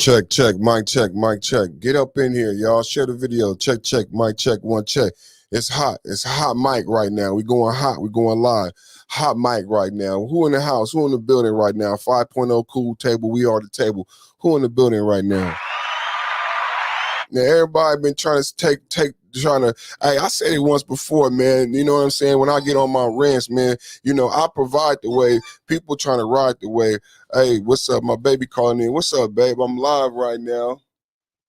Check, mic check. Get up in here, y'all. Share the video. Check, mic check, one check. It's hot. It's hot mic right now. We going hot. We going live. Hot mic right now. Who in the house? Who in the building right now? 5.0 cool table. We are the table. Who in the building right now? Now everybody been trying to hey, I said it once before, man. You know what I'm saying? When I get on my rants, man, you know, I provide the way. People trying to ride the way. Hey, what's up? My baby calling in. What's up, babe? I'm live right now.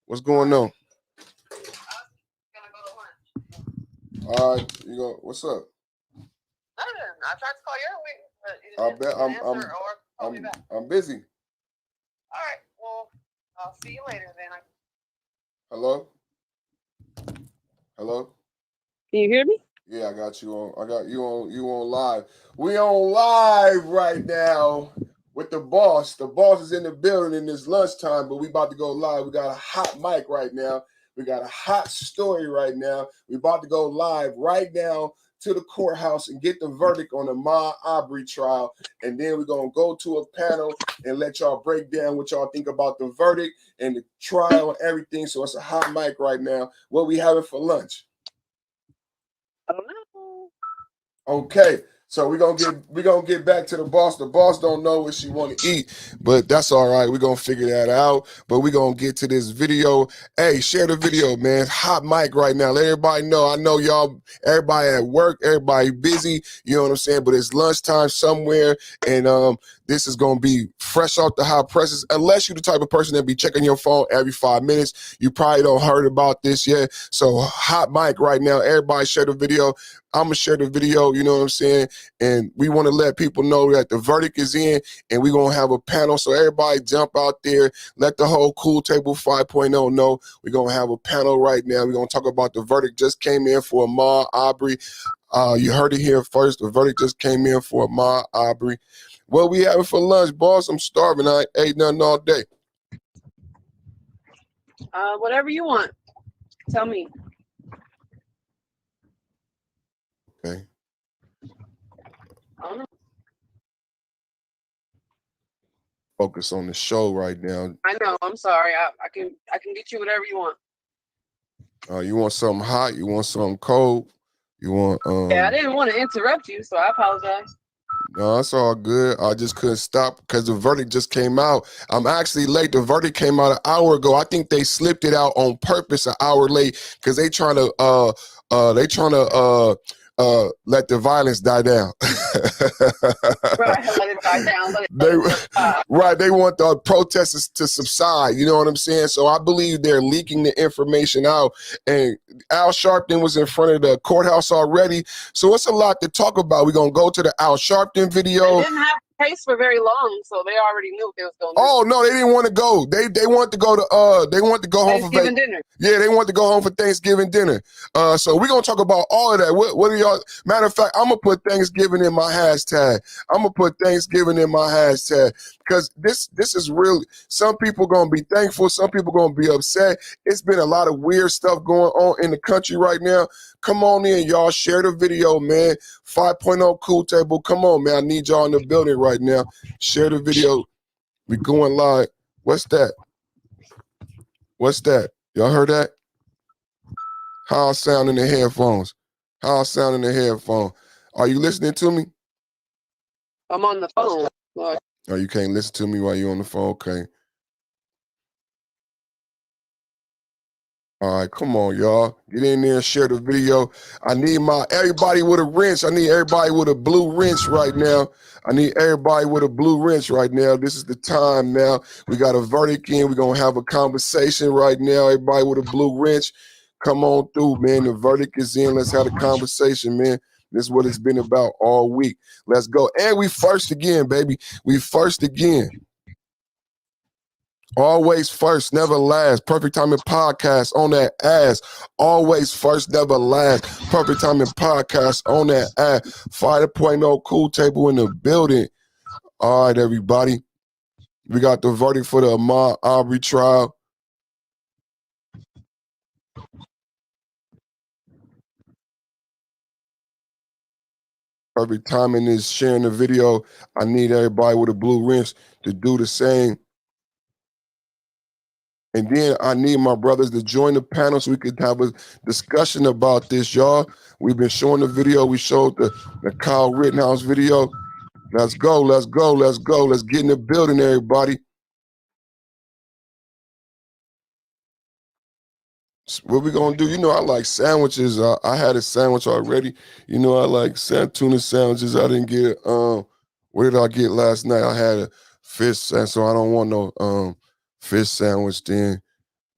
What's going on? All right, you go. What's up? I tried to call you earlier, but you didn't answer or call me back. I'm busy. All right, well, I'll see you later then. Hello? Hello? Can you hear me? Yeah, I got you on. I got you on. You on live. We on live right now with the boss. The boss is in the building, and it's lunchtime, but we about to go live. We got a hot mic right now. We got a hot story right now. We about to go live right now to the courthouse and get the verdict on the Ahmaud Arbery trial, and then we're gonna go to a panel and let y'all break down what y'all think about the verdict and the trial and everything. So it's a hot mic right now. What we having for lunch? I don't know. Okay, so we're gonna get back to the boss. The boss don't know what she want to eat, but that's all right. We're gonna figure that out. But we're gonna get to this video. Hey, share the video, man. Hot mic right now. Let everybody know. I know y'all, everybody at work, everybody busy, you know what I'm saying? But it's lunchtime somewhere, and this is gonna be fresh off the hot presses. Unless you're the type of person that be checking your phone every 5 minutes, you probably don't heard about this yet. So hot mic right now. Everybody share the video. I'm gonna share the video, you know what I'm saying? And we want to let people know that the verdict is in, and we're gonna have a panel. So everybody jump out there, let the whole Cool Table 5.0 know. We're gonna have a panel right now. We're gonna talk about the verdict just came in for Ahmaud Arbery. You heard it here first. The verdict just came in for Ahmaud Arbery. What we having for lunch, boss? I'm starving. I ate nothing all day. Whatever you want. Tell me. Okay. I don't know. Focus on the show right now. I know. I'm sorry. I can get you whatever you want. You want something hot? You want something cold? You want Yeah, I didn't want to interrupt you, so I apologize. No, it's all good. I just couldn't stop because the verdict just came out. I'm actually late. The verdict came out an hour ago. I think they slipped it out on purpose an hour late because they trying to let the violence die down. Right, let it die down. They want the protesters to subside. You know what I'm saying? So I believe they're leaking the information out. And Al Sharpton was in front of the courthouse already. So it's a lot to talk about. We're gonna go to the Al Sharpton video. They didn't have a case for very long, so they already knew they was going to. Oh no, they didn't want to go. They want to go to they want to go home for Thanksgiving dinner. Yeah, they want to go home for Thanksgiving dinner. So we're gonna talk about all of that. What are y'all? Matter of fact, I'm gonna put Thanksgiving in my hashtag. I'm gonna put Thanksgiving in my hashtag because this is really, some people gonna be thankful, some people gonna be upset. It's been a lot of weird stuff going on in the country right now. Come on in, y'all. Share the video, man. 5.0 Cool Table. Come on, man. I need y'all in the building right now. Share the video. We going live. What's that? What's that? Y'all heard that? How I sound in the headphones? How I sound in the headphone? Are you listening to me? I'm on the phone. Oh, you can't listen to me while you're on the phone? Okay. All right, come on, y'all. Get in there and share the video. I need everybody with a wrench. I need everybody with a blue wrench right now. I need everybody with a blue wrench right now. This is the time now. We got a verdict in. We're going to have a conversation right now. Everybody with a blue wrench, come on through, man. The verdict is in. Let's have a conversation, man. This is what it's been about all week. Let's go. And we first again, baby. We first again. Always first, never last. Perfect Timing Podcast on that ass. Always first, never last. Perfect Timing Podcast on that ass. 5.0 Cool Table in the building. All right, everybody. We got the verdict for the Ahmaud Arbery trial. Perfect Timing is sharing the video. I need everybody with a blue wrench to do the same. And then I need my brothers to join the panel so we could have a discussion about this, y'all. We've been showing the video. We showed the Kyle Rittenhouse video. Let's go, let's go, let's go. Let's get in the building, everybody. What we gonna do? You know, I like sandwiches. I had a sandwich already. You know, I like tuna sandwiches. I didn't get what did I get last night? I had a fish sandwich, so I don't want no fish sandwich then.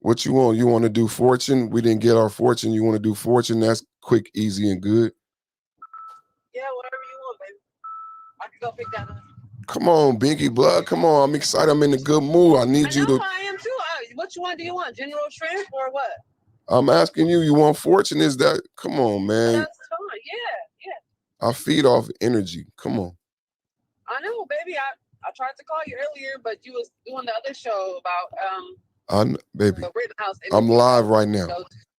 What you want? You want to do fortune? We didn't get our fortune. You want to do fortune? That's quick, easy, and good. Yeah, whatever you want, baby. I can go pick that up. Come on, Binky Blood. Come on. I'm excited. I'm in a good mood. I need you to. I am too. Which one do you want? General shrimp or what? I'm asking you. You want fortune? Is that? Come on, man. That's fine. Yeah. I feed off energy. Come on. I know, baby. I tried to call you earlier, but you was doing the other show about baby. the Rittenhouse. I'm live right now.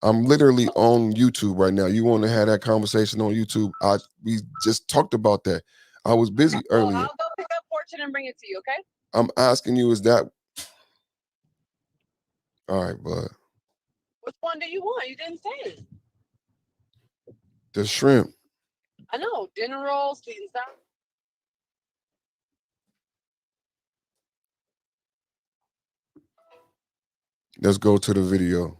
I'm literally on YouTube right now. You want to have that conversation on YouTube? We just talked about that. I was busy earlier. I'll go pick up fortune and bring it to you, okay? I'm asking you, is that all right, bud? Which one do you want? You didn't say it. The shrimp. I know, General, sweet and sour. Let's go to the video.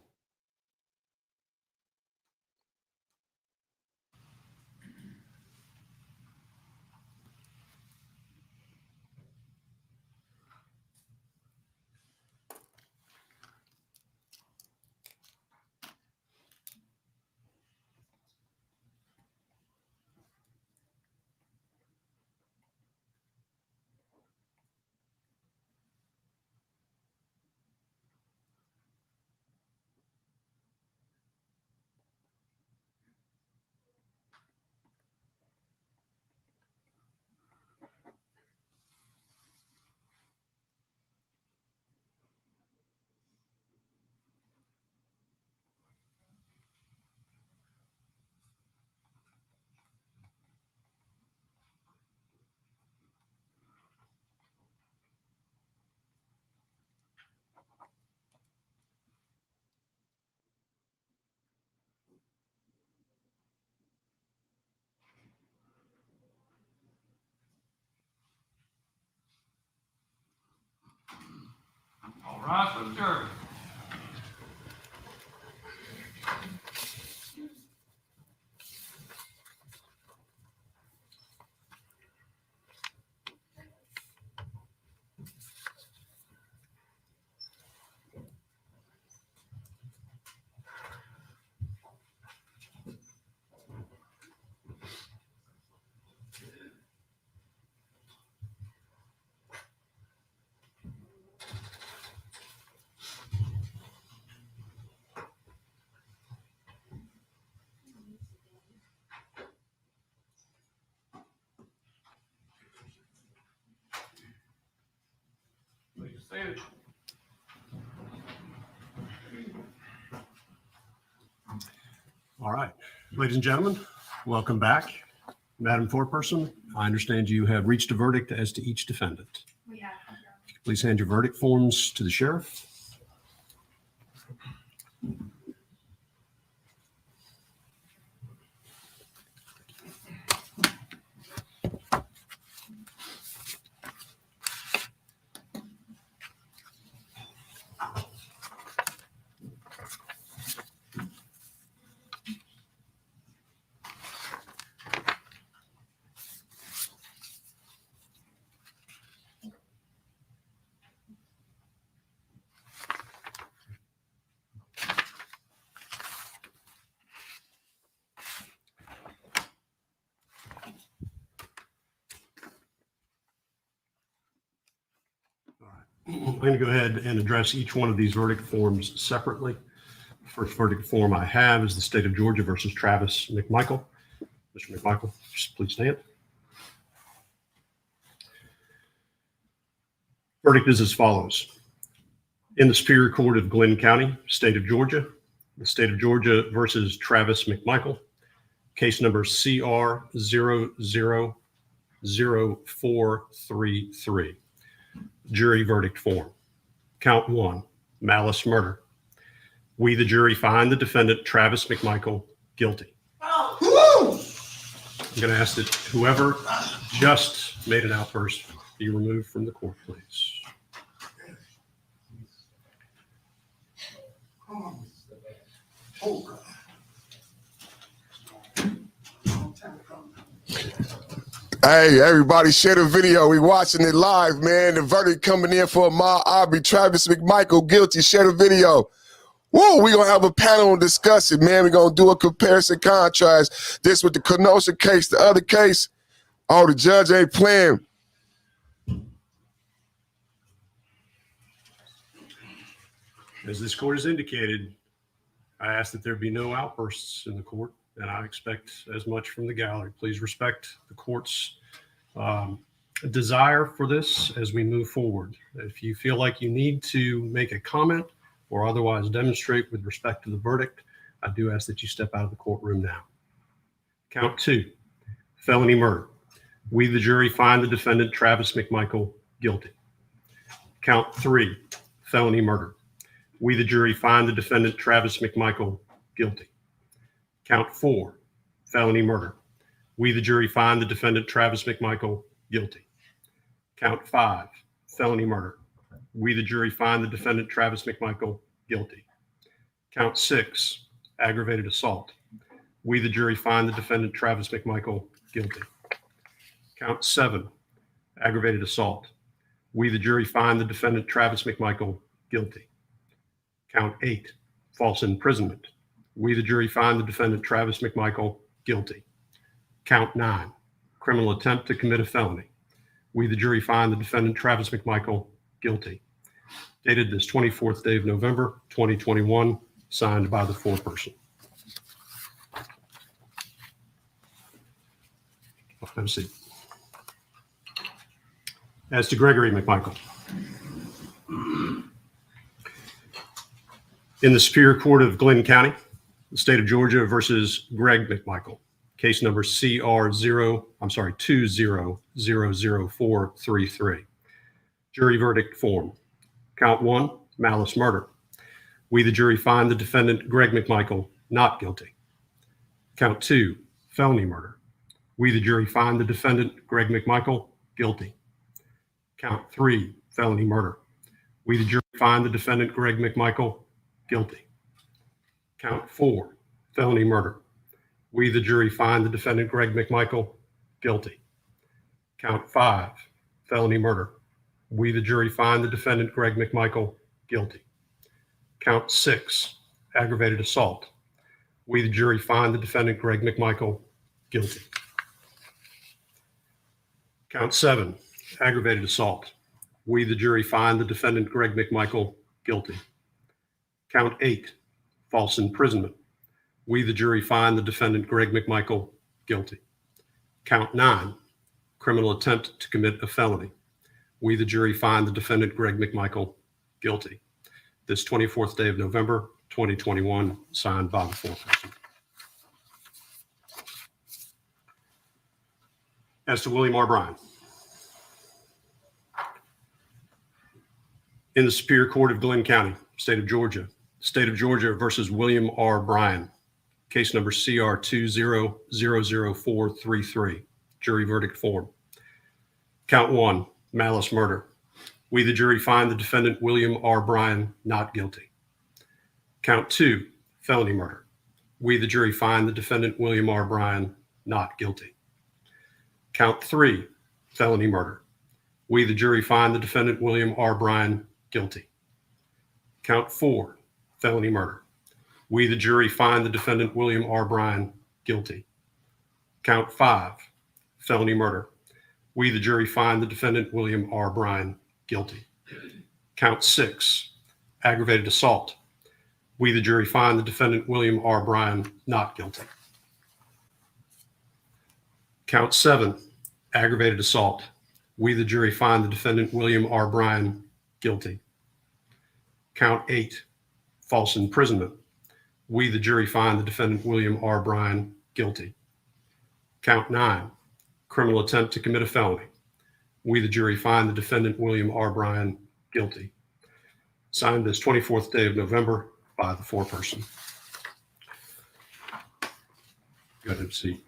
All right, let's go. Please say it. All right, ladies and gentlemen, welcome back. Madam Foreperson, I understand you have reached a verdict as to each defendant. We have. Please hand your verdict forms to the sheriff. I'm going to go ahead and address each one of these verdict forms separately. The first verdict form I have is the state of Georgia versus Travis McMichael. Mr. McMichael, just please stand. Verdict is as follows. In the Superior Court of Glenn County, state of Georgia, the state of Georgia versus Travis McMichael, case number CR 000433. Jury verdict form. Count one, malice murder. We, the jury, find the defendant, Travis McMichael, guilty. I'm going to ask that whoever just made an outburst be removed from the court, please. Hey, everybody, share the video. We watching it live, man. The verdict coming in for Ahmaud Arbery, Travis McMichael, guilty. Share the video. Woo, we're going to have a panel and discuss it, man. We're going to do a comparison contrast. This with the Kenosha case, the other case. Oh, the judge ain't playing. As this court has indicated, I ask that there be no outbursts in the court, and I expect as much from the gallery. Please respect the court's desire for this as we move forward. If you feel like you need to make a comment or otherwise demonstrate with respect to the verdict, I do ask that you step out of the courtroom now. Count 2, felony murder. We, the jury, find the defendant, Travis McMichael, guilty. Count 3, felony murder. We, the jury, find the defendant, Travis McMichael, guilty. Count 4, felony murder. We, the jury, find the defendant, Travis McMichael, guilty. Count 5, felony murder. We, the jury, find the defendant, Travis McMichael, guilty. Count 6, aggravated assault. We, the jury, find the defendant, Travis McMichael, guilty. Count 7, aggravated assault. We, the jury, find the defendant, Travis McMichael, guilty. Count 8, false imprisonment. We, the jury, find the defendant, Travis McMichael, guilty. Count 9, criminal attempt to commit a felony. We, the jury, find the defendant, Travis McMichael, guilty. Dated this 24th day of November, 2021, signed by the foreperson. Have a seat. As to Gregory McMichael. In the Superior Court of Glenn County, the state of Georgia versus Greg McMichael, case number CR20000433. Jury verdict form. Count 1, malice murder. We, the jury, find the defendant, Greg McMichael, not guilty. Count 2, felony murder. We, the jury, find the defendant, Greg McMichael, guilty. Count 3, felony murder. We, the jury, find the defendant, Greg McMichael, guilty. Count 4, felony murder. We, the jury, find the defendant, Greg McMichael, guilty. Count 5, felony murder. We, the jury, find the defendant, Greg McMichael, guilty. Count 6, aggravated assault. We, the jury, find the defendant, Greg McMichael, guilty. Count 7, aggravated assault. We, the jury, find the defendant, Greg McMichael, guilty. Count 8, false imprisonment. We, the jury, find the defendant, Greg McMichael, guilty. Count 9, criminal attempt to commit a felony. We, the jury, find the defendant, Greg McMichael, guilty. This 24th day of November, 2021, signed by the foreperson. As to William R. Bryan. In the Superior Court of Glenn County, state of Georgia versus William R. Bryan, case number CR20000433. Jury verdict form. Count 1, malice murder. We, the jury, find the defendant, William R. Bryan, not guilty. Count 2, felony murder. We, the jury, find the defendant, William R. Bryan, not guilty. Count 3, felony murder. We, the jury, find the defendant, William R. Bryan, guilty. Count 4, felony murder. We, the jury, find the defendant, William R. Bryan, guilty. Count 5, felony murder. We, the jury, find the defendant, William R. Bryan, guilty. Count 6, aggravated assault. We, the jury, find the defendant, William R. Bryan, not guilty. Count 7, aggravated assault. We, the jury, find the defendant, William R. Bryan, guilty. Count 8, false imprisonment. We, the jury, find the defendant, William R. Bryan, guilty. Count 9, criminal attempt to commit a felony. We, the jury, find the defendant, William R. Bryan, guilty. Signed this 24th day of November by the foreperson. Go ahead and see.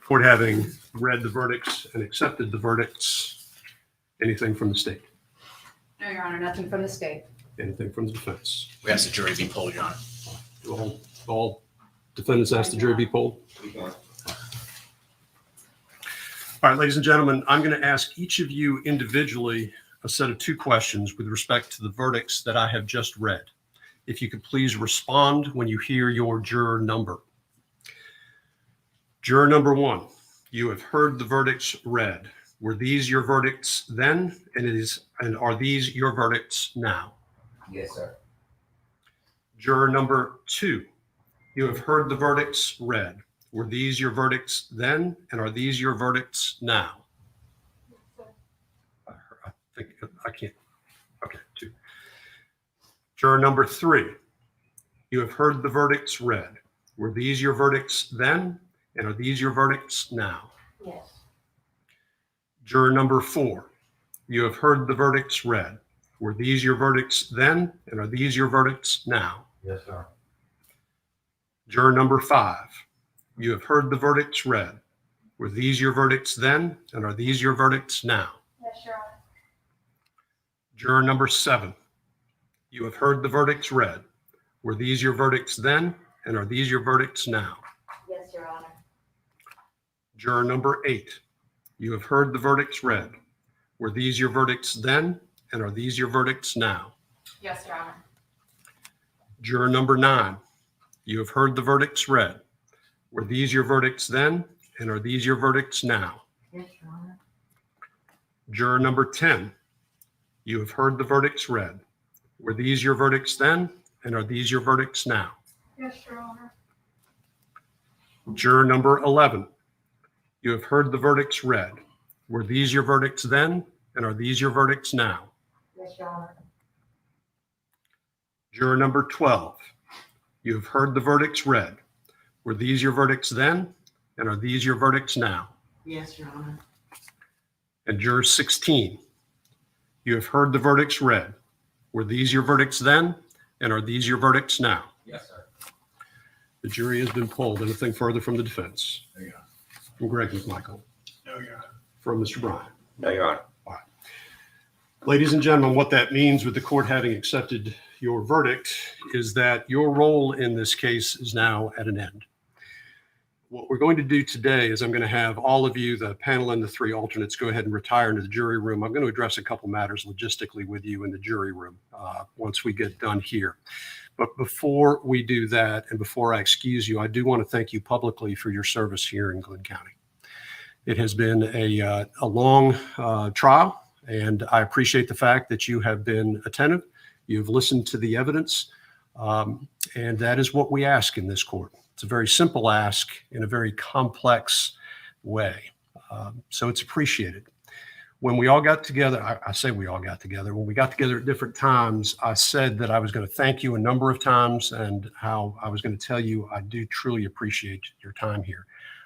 Court having read the verdicts and accepted the verdicts, anything from the state? No, Your Honor, nothing from the state. Anything from the defense? We ask the jury be polled, Your Honor. Do all defendants ask the jury be polled? All right, ladies and gentlemen, I'm going to ask each of you individually a set of 2 questions with respect to the verdicts that I have just read. If you could please respond when you hear your juror number. Juror number 1, you have heard the verdicts read. Were these your verdicts then, and are these your verdicts now? Yes, sir. Juror number 2, you have heard the verdicts read. Were these your verdicts then, and are these your verdicts now? I think I can't. Okay, 2. Juror number 3, you have heard the verdicts read. Were these your verdicts then, and are these your verdicts now? Yes. Juror number 4, you have heard the verdicts read. Were these your verdicts then, and are these your verdicts now? Yes, sir. Juror number 5, you have heard the verdicts read. Were these your verdicts then, and are these your verdicts now? Yes, Your Honor. Juror number 7, you have heard the verdicts read. Were these your verdicts then, and are these your verdicts now? Yes, Your Honor. Juror number 8, you have heard the verdicts read. Were these your verdicts then, and are these your verdicts now? Yes, Your Honor. Juror number 9, you have heard the verdicts read. Were these your verdicts then, and are these your verdicts now? Yes, Your Honor. Juror number 10, you have heard the verdicts read. Were these your verdicts then, and are these your verdicts now? Yes, Your Honor. Juror number 11, you have heard the verdicts read. Were these your verdicts then, and are these your verdicts now? Yes, Your Honor. Juror number 12, you have heard the verdicts read. Were these your verdicts then, and are these your verdicts now? Yes, Your Honor. And juror 16, you have heard the verdicts read. Were these your verdicts then, and are these your verdicts now? Yes, sir. The jury has been polled. Anything further from the defense? No, Your Honor. From Greg McMichael? No, Your Honor. From Mr. Bryan? No, Your Honor. Ladies and gentlemen, what that means with the court having accepted your verdict is that your role in this case is now at an end. What we're going to do today is I'm going to have all of you, the panel and the 3 alternates, go ahead and retire into the jury room. I'm going to address a couple matters logistically with you in the jury room once we get done here. But before we do that, and before I excuse you, I do want to thank you publicly for your service here in Glynn County. It has been a long trial, and I appreciate the fact that you have been attentive. You've listened to the evidence, and that is what we ask in this court. It's a very simple ask in a very complex way, so it's appreciated. When we all got together, I say we all got together, when we got together at different times, I said that I was going to thank you a number of times and how I was going to tell you I do truly appreciate your time here.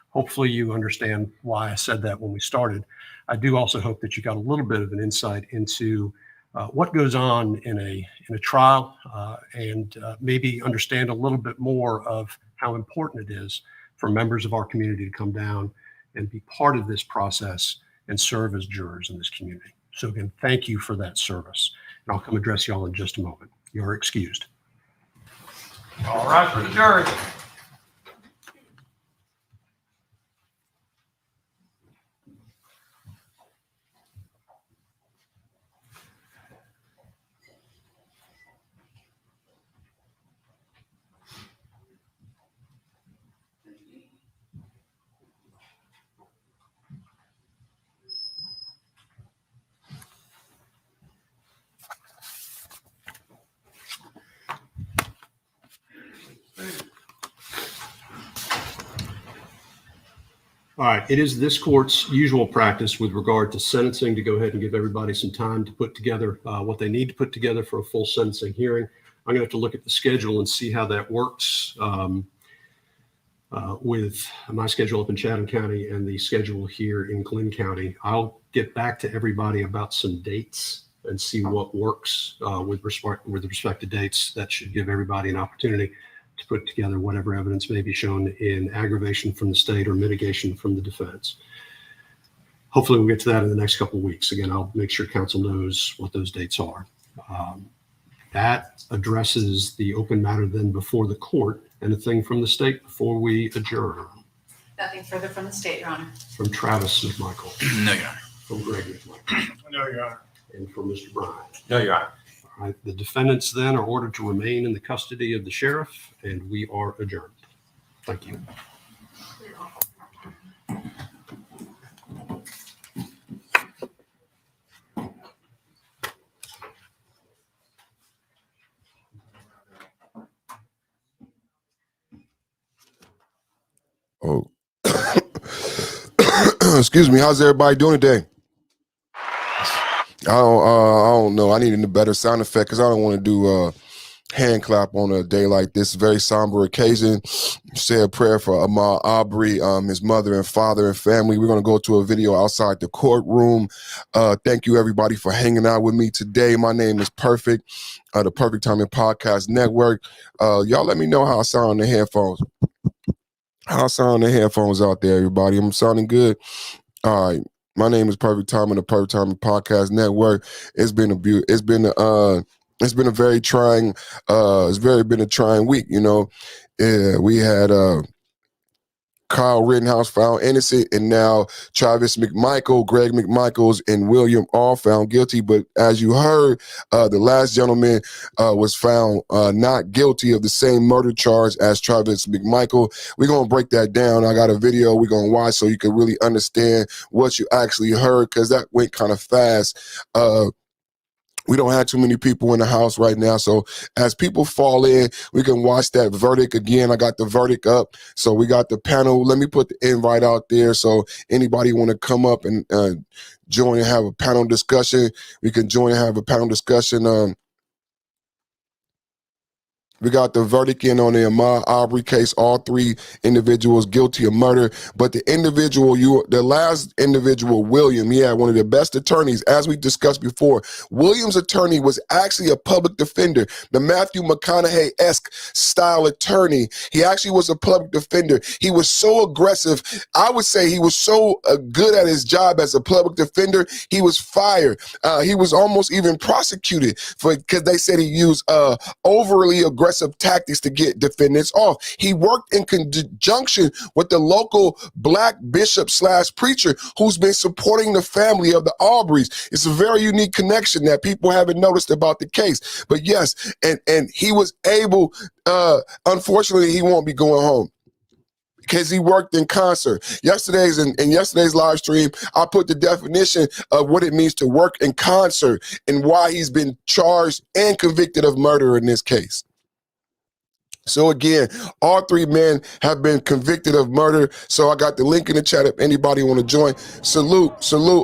Hopefully you understand why I said that when we started. I do also hope that you got a little bit of an insight into what goes on in a trial and maybe understand a little bit more of how important it is for members of our community to come down and be part of this process and serve as jurors in this community. So again, thank you for that service. And I'll come address y'all in just a moment. You're excused. All right for the jury. All right, it is this court's usual practice with regard to sentencing to go ahead and give everybody some time to put together what they need to put together for a full sentencing hearing. I'm going to have to look at the schedule and see how that works with my schedule up in Chatham County and the schedule here in Glynn County. I'll get back to everybody about some dates and see what works with respect to dates. That should give everybody an opportunity to put together whatever evidence may be shown in aggravation from the state or mitigation from the defense. Hopefully we'll get to that in the next couple of weeks. Again, I'll make sure council knows what those dates are. That addresses the open matter then before the court. Anything from the state before we adjourn? Nothing further from the state, Your Honor. From Travis McMichael. No, Your Honor. From Greg McMichael. No, Your Honor. And from Mr. Bryan. No, Your Honor. All right, the defendants then are ordered to remain in the custody of the sheriff, and we are adjourned. Thank you. Oh, excuse me. How's everybody doing today? I don't know. I need a better sound effect because I don't want to do hand clap on a day like this. Very somber occasion. Say a prayer for Ahmaud Arbery, his mother and father and family. We're going to go to a video outside the courtroom. Thank you, everybody, for hanging out with me today. My name is Perfect, the Perfect Timing Podcast Network. Y'all let me know how I sound on the headphones. How I sound on the headphones out there, everybody. I'm sounding good. All right. My name is Perfect Timing, the Perfect Timing Podcast Network. It's been a very trying, been a trying week, you know. We had Kyle Rittenhouse found innocent, and now Travis McMichael, Greg McMichaels, and William all found guilty. But as you heard, the last gentleman was found not guilty of the same murder charge as Travis McMichael. We're going to break that down. I got a video we're going to watch so you can really understand what you actually heard, because that went kind of fast. We don't have too many people in the house right now. So as people fall in, we can watch that verdict again. I got the verdict up. So we got the panel. Let me put the invite out there. So anybody want to come up and join and have a panel discussion, we can join and have a panel discussion. We got the verdict in on the Ahmaud Arbery case. All three individuals guilty of murder. But the last individual, William, he had one of the best attorneys, as we discussed before. William's attorney was actually a public defender, the Matthew McConaughey-esque style attorney. He actually was a public defender. He was so aggressive. I would say he was so good at his job as a public defender, he was fired. He was almost even prosecuted because they said he used overly aggressive tactics to get defendants off. He worked in conjunction with the local black bishop / preacher who's been supporting the family of the Arbery's. It's a very unique connection that people haven't noticed about the case. But yes, and he was able, unfortunately, he won't be going home, because he worked in concert. In yesterday's live stream, I put the definition of what it means to work in concert and why he's been charged and convicted of murder in this case. So again, all three men have been convicted of murder. So I got the link in the chat if anybody want to join. Salute,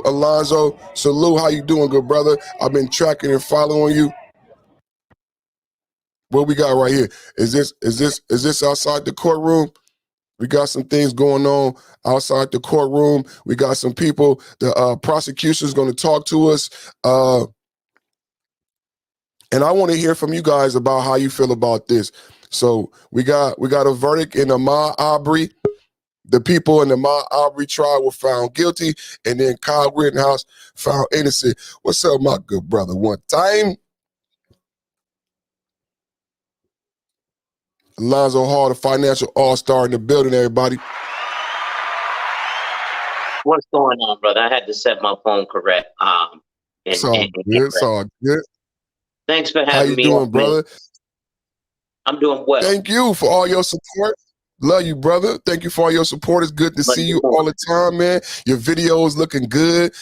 Alonzo. Salute, how you doing, good brother? I've been tracking and following you. What we got right here? Is this outside the courtroom? We got some things going on outside the courtroom. We got some people. The prosecution is going to talk to us. And I want to hear from you guys about how you feel about this. So we got a verdict in Ahmaud Arbery. The people in the Ahmaud Arbery trial were found guilty, and then Kyle Rittenhouse found innocent. What's up, my good brother? One time. Alonzo Hall, the financial all-star in the building, everybody. What's going on, brother? I had to set my phone correct. It's all good. It's all good. Thanks for How having you me. doing, brother? I'm doing well. Thank you for all your support. Love you, brother. Thank you for all your support. It's good to see you all the time, man. Your videos looking good.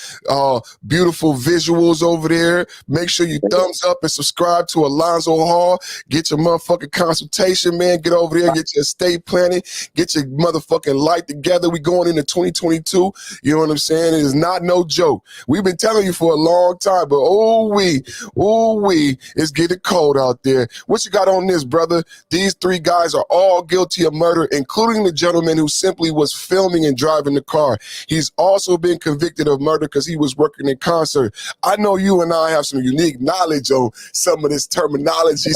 Beautiful visuals over there. Make sure you thumbs up and subscribe to Alonzo Hall. Get your motherfucking consultation, man. Get over there. Get your estate planning. Get your motherfucking life together. We going into 2022. You know what I'm saying? It is not no joke. We've been telling you for a long time, but it's getting cold out there. What you got on this, brother? These three guys are all guilty of murder including the gentleman who simply was filming and driving the car. He's also been convicted of murder because he was working in concert. I know you and I have some unique knowledge on some of this terminology,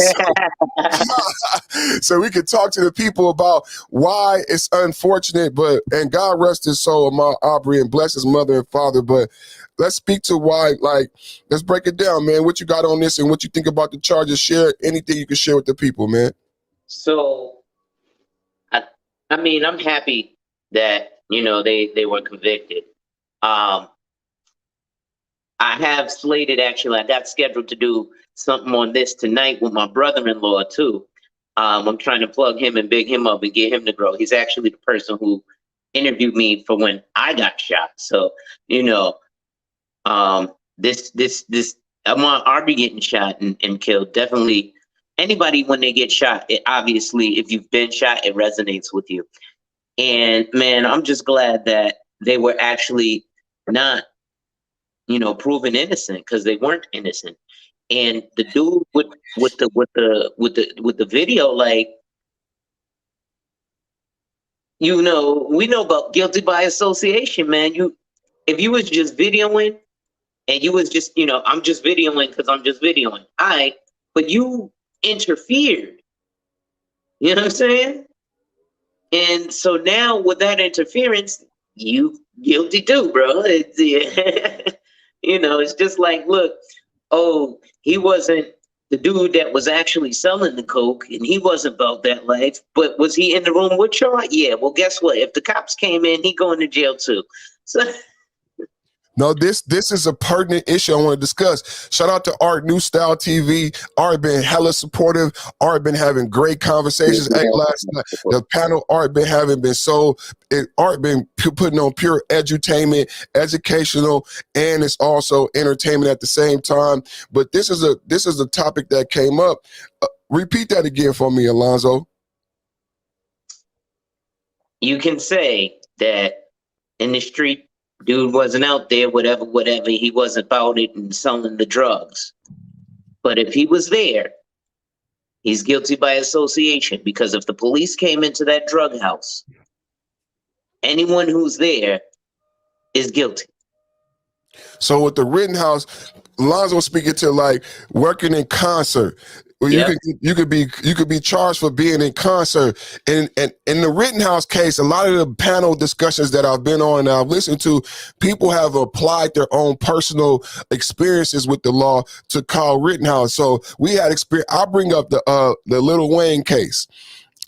so we could talk to the people about why it's unfortunate, and God rest his soul, Ahmaud Arbery, and bless his mother and father, but let's speak to why, let's break it down, man. What you got on this and what you think about the charges. Share anything you can share with the people, man. So, I mean, I'm happy that, they were convicted. I have slated, actually, I got scheduled to do something on this tonight with my brother-in-law, too. I'm trying to plug him and big him up and get him to grow. He's actually the person who interviewed me for when I got shot. So, this Ahmaud Arbery getting shot and killed, definitely anybody when they get shot, it obviously, if you've been shot, it resonates with you. And man, I'm just glad that they were actually not, proven innocent, because they weren't innocent. And the dude with the video, we know about guilty by association, man. If you was just videoing and you was just, I'm just videoing because I'm just videoing. But you interfered. You know what I'm saying? And so now with that interference, you guilty too, bro. It's just like, look, he wasn't the dude that was actually selling the coke, and he wasn't about that life. But was he in the room with y'all? Yeah. Well, guess what? If the cops came in, he going to jail too. So. No, this is a pertinent issue I want to discuss. Shout out to Art New Style TV. Art been hella supportive. Art been having great conversations. Hey, last night, the panel Art been having been Art been putting on pure edutainment, educational, and it's also entertainment at the same time. But this is a topic that came up. Repeat that again for me, Alonzo. You can say that in the street, dude wasn't out there, whatever, he wasn't about it and selling the drugs. But if he was there, he's guilty by association, because if the police came into that drug house, anyone who's there is guilty. So with the Rittenhouse, Alonzo speaking to working in concert. Well, yep. you could be charged for being in concert. And in the Rittenhouse case, a lot of the panel discussions that I've been on and I've listened to, people have applied their own personal experiences with the law to Kyle Rittenhouse. So we had experience. I'll bring up the Lil Wayne case.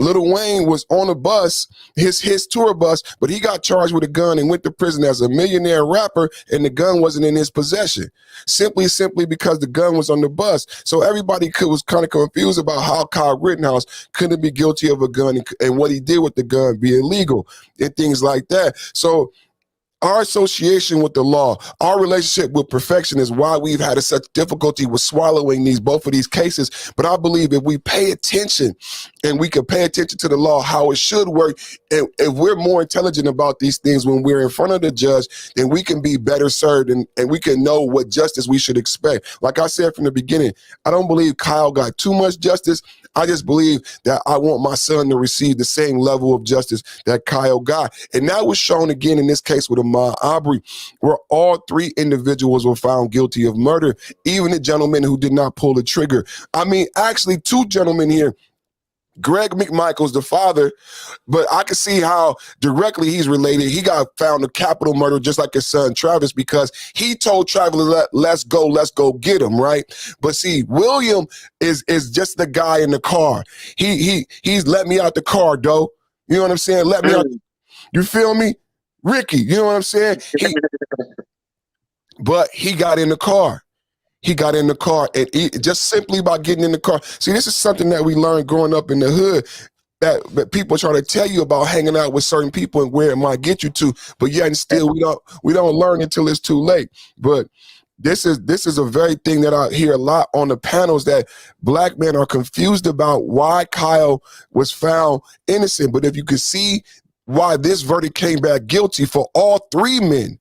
Lil Wayne was on a bus, his tour bus, but he got charged with a gun and went to prison as a millionaire rapper, and the gun wasn't in his possession. Simply because the gun was on the bus. So everybody was kind of confused about how Kyle Rittenhouse couldn't be guilty of a gun and what he did with the gun be illegal and things like that. So our association with the law, our relationship with perfection is why we've had such difficulty with swallowing both of these cases. But I believe if we pay attention and we can pay attention to the law, how it should work, and if we're more intelligent about these things when we're in front of the judge, then we can be better served and we can know what justice we should expect. Like I said from the beginning, I don't believe Kyle got too much justice. I just believe that I want my son to receive the same level of justice that Kyle got. And that was shown again in this case with Ahmaud Arbery, where all three individuals were found guilty of murder, even the gentleman who did not pull the trigger. I mean, actually, two gentlemen here. Greg McMichael's the father, but I can see how directly he's related. He got found a capital murder just like his son Travis, because he told Travis, let's go get him, right? But see, William is just the guy in the car. He's let me out the car, though. You know what I'm saying? Let me out. You feel me? Ricky, you know what I'm saying? But he got in the car. He got in the car, and just simply by getting in the car. See, this is something that we learned growing up in the hood, that people try to tell you about hanging out with certain people and where it might get you to, but yet and still we don't learn until it's too late. But this is a very thing that I hear a lot on the panels, that black men are confused about why Kyle was found innocent. But if you could see why this verdict came back guilty for all three men,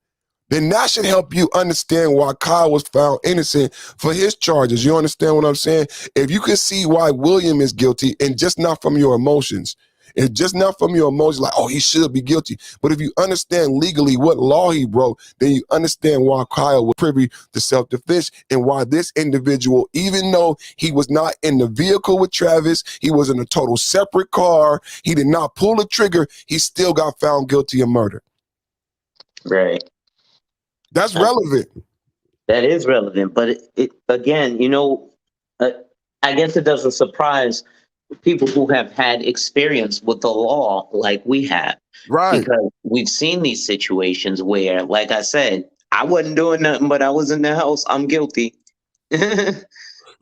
then that should help you understand why Kyle was found innocent for his charges. You understand what I'm saying? If you can see why William is guilty, and just not from your emotions, It's just not from your emotions like, oh, he should be guilty. But if you understand legally what law he broke, then you understand why Kyle was privy to self-defense and why this individual, even though he was not in the vehicle with Travis, he was in a total separate car, he did not pull the trigger, he still got found guilty of murder. Right. That's relevant. That is relevant, but it again, I guess it doesn't surprise people who have had experience with the law like we have, Right. because we've seen these situations where, like I said, I wasn't doing nothing, but I was in the house. I'm guilty. Because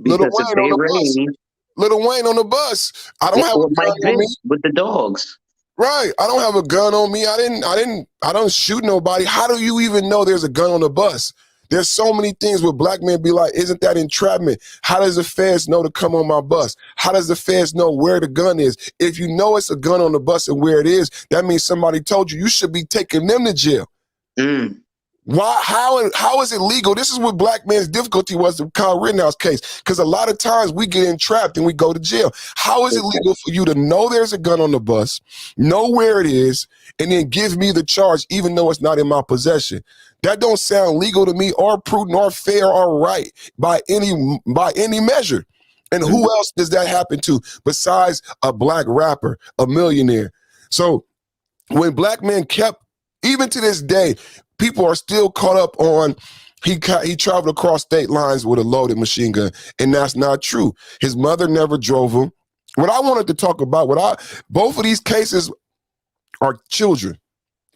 Little if Wayne they on the bus. raid, Little Wayne on the bus. I don't have or a gun Mike on me. Vick with the dogs. Right. I don't have a gun on me. I don't shoot nobody. How do you even know there's a gun on the bus? There's so many things where black men be like, isn't that entrapment? How does the feds know to come on my bus? How does the feds know where the gun is? If you know it's a gun on the bus and where it is, that means somebody told you. You should be taking them to jail. Mm. Why? How is it legal? This is what black man's difficulty was in Kyle Rittenhouse case, because a lot of times we get entrapped and we go to jail. How is it legal for you to know there's a gun on the bus, know where it is, and then give me the charge even though it's not in my possession? That don't sound legal to me, or prudent, or fair, or right by any measure. And who else does that happen to besides a black rapper, a millionaire? So when black men kept, even to this day, people are still caught up on he traveled across state lines with a loaded machine gun, and that's not true. His mother never drove him. What I wanted to talk about, both of these cases are children.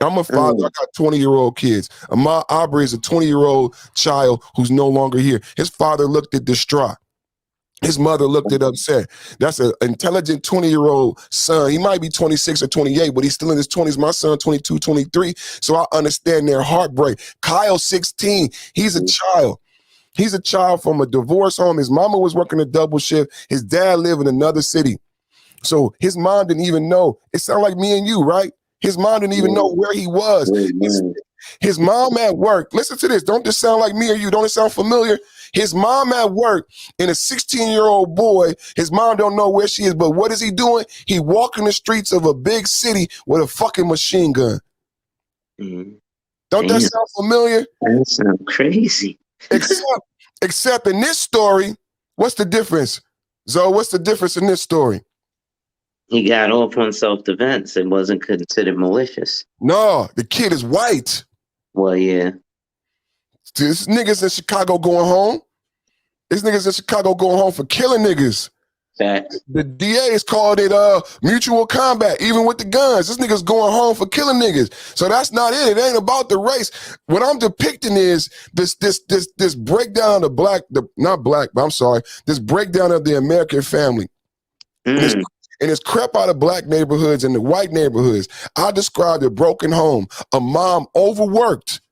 I'm a father. I got 20-year-old kids. Ahmaud Arbery is a 20-year-old child who's no longer here. His father looked at distraught. His mother looked at upset. That's an intelligent 20-year-old son. He might be 26 or 28, but he's still in his 20s. My son, 22, 23. So I understand their heartbreak. Kyle, 16. He's a child. He's a child from a divorce home. His mama was working a double shift. His dad lived in another city. So his mom didn't even know. It sounded like me and you, right? His mom didn't even know where he was. His mom at work. Listen to this. Don't this sound like me or you? Don't it sound familiar? His mom at work and a 16-year-old boy, his mom don't know where she is, but what is he doing? He walking the streets of a big city with a fucking machine gun. Mm. Don't that sound familiar? That sounds crazy. Except in this story, what's the difference? Zoe, what's the difference in this story? He got off on self-defense and wasn't considered malicious. No, the kid is white. Well, yeah. This niggas in Chicago going home. This niggas in Chicago going home for killing niggas. Facts. The DA's called it mutual combat, even with the guns. This nigga's going home for killing niggas. So that's not it. It ain't about the race. What I'm depicting is this breakdown of this breakdown of the American family. Mm. And it's crap out of black neighborhoods and the white neighborhoods. I described a broken home, a mom overworked,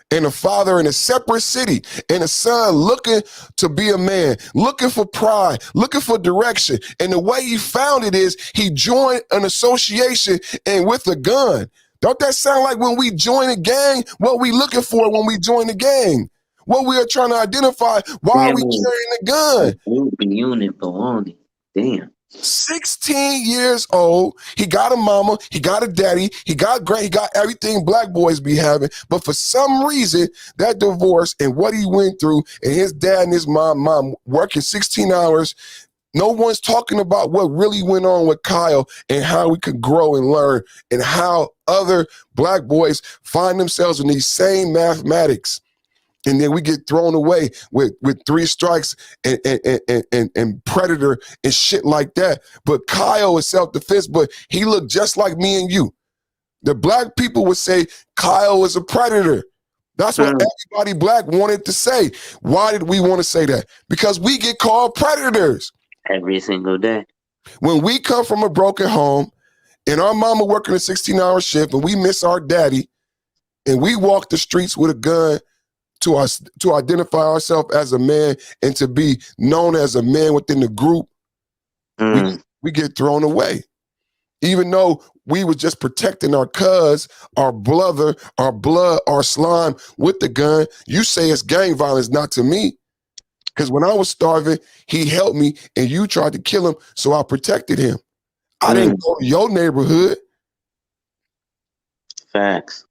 and a father in a separate city, and a son looking to be a man, looking for pride, looking for direction. And the way he found it is he joined an association and with a gun. Don't that sound like when we join a gang, what we looking for when we join the gang? What we are trying to identify, why are we carrying a gun? Unit belonging. Damn. 16 years old, he got a mama, he got a daddy, he got everything black boys be having, but for some reason, that divorce and what he went through, and his dad and his mom working 16 hours, no one's talking about what really went on with Kyle and how we could grow and learn, and how other black boys find themselves in these same mathematics. And then we get thrown away with 3 strikes and predator and shit like that. But Kyle is self-defense, but he looked just like me and you. The black people would say Kyle is a predator. That's what everybody black wanted to say. Why did we want to say that? Because we get called predators. Every single day. When we come from a broken home and our mama working a 16-hour shift and we miss our daddy and we walk the streets with a gun to identify ourselves as a man and to be known as a man within the group, we get thrown away. Even though we were just protecting our cuz, our brother, our blood, our slime with the gun, you say it's gang violence, not to me. Because when I was starving, he helped me and you tried to kill him, so I protected him. I didn't go to your neighborhood. Facts.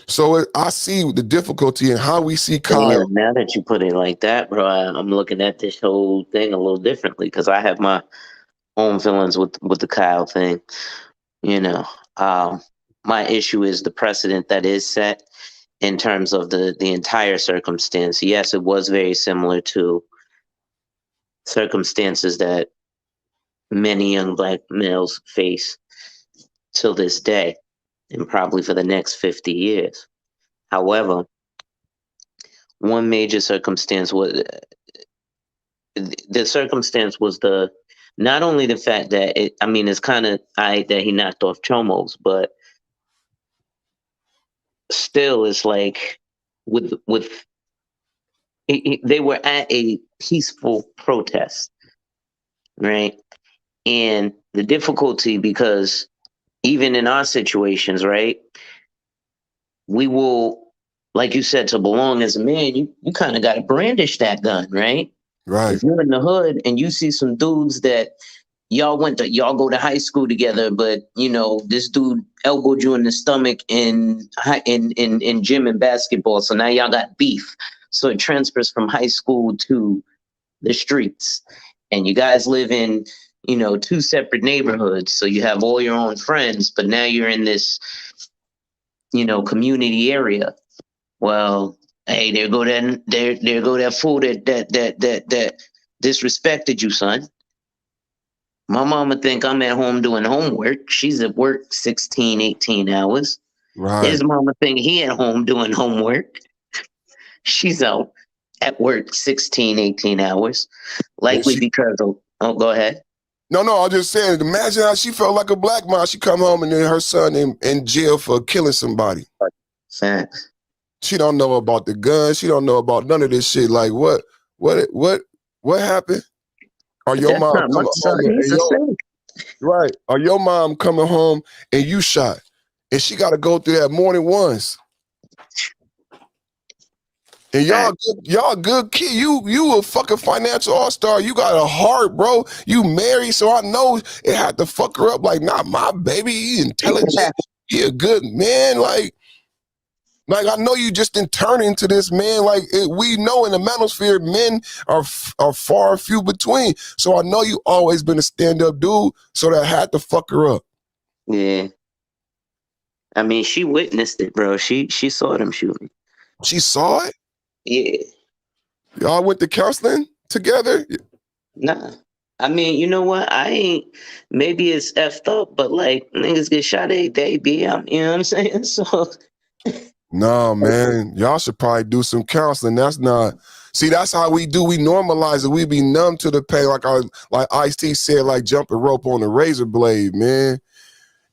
So I see the difficulty in how we see Kyle. Damn, now that you put it like that, bro, I'm looking at this whole thing a little differently because I have my own feelings with the Kyle thing. You know, my issue is the precedent that is set in terms of the entire circumstance. Yes, it was very similar to circumstances that many young black males face till this day and probably for the next 50 years. However, one major circumstance was the not only the fact that it's kind of that he knocked off Chomos, but still it's like with they were at a peaceful protest, right? And the difficulty, because even in our situations, right, we will, like you said, to belong as a man, you kind of got to brandish that gun, right? Right. If you're in the hood and you see some dudes that y'all go to high school together, but this dude elbowed you in the stomach in gym and basketball, so now y'all got beef. So it transfers from high school to the streets, and you guys live in two separate neighborhoods, so you have all your own friends, but now you're in this community area. Well, hey, there go that fool that disrespected you, son. My mama think I'm at home doing homework. She's at work 16, 18 hours. Right. His mama think he at home doing homework. She's out at work 16, 18 hours. Likely because of, go ahead. No, I was just saying, imagine how she felt like a black mom. She come home and then her son in jail for killing somebody. Facts. She don't know about the gun. She don't know about none of this shit. Like what happened? Are your mom coming home right? Are your mom coming home and you shot, and she got to go through that more than once? And y'all good kid. You a fucking financial all-star. You got a heart, bro. You married, so I know it had to fuck her up. Like, not my baby. He intelligent. He a good man. Like I know you just didn't turn into this man. Like we know in the manosphere, men are far few between. So I know you always been a stand-up dude. So that had to fuck her up. Yeah. I mean, she witnessed it, bro. She saw them shooting. She saw it? Yeah. Y'all went to counseling together? Nah. I mean, you know what? Maybe it's effed up, but like niggas get shot every day, B. You know what I'm saying? So. No, man. Y'all should probably do some counseling. That's how we do. We normalize it. We be numb to the pain. Like Ice-T said, like jumping rope on a razor blade, man.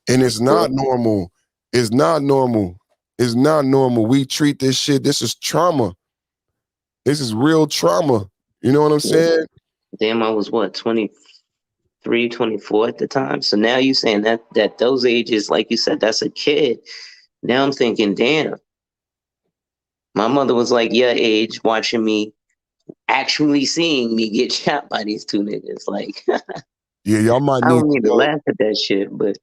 And it's not normal. It's not normal. It's not normal. We treat this shit. This is trauma. This is real trauma. You know what I'm saying? Damn, I was 23, 24 at the time. So now you saying that those ages, like you said, that's a kid. Now I'm thinking, damn. My mother was like your age, watching me, actually seeing me get shot by these two niggas. Like, yeah, y'all might need I don't need to laugh at that shit, but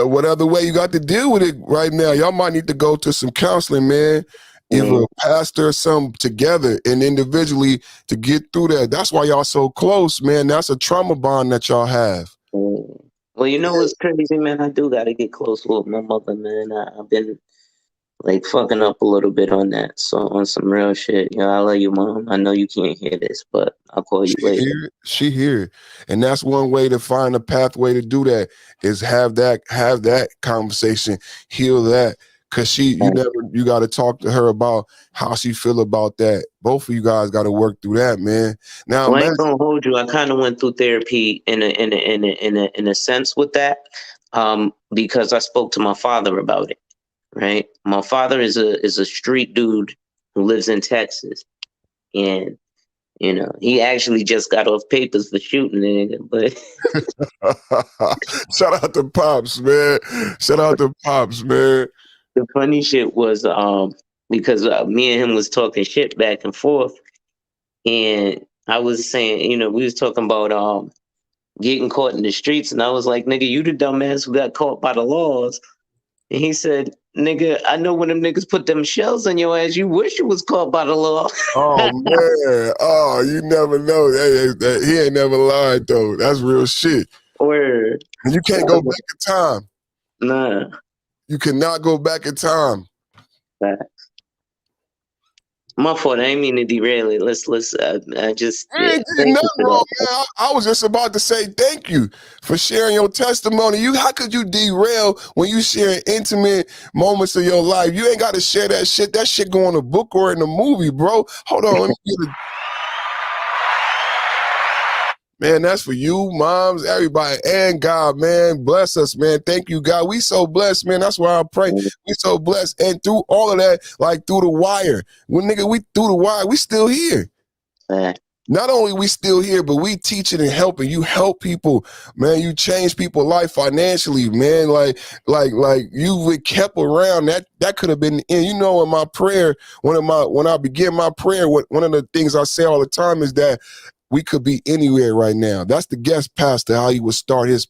what other way you got to deal with it right now? Y'all might need to go to some counseling, man. Either a pastor or something together and individually to get through that. That's why y'all so close, man. That's a trauma bond that y'all have. Well, you know what's crazy, man? I do got to get close with my mother, man. I've been like fucking up a little bit on that. So on some real shit. I love you, Mom. I know you can't hear this, but I'll call you later. She here. And that's one way to find a pathway to do that is have that conversation, heal that. Cause you got to talk to her about how she feel about that. Both of you guys got to work through that, man. Now, I ain't gonna hold you. I kind of went through therapy in a sense with that, because I spoke to my father about it. Right, my father is a street dude who lives in Texas, and he actually just got off papers for shooting it. But shout out to Pops, man. Shout out to Pops, man. The funny shit was because me and him was talking shit back and forth, and I was saying, we was talking about getting caught in the streets. And I was like, nigga, you the dumbass who got caught by the laws. And he said, nigga, I know when them niggas put them shells on your ass, you wish you was caught by the law. Oh man, oh, you never know. He ain't never lied though. That's real shit. Word. And you can't go back in time. Nah. You cannot go back in time. Facts. My fault. I ain't mean to derail it. Let's. I just. You ain't did nothing wrong, man. I was just about to say thank you for sharing your testimony. How could you derail when you share intimate moments of your life? You ain't got to share that shit. That shit go in a book or in a movie, bro. Hold on, let me get it. Man, that's for you, moms, everybody, and God, man. Bless us, man. Thank you, God. We so blessed, man. That's why I pray. We so blessed. And through all of that, like through the wire, when nigga, we through the wire, we still here. Not only we still here, but we teaching and helping. You help people, man. You change people's life financially, man. Like you kept around. That could have been the end. You know, in my prayer, when I begin my prayer, one of the things I say all the time is that we could be anywhere right now. That's the guest pastor, how he would start his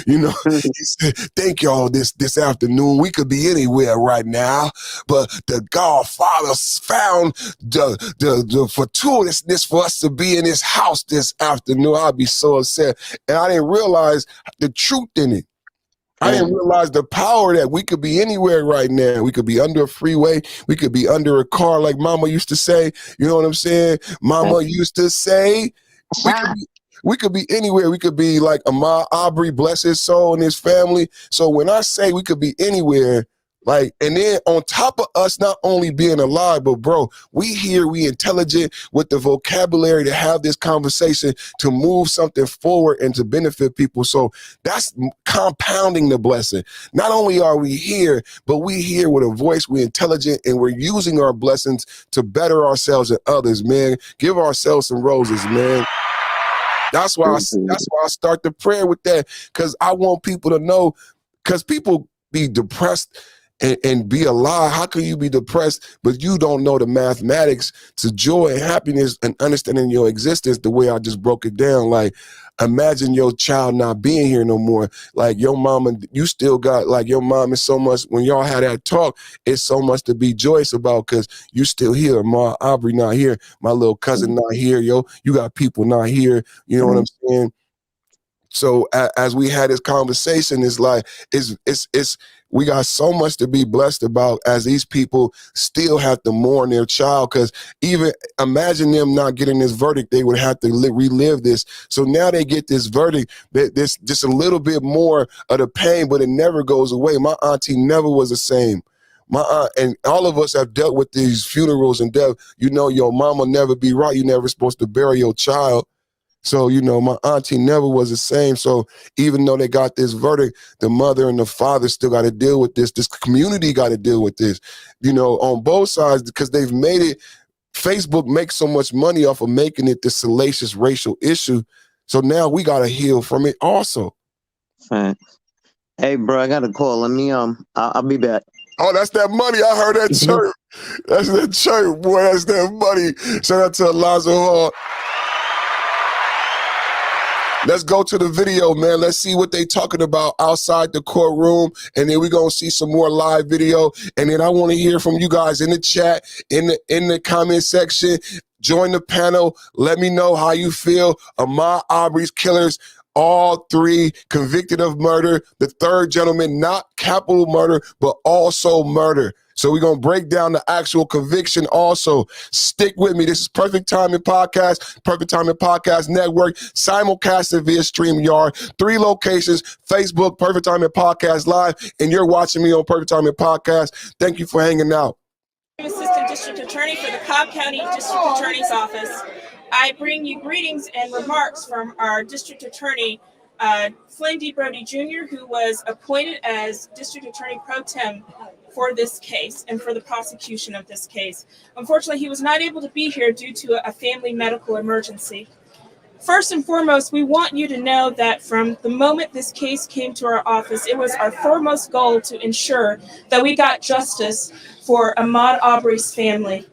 you know, he said, thank y'all this afternoon. We could be anywhere right now, but the God Father found the fortuitousness for us to be in his house this afternoon. I'd be so upset. And I didn't realize the truth in it. I didn't realize the power that we could be anywhere right now. We could be under a freeway. We could be under a car, like Mama used to say. You know what I'm saying? Mama used to say, we could be anywhere. We could be like Ahmaud Arbery, bless his soul and his family. So when I say we could be anywhere, like, and then on top of us not only being alive, but bro, we intelligent with the vocabulary to have this conversation, to move something forward and to benefit people. So that's compounding the blessing. Not only are we here, but we here with a voice, we're intelligent, and we're using our blessings to better ourselves and others, man. Give ourselves some roses, man. That's why I start the prayer with that, because I want people to know, because people be depressed and be alive. How can you be depressed, but you don't know the mathematics to joy and happiness and understanding your existence the way I just broke it down? Like, imagine your child not being here no more. Like your mama, you still got, like your mom is so much, when y'all had that talk, it's so much to be joyous about, because you still here. Ahmaud Arbery not here. My little cousin not here, yo. You got people not here. You know what I'm saying? So as we had this conversation, it's like, we got so much to be blessed about, as these people still have to mourn their child, because even imagine them not getting this verdict, they would have to relive this. So now they get this verdict, this just a little bit more of the pain, but it never goes away. My auntie never was the same. My aunt, and all of us have dealt with these funerals and death. You know, your mom will never be right. You're never supposed to bury your child. So, you know, my auntie never was the same. So even though they got this verdict, the mother and the father still got to deal with this. This community got to deal with this, you know, on both sides, because they've made it. Facebook makes so much money off of making it this salacious racial issue. So now we got to heal from it also. Thanks. Hey, bro, I got a call. Let me, I'll be back. Oh, that's that money. I heard that chirp. That's that chirp, boy. That's that money. Shout out to Alonzo Hall. Let's go to the video, man. Let's see what they talking about outside the courtroom, and then we're gonna see some more live video. And then I want to hear from you guys in the chat, in the comment section. Join the panel. Let me know how you feel. Ahmaud Arbery's killers, all three convicted of murder. The third gentleman, not capital murder, but also murder. So we're going to break down the actual conviction also. Stick with me. This is Perfect Timing Podcast, Perfect Timing Podcast Network, simulcasted via StreamYard. 3 locations, Facebook, Perfect Timing Podcast Live, and you're watching me on Perfect Timing Podcast. Thank you for hanging out. I'm Assistant District Attorney for the Cobb County District Attorney's Office. I bring you greetings and remarks from our District Attorney, Flynn D. Brody Jr., who was appointed as District Attorney Pro Tem for this case and for the prosecution of this case. Unfortunately, he was not able to be here due to a family medical emergency. First and foremost, we want you to know that from the moment this case came to our office, it was our foremost goal to ensure that we got justice for Ahmaud Arbery's family.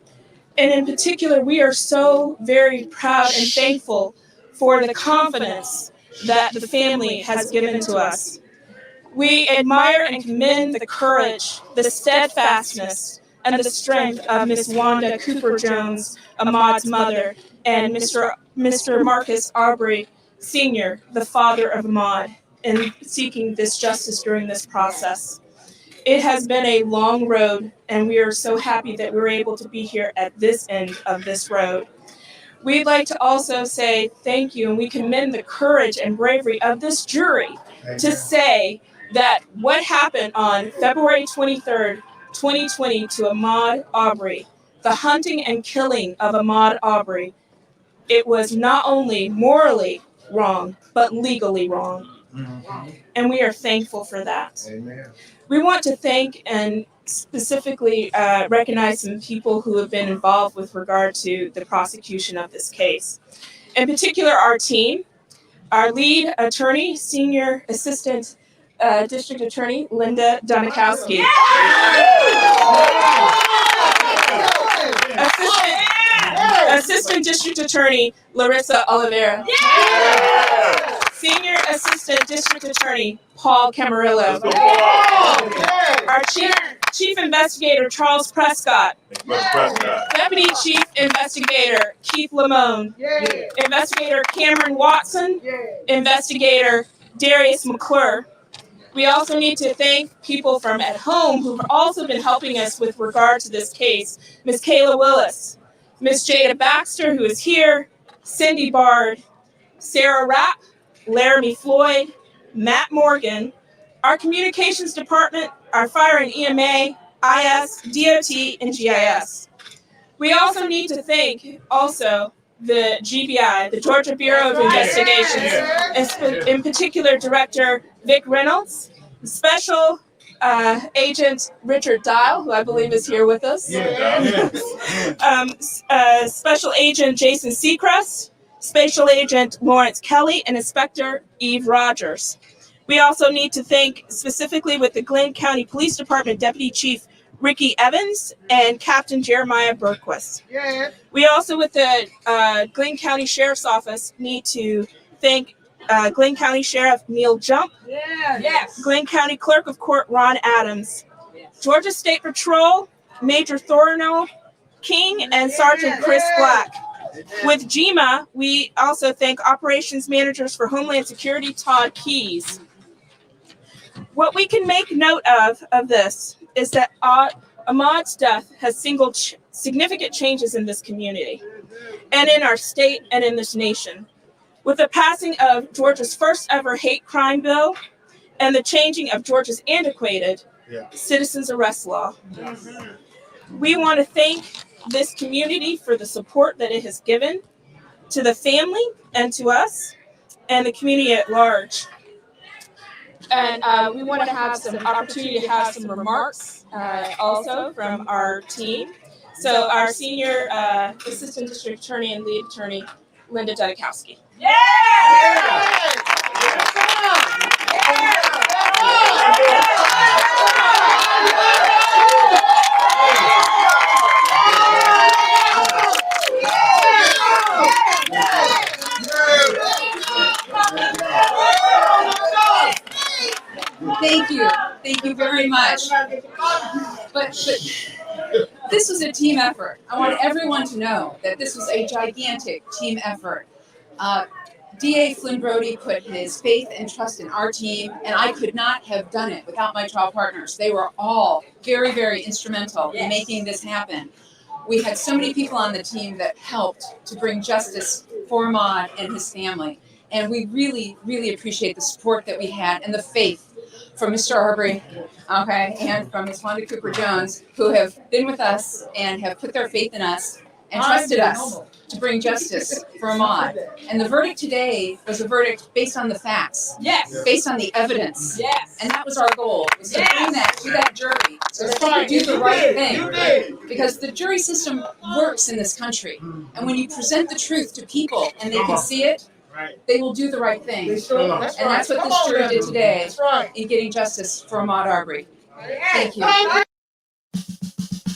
And in particular, we are so very proud and thankful for the confidence that the family has given to us. We admire and commend the courage, the steadfastness, and the strength of Miss Wanda Cooper Jones, Ahmaud's mother, and Mr. Marcus Arbery, Sr., the father of Ahmaud, in seeking this justice during this process. It has been a long road, and we are so happy that we're able to be here at this end of this road. We'd like to also say thank you, and we commend the courage and bravery of this jury to say that what happened on February 23rd, 2020 to Ahmaud Arbery, the hunting and killing of Ahmaud Arbery, it was not only morally wrong, but legally wrong. And we are thankful for that. Amen. We want to thank and specifically recognize some people who have been involved with regard to the prosecution of this case. In particular, our team, our lead attorney, Senior Assistant District Attorney Linda Donikowski. Assistant District Attorney Larissa Oliveira. Senior Assistant District Attorney Paul Camarillo. Our Chief Investigator Charles Prescott. Deputy Chief Investigator Keith Lamone. Investigator Cameron Watson. Investigator Darius McClure. We also need to thank people from at home who've also been helping us with regard to this case. Ms. Kayla Willis, Ms. Jada Baxter, who is here, Cindy Bard, Sarah Rapp, Laramie Floyd, Matt Morgan, our communications department, our fire and EMA, IS, DOT, and GIS. We also need to thank also the GBI, the Georgia Bureau of Investigations, in particular Director Vic Reynolds, Special Agent Richard Dial, who I believe is here with us, Special Agent Jason Seacrest, Special Agent Lawrence Kelly, and Inspector Eve Rogers. We also need to thank specifically with the Glenn County Police Department Deputy Chief Ricky Evans and Captain Jeremiah Berquist. We also with the Glenn County Sheriff's Office need to thank Glenn County Sheriff Neil Jump, Glenn County Clerk of Court Ron Adams, Georgia State Patrol Major Thornell King, and Sergeant Chris Black. With GMA, we also thank Operations Managers for Homeland Security Todd Keys. What we can make note of this is that Ahmaud's death has significant changes in this community and in our state and in this nation. With the passing of Georgia's first ever hate crime bill and the changing of Georgia's antiquated citizens arrest law. We want to thank this community for the support that it has given to the family and to us and the community at large. And we want to have some opportunity to have some remarks also from our team. So our Senior Assistant District Attorney and Lead Attorney, Linda Donikowski. Thank you very much. But this was a team effort. I want everyone to know that this was a gigantic team effort. DA Flynn Brody put his faith and trust in our team, and I could not have done it without my trial partners. They were all very, very instrumental in making this happen. We had so many people on the team that helped to bring justice for Ahmaud and his family. And we really, really appreciate the support that we had and the faith from Mr. Arbery, and from Ms. Wanda Cooper Jones, who have been with us and have put their faith in us and trusted us to bring justice for Ahmaud. And the verdict today was a verdict based on the facts, based on the evidence. And that was our goal, was to bring that to that jury so that they could do the right thing. Because the jury system works in this country. And when you present the truth to people and they can see it, they will do the right thing. And that's what this jury did today in getting justice for Ahmaud Arbery. Thank you.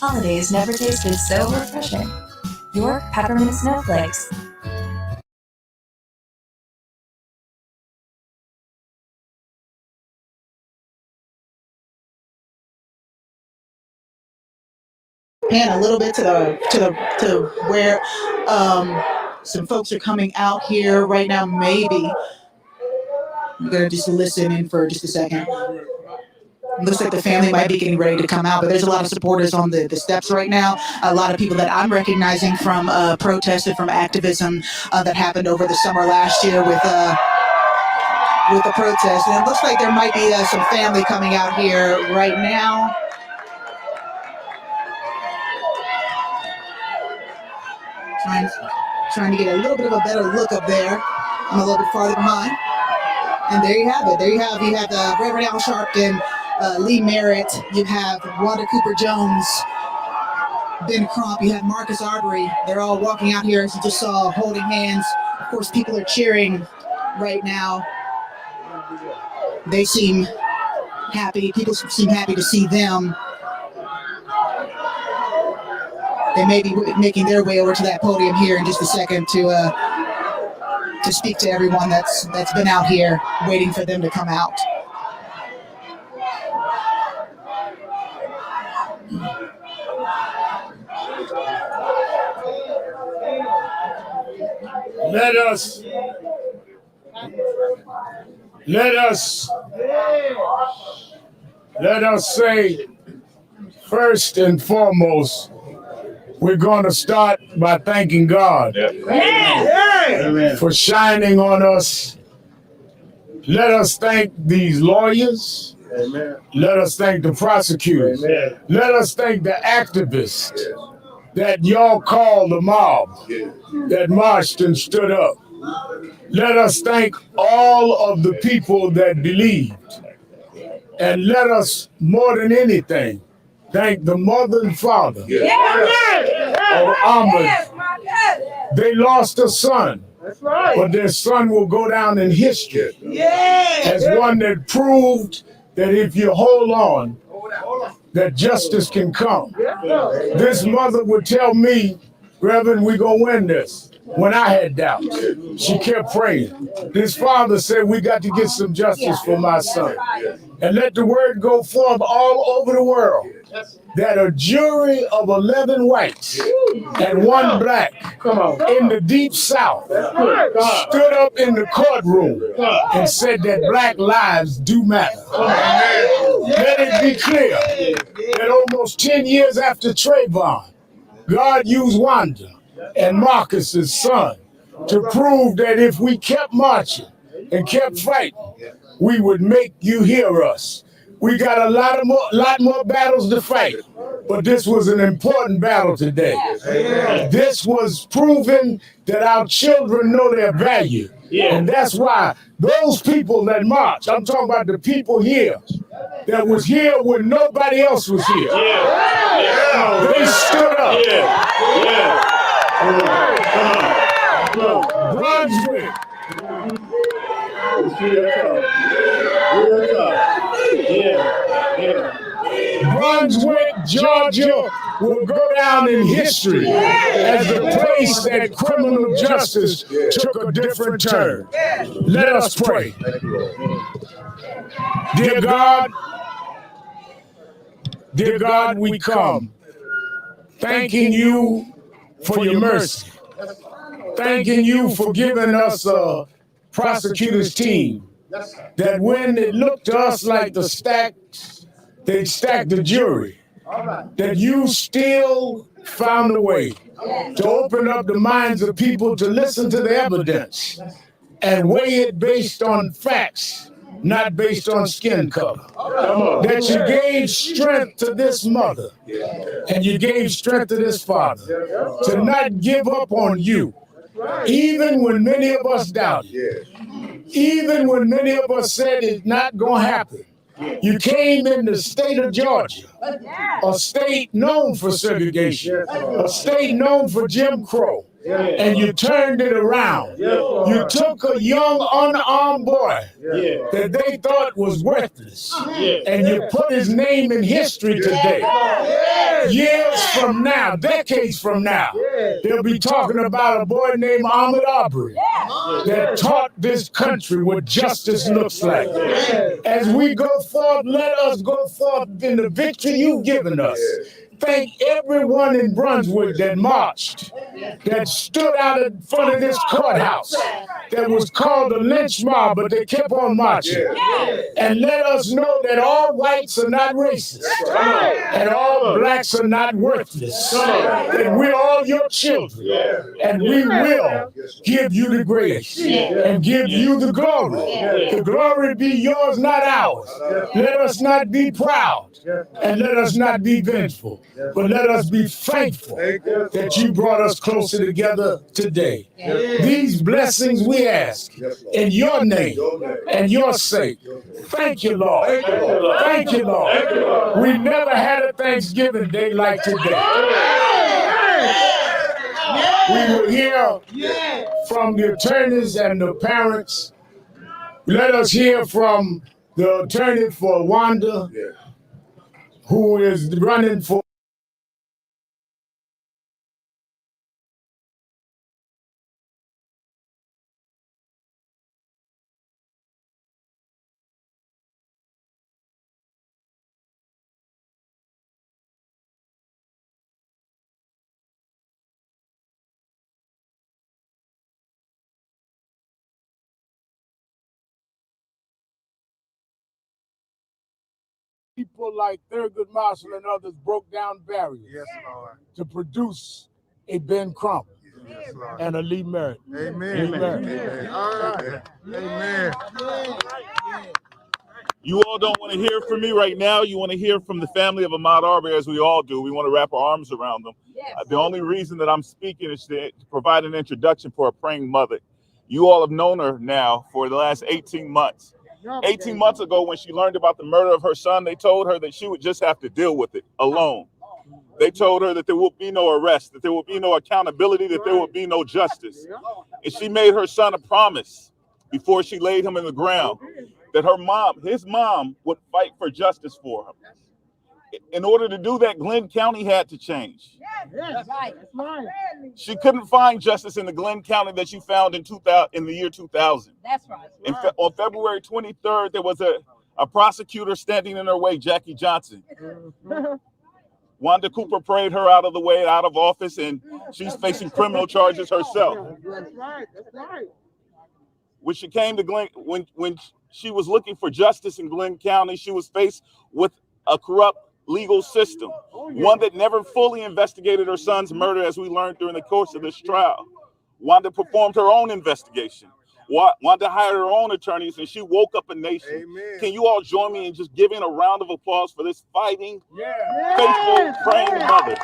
Holidays never tasted so refreshing. York Peppermint Snowflakes. pan a little bit to where some folks are coming out here right now. Maybe we're gonna just listen in for just a second. Looks like the family might be getting ready to come out, but there's a lot of supporters on the steps right now. A lot of people that I'm recognizing from protests and from activism that happened over the summer last year with the protests. And it looks like there might be some family coming out here right now. Trying to get a little bit of a better look up there. I'm a little bit farther behind. And there you have it. There you have Reverend Al Sharpton, Lee Merritt. You have Wanda Cooper Jones, Ben Crump. You have Marcus Arbery. They're all walking out here, as you just saw, holding hands. Of course, people are cheering right now. They seem happy. People seem happy to see them. They may be making their way over to that podium here in just a second to speak to everyone that's been out here waiting for them to come out. Let us say, first and foremost, we're going to start by thanking God for shining on us. Let us thank these lawyers. Amen. Let us thank the prosecutors. Amen. Let us thank the activists that y'all called the mob that marched and stood up. Let us thank all of the people that believed. And let us, more than anything, thank the mother and father of Ahmaud. They lost a son, but their son will go down in history as one that proved that if you hold on, that justice can come. This mother would tell me, Reverend, we're going to win this. When I had doubts, she kept praying. This father said, we got to get some justice for my son. And let the word go forth all over the world that a jury of 11 whites and 1 black in the deep South stood up in the courtroom and said that black lives do matter. Let it be clear that almost 10 years after Trayvon, God used Wanda and Marcus's son to prove that if we kept marching and kept fighting, we would make you hear us. We got a lot more battles to fight, but this was an important battle today. This was proving that our children know their value. And that's why those people that march, I'm talking about the people here, that was here when nobody else was here. They stood up. Brunswick. Brunswick, Georgia will go down in history as the place that criminal justice took a different turn. Let us pray. Dear God, we come thanking you for your mercy. Thanking you for giving us a prosecutor's team that when it looked to us like they'd stack the jury, that you still found a way to open up the minds of people to listen to the evidence and weigh it based on facts, not based on skin color. That you gave strength to this mother and you gave strength to this father to not give up on you, even when many of us doubted, even when many of us said it's not going to happen. You came in the state of Georgia, a state known for segregation, a state known for Jim Crow, and you turned it around. You took a young, unarmed boy that they thought was worthless, and you put his name in history today. Years from now, decades from now, they'll be talking about a boy named Ahmaud Arbery that taught this country what justice looks like. As we go forth, let us go forth in the victory you've given us. thank everyone in Brunswick that marched, that stood out in front of this courthouse, that was called a lynch mob, but they kept on marching. And let us know that all whites are not racist, and all blacks are not worthless, that we're all your children, and we will give you the grace and give you the glory. The glory be yours, not ours. Let us not be proud, and let us not be vengeful, but let us be thankful that you brought us closer together today. These blessings we ask in your name and your sake. Thank you, Lord. Thank you, Lord. We never had a Thanksgiving day like today. We will hear from the attorneys and the parents. Let us hear from the attorney for Wanda, who is running for people like Thurgood Marshall and others broke down barriers to produce a Ben Crump and a Lee Merritt. Amen. Amen. All right. Amen. You all don't want to hear from me right now. You want to hear from the family of Ahmaud Arbery, as we all do. We want to wrap our arms around them. The only reason that I'm speaking is to provide an introduction for a praying mother. You all have known her now for the last 18 months. 18 months ago, when she learned about the murder of her son, they told her that she would just have to deal with it alone. They told her that there will be no arrest, that there will be no accountability, that there will be no justice. And she made her son a promise before she laid him in the ground that his mom, would fight for justice for him. In order to do that, Glenn County had to change. That's right. She couldn't find justice in the Glenn County that she found in the year 2000. That's right. On February 23rd, there was a prosecutor standing in her way, Jackie Johnson. Wanda Cooper prayed her out of the way, out of office, and she's facing criminal charges herself. That's right. That's right. When she came to Glenn, when she was looking for justice in Glenn County, she was faced with a corrupt legal system, one that never fully investigated her son's murder, as we learned during the course of this trial. Wanda performed her own investigation. Wanda hired her own attorneys, and she woke up a nation. Amen. Can you all join me in just giving a round of applause for this fighting, faithful, praying mother?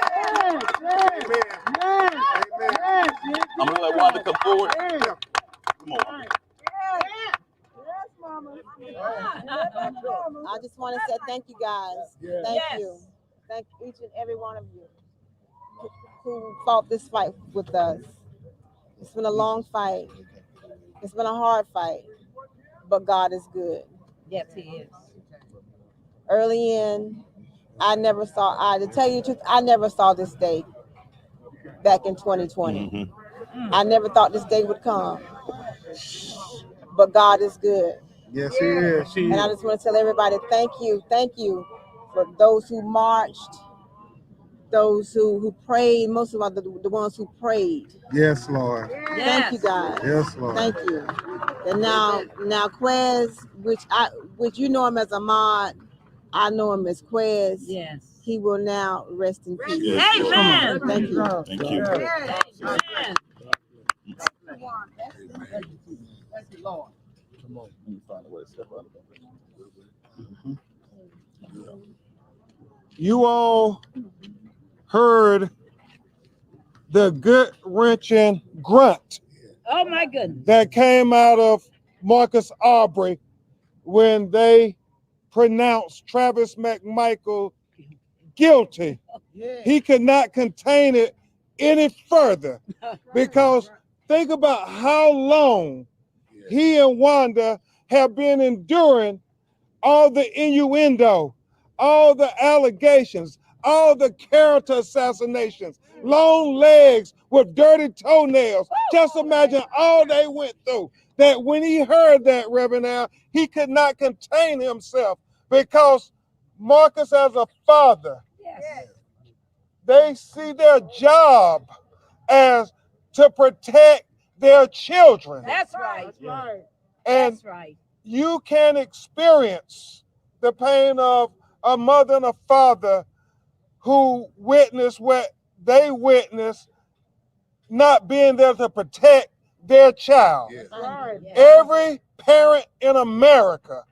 I'm going to let Wanda come forward. Come on. I just want to say thank you guys. Thank you. Thank each and every one of you who fought this fight with us. It's been a long fight. It's been a hard fight, but God is good. Yes, He is. Early in, to tell you the truth, I never saw this day back in 2020. I never thought this day would come, but God is good. Yes, He is. And I just want to tell everybody, thank you for those who marched, those who prayed, most of all the ones who prayed. Yes, Lord. Thank you, guys. Yes, Lord. Thank you. And now Quez, which you know him as Ahmaud, I know him as Quez. Yes. He will now rest in peace. Yes, Amen. Thank you. Thank you. Amen. Thank you, Lord. Come on. Let me find a way to step out of it. You all heard the gut-wrenching grunt Oh, my goodness. that came out of Marcus Arbery when they pronounced Travis McMichael guilty. He could not contain it any further, because think about how long he and Wanda have been enduring all the innuendo, all the allegations, all the character assassinations, long legs with dirty toenails. Just imagine all they went through. That when he heard that, Reverend Al, he could not contain himself, because Marcus, as a father, they see their job as to protect their children. That's right. And That's right. you can experience the pain of a mother and a father who witnessed what they witnessed, not being there to protect their child. Every parent in America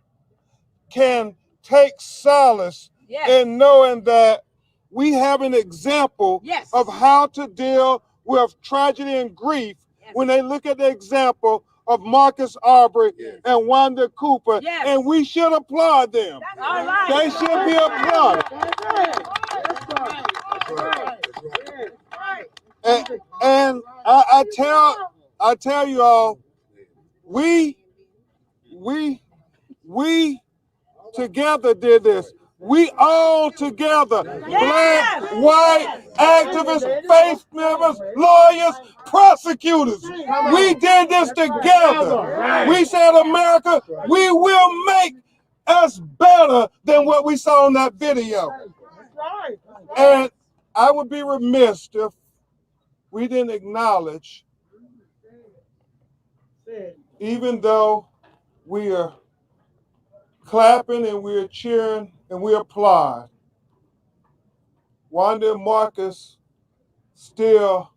can take solace in knowing that we have an example of how to deal with tragedy and grief when they look at the example of Marcus Arbery and Wanda Cooper, and we should applaud them. They should be applauded. And I tell you all, we together did this. We all together, black, white, activists, faith members, lawyers, prosecutors. We did this together. We said, America, we will make us better than what we saw in that video. And I would be remiss if we didn't acknowledge, even though we are clapping and we're cheering and we applaud, Wanda and Marcus still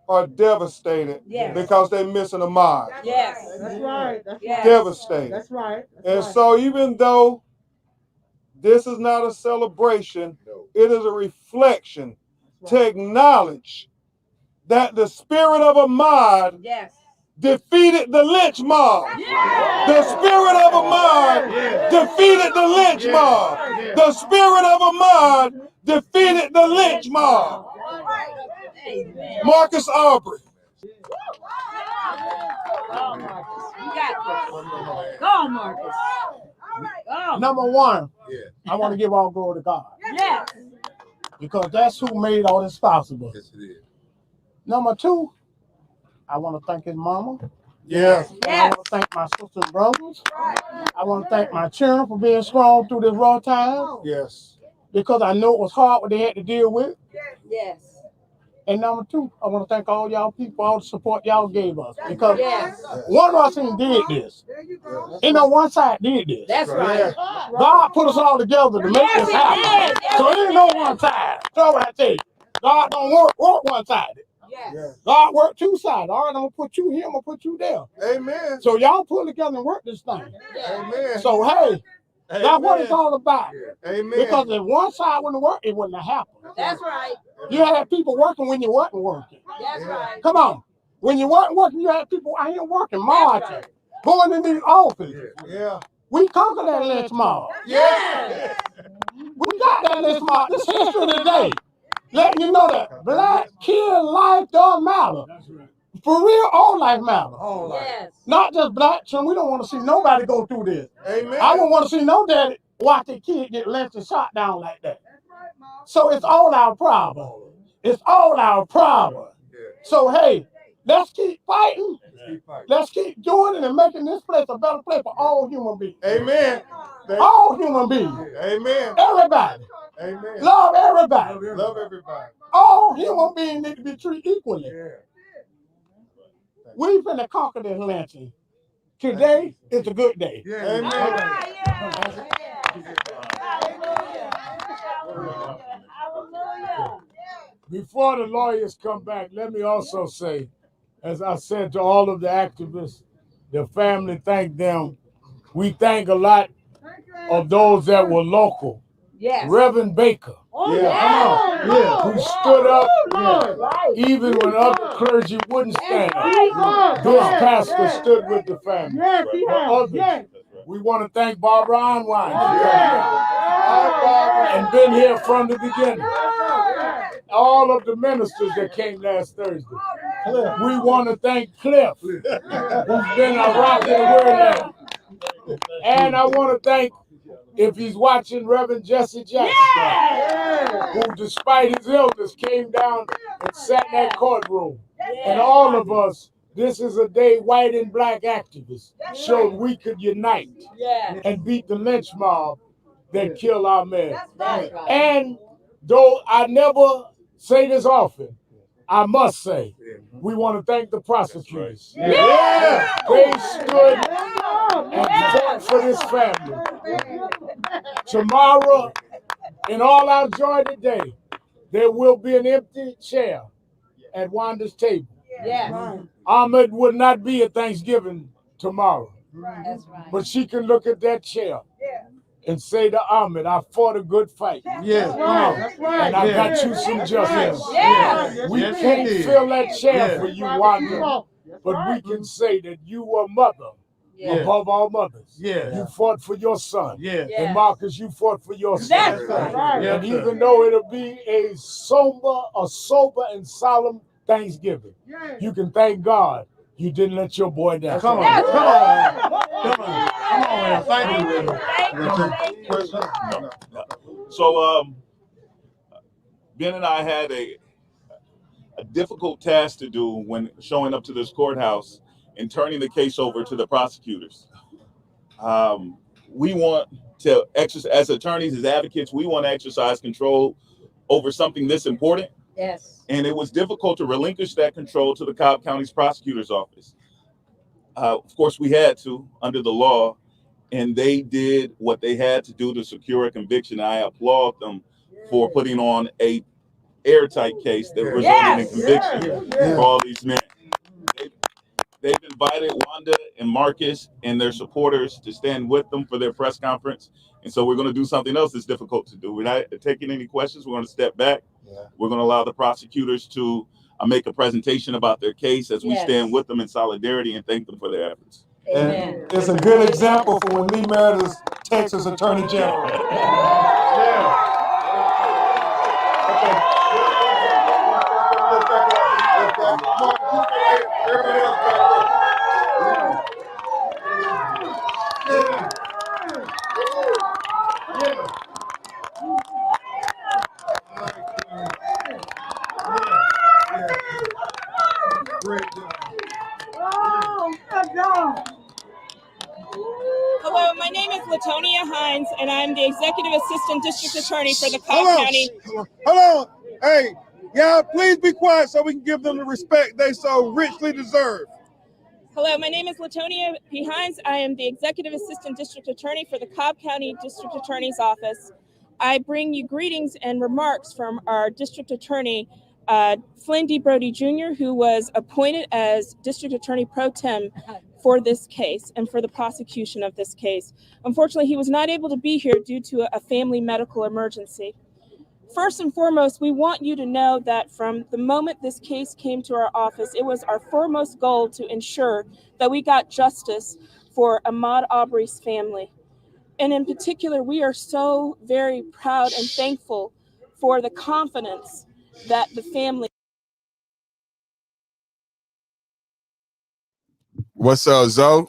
are devastated because they're missing Ahmaud. Yes. That's right. Devastated. That's right. And so even though this is not a celebration, it is a reflection to acknowledge that the spirit of Ahmaud defeated the lynch mob. The spirit of Ahmaud defeated the lynch mob. The spirit of Ahmaud defeated the lynch mob. Marcus Arbery. Go on, Marcus. Number one, I want to give all glory to God. Yes. Because that's who made all this possible. Yes, it is. Number two, I want to thank his mama. Yes. I want to thank my sisters and brothers. I want to thank my children for being strong through this raw time. Yes. Because I know it was hard what they had to deal with. Yes. And number two, I want to thank all y'all people, all the support y'all gave us. Because one of us ain't did this. Ain't no one side did this. That's right. God put us all together to make this happen. So it ain't no one side. So what I tell you, God don't work one-sided. God work two-sided. All right, I'm going to put you here, I'm going to put you there. Amen. So y'all pull together and work this thing. Amen. So hey, that's what it's all about. Amen. Because if one side wouldn't work, it wouldn't have happened. That's right. You had people working when you wasn't working. That's right. Come on. When you weren't working, you had people out here working, marching, going in these offices. Yeah. We conquered that lynch mob. Yeah. We got that lynch mob. This history today. Letting you know that black kid life don't matter. For real, all life matters. All life. Yes. Not just black children. We don't want to see nobody go through this. Amen. I don't want to see no daddy watch their kid get lynched and shot down like that. So it's all our problem. It's all our problem. So hey, let's keep fighting. Let's keep doing it and making this place a better place for all human beings. Amen. All human beings. Amen. Everybody. Amen. Love everybody. Love everybody. All human beings need to be treated equally. We finna conquer this lynching. Today is a good day. Amen. Before the lawyers come back, let me also say, as I said to all of the activists, the family, thank them. We thank a lot of those that were local. Yes. Reverend Baker, Oh, who stood up even when other clergy wouldn't stand up. This pastor stood with the family. Yes, he The has. others, Yes. we want to thank Barbara Onwine Barbara. and been here from the beginning. All of the ministers that came last Thursday. We want to thank Cliff, who's been a rock in the word. And I want to thank, if he's watching, Reverend Jesse Jackson, who despite his illness came down and sat in that courtroom. And all of us, this is a day white and black activists showed we could unite and beat the lynch mob that killed our men. And though I never say this often. I must say, we want to thank the prosecutors. Right. Yeah. They stood and fought for this family. Tomorrow, in all our joy today, there will be an empty chair at Wanda's table. Yes. Ahmaud would not be at Thanksgiving tomorrow. That's right. But she can look at that chair and say to Ahmaud, I fought a good fight. Yes. That's right. And I got you some justice. Yes. We Yes, can't you did. fill that chair Yes. for you, Wanda, but we can say that you were mother Yes. above all mothers. Yes. You fought for your son. Yes. And Marcus, you fought for your son. That's right. And even though it'll be a sober and solemn Thanksgiving, you can thank God you didn't let your boy down. Come on. That's Come right. on. Come on. Come on, man. Thank you. So Ben and I had a difficult task to do when showing up to this courthouse and turning the case over to the prosecutors. We want to exercise, as attorneys, as advocates, we want to exercise control over something this important. Yes. And it was difficult to relinquish that control to the Cobb County's prosecutor's office. Of course, we had to under the law, and they did what they had to do to secure a conviction. I applaud them for putting on a airtight case that resulted in conviction for all these men. They've invited Wanda and Marcus and their supporters to stand with them for their press conference. And so we're going to do something else that's difficult to do. We're not taking any questions. We're going to step back. We're going to allow the prosecutors to make a presentation about their case as we stand with them in solidarity and thank them for their efforts. Amen. And it's a good example for when Lee Meredith's Texas Attorney General. Hello, my name is Latonia Hines, and I'm the Executive Assistant District Attorney for the Cobb County. Hold on. Hey, y'all, please be quiet so we can give them the respect they so richly deserve. Hello, my name is Latonia P. Hines. I am the Executive Assistant District Attorney for the Cobb County District Attorney's Office. I bring you greetings and remarks from our District Attorney, Flynn D. Brody Jr., who was appointed as District Attorney Pro Tem for this case and for the prosecution of this case. Unfortunately, he was not able to be here due to a family medical emergency. First and foremost, we want you to know that from the moment this case came to our office, it was our foremost goal to ensure that we got justice for Ahmaud Arbery's family. And in particular, we are so very proud and thankful for the confidence that the family. What's up, Zoe?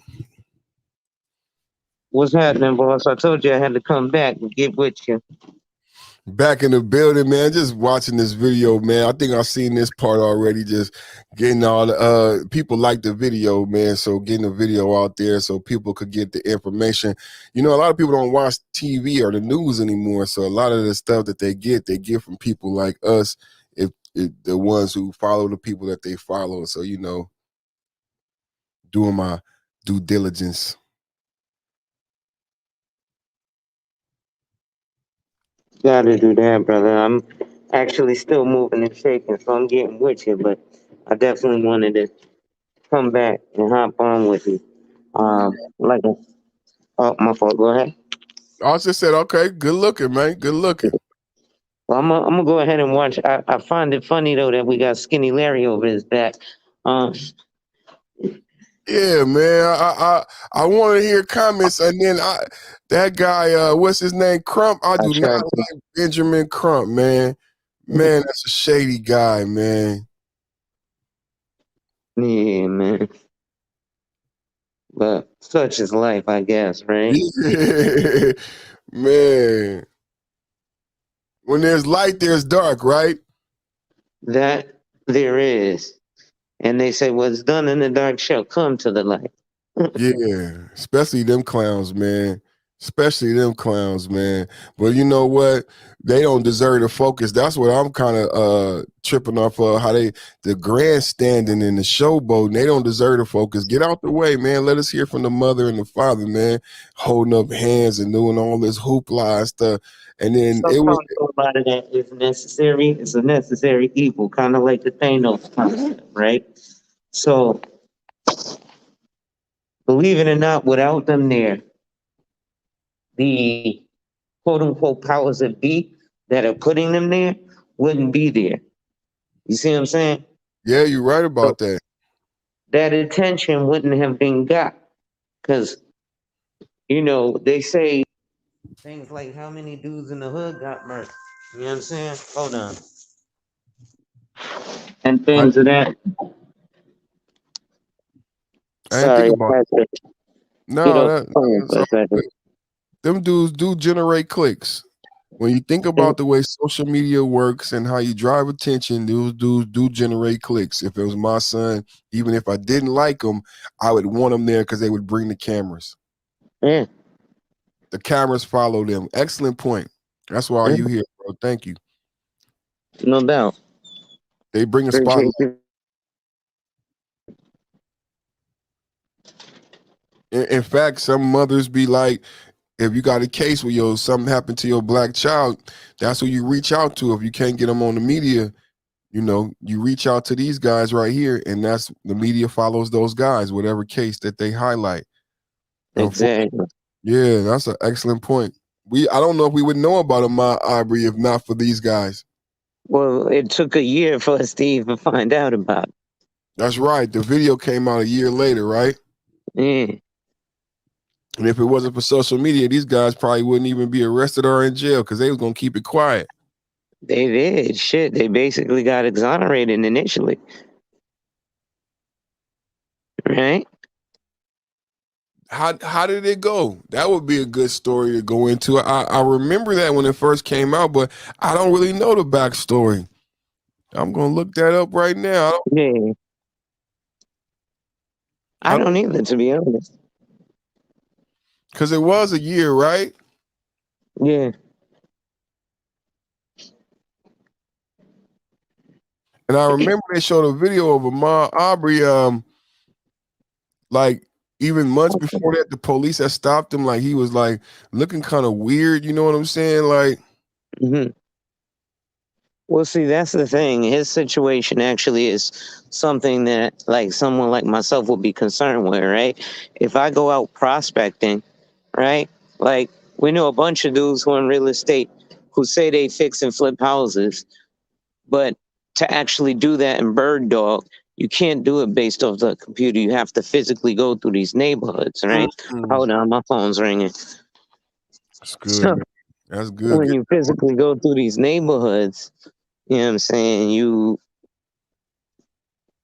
What's happening, boss? I told you I had to come back and get with you. Back in the building, man. Just watching this video, man. I think I've seen this part already. Just getting all the people like the video, man. So getting the video out there so people could get the information. You know, a lot of people don't watch TV or the news anymore. So a lot of the stuff that they get from people like us, if the ones who follow the people that they follow. So, you know, doing my due diligence. Gotta do that, brother. I'm actually still moving and shaking, so I'm getting with you, but I definitely wanted to come back and hop on with you. Oh, my fault. Go ahead. I just said, okay, good looking, man. Good looking. Well, I'm gonna go ahead and watch. I find it funny though that we got Skinny Larry over his back. Yeah, man. I want to hear comments, and then that guy, what's his name, Crump? I do not like Benjamin Crump, man. Man, that's a shady guy, man. Yeah, man. But such is life, I guess, right? Yeah, man. When there's light, there's dark, right? That there is. And they say what's done in the dark shall come to the light. Yeah, especially them clowns, man. Especially them clowns, man. But you know what? They don't deserve the focus. That's what I'm kind of tripping off of. How the grandstanding and the showboating, they don't deserve the focus. Get out the way, man. Let us hear from the mother and the father, man. Holding up hands and doing all this hoopla and stuff. And then it was Sometimes a lot of that is necessary. It's a necessary evil, kind of like the Thanos concept, right? So, believe it or not, without them there, the quote unquote powers that be that are putting them there wouldn't be there. You see what I'm saying? yeah, you're right about that. That attention wouldn't have been got. Because, you know, they say things like how many dudes in the hood got murdered. You know what I'm saying? Hold on. And things of that. I didn't Sorry, think I about had it. to get No, off the phone that's for all a second. good. Them dudes do generate clicks. When you think about the way social media works and how you drive attention, those dudes do generate clicks. If it was my son, even if I didn't like him, I would want them there because they would bring the cameras. Yeah. The cameras follow them. Excellent point. That's why Yeah. you here, bro. Thank you. No doubt. They bring a Appreciate spotlight. you. In fact, some mothers be like, if you got a case where something happened to your black child, that's who you reach out to. If you can't get them on the media, you know, you reach out to these guys right here, and that's the media follows those guys, whatever case that they highlight. Exactly. Yeah, that's an excellent point. I don't know if we would know about Ahmaud Arbery if not for these guys. Well, it took a year for us to even find out about it. That's right. The video came out a year later, right? Yeah. And if it wasn't for social media, these guys probably wouldn't even be arrested or in jail because they was gonna keep it quiet. They did. Shit, they basically got exonerated initially. Right? How did it go? That would be a good story to go into. I remember that when it first came out, but I don't really know the backstory. I'm gonna look that up right now. Yeah. I don't either, to be honest. Because it was a year, right? Yeah. And I remember they showed a video of Ahmaud Arbery, like even months before that, the police had stopped him. Like he was like looking kind of weird. You know what I'm saying? Like, Well, see, that's the thing. His situation actually is something that, like, someone like myself would be concerned with, right? If I go out prospecting, right? Like, we know a bunch of dudes who are in real estate who say they fix and flip houses, but to actually do that in Bird Dog, you can't do it based off the computer. You have to physically go through these neighborhoods, right? Hold on, my phone's ringing. That's good, man. That's good. When you physically go through these neighborhoods, you know what I'm saying, you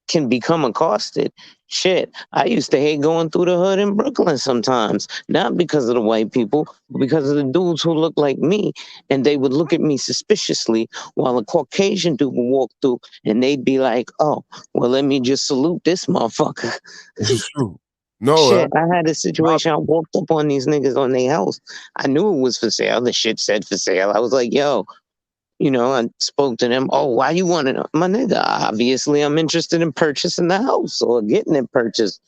can become accosted. Shit, I used to hate going through the hood in Brooklyn sometimes, not because of the white people, but because of the dudes who look like me, and they would look at me suspiciously while a Caucasian dude would walk through, and they'd be like, "Oh, well, let me just salute this motherfucker." This is true. No, Shit, I had a situation. I walked up on these niggas on their house. I knew it was for sale. The shit said for sale. I was like, "Yo." You know, I spoke to them. Oh, why you want it? My nigga, obviously I'm interested in purchasing the house or getting it purchased.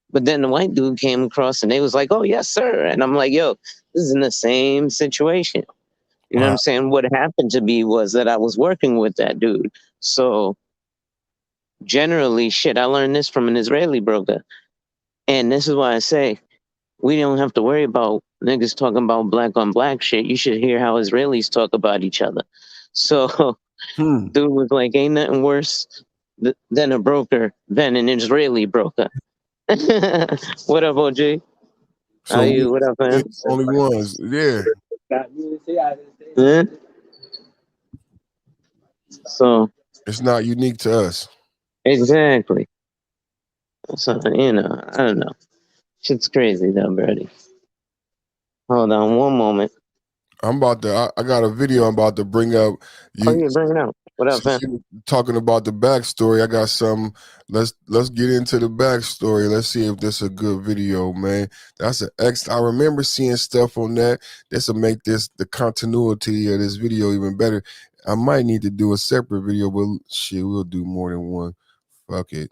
But then the white dude came across and they was like, oh, yes, sir. And I'm like, yo, this is in the same situation. You know what I'm saying? What happened to me was that I was working with that dude. So generally, shit, I learned this from an Israeli broker. And this is why I say, we don't have to worry about niggas talking about black on black shit. You should hear how Israelis talk about each other. So dude was like, ain't nothing worse than a broker than an Israeli broker. What up, OG? How So you? What up, man? only ones, yeah. Huh? So It's not unique to us. exactly. So you know, I don't know. Shit's crazy though, Brody. Hold on one moment. I'm about to. I got a video I'm about to bring up. Oh, you bring it out. What up, man? Talking about the backstory, I got some. Let's get into the backstory. Let's see if this is a good video, man. That's I remember seeing stuff on that. This will make the continuity of this video even better. I might need to do a separate video, but shit, we'll do more than one. Fuck it.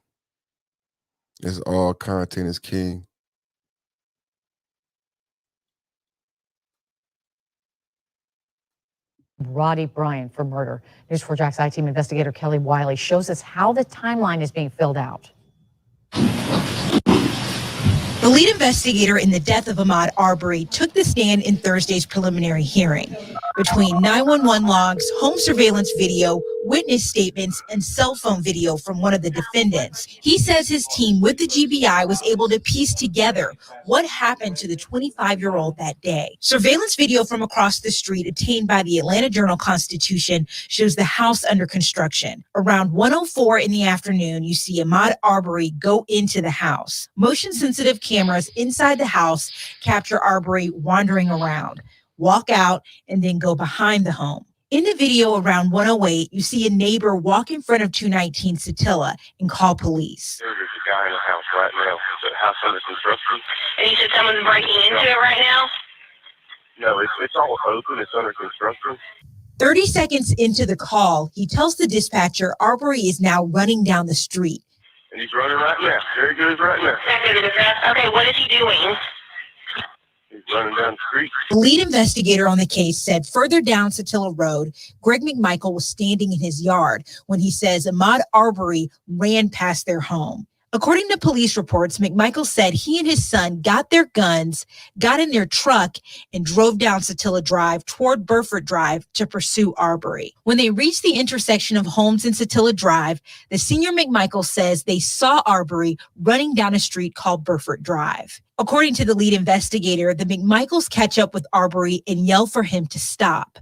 It's all content is king. Roddy Bryant for murder. News4JAX I-Team investigator Kelly Wiley shows us how the timeline is being filled out. The lead investigator in the death of Ahmaud Arbery took the stand in Thursday's preliminary hearing. Between 911 logs, home surveillance video, witness statements, and cell phone video from one of the defendants, he says his team with the GBI was able to piece together what happened to the 25-year-old that day. Surveillance video from across the street obtained by the Atlanta Journal-Constitution shows the house under construction. Around 1:04 in the afternoon, you see Ahmaud Arbery go into the house. Motion-sensitive cameras inside the house capture Arbery wandering around, walk out, and then go behind the home. In the video around 1:08, you see a neighbor walk in front of 219 Satilla and call police. There's a guy in the house right now. The house under construction. And you said someone's breaking into it right now? No, it's all open. It's under construction. 30 seconds into the call, he tells the dispatcher Arbery is now running down the street. And he's running right now. There he goes right now. Okay, what is he doing? He's running down the street. The lead investigator on the case said further down Satilla Road, Greg McMichael was standing in his yard when he says Ahmaud Arbery ran past their home. According to police reports, McMichael said he and his son got their guns, got in their truck, and drove down Satilla Drive toward Burford Drive to pursue Arbery. When they reached the intersection of homes in Satilla Drive, the senior McMichael says they saw Arbery running down a street called Burford Drive. According to the lead investigator, the McMichaels catch up with Arbery and yell for him to stop.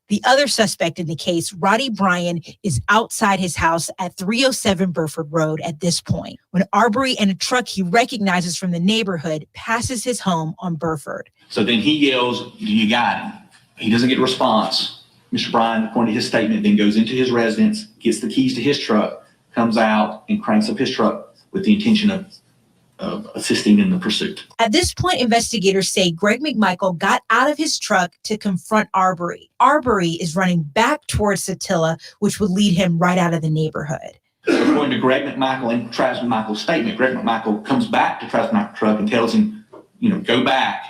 The other suspect in the case, Roddy Bryant, is outside his house at 307 Burford Road at this point, when Arbery and a truck he recognizes from the neighborhood passes his home on Burford. So then he yells, "You got him." He doesn't get a response. Mr. Bryant, according to his statement, then goes into his residence, gets the keys to his truck, comes out and cranks up his truck with the intention of assisting in the pursuit. At this point, investigators say Greg McMichael got out of his truck to confront Arbery. Arbery is running back towards Satilla, which would lead him right out of the neighborhood. According to Greg McMichael and Travis McMichael's statement, Greg McMichael comes back to Travis McMichael's truck and tells him, go back,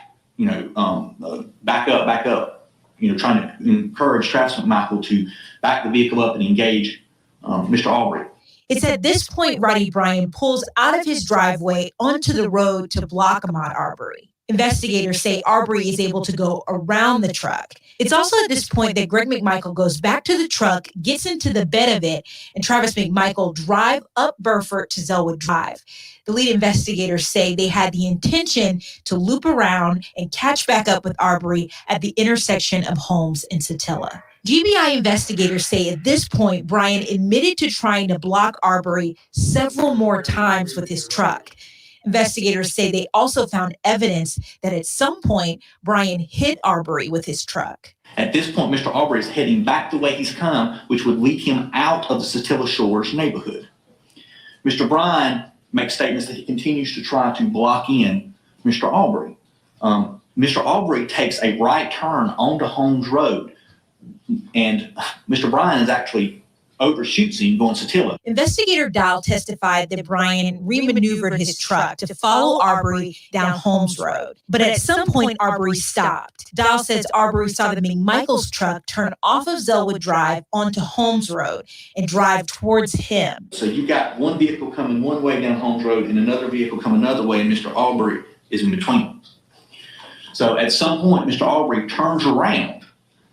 back up, trying to encourage Travis McMichael to back the vehicle up and engage Mr. Arbery. It's at this point Roddy Bryant pulls out of his driveway onto the road to block Ahmaud Arbery. Investigators say Arbery is able to go around the truck. It's also at this point that Greg McMichael goes back to the truck, gets into the bed of it, and Travis McMichael drive up Burford to Zellwood Drive. The lead investigators say they had the intention to loop around and catch back up with Arbery at the intersection of Holmes and Satilla. GBI investigators say at this point, Brian admitted to trying to block Arbery several more times with his truck. Investigators say they also found evidence that at some point, Brian hit Arbery with his truck. At this point, Mr. Arbery is heading back the way he's come, which would lead him out of the Satilla Shores neighborhood. Mr. Bryan makes statements that he continues to try to block in Mr. Arbery. Mr. Arbery takes a right turn onto Holmes Road, and Mr. Bryan is actually overshoots him going Satilla. Investigator Dial testified that Brian remaneuvered his truck to follow Arbery down Holmes Road. But at some point, Arbery stopped. Dial says Arbery saw the McMichael's truck turn off of Zellwood Drive onto Holmes Road and drive towards him. So you've got one vehicle coming one way down Holmes Road and another vehicle coming another way, and Mr. Arbery is in between them. So at some point, Mr. Arbery turns around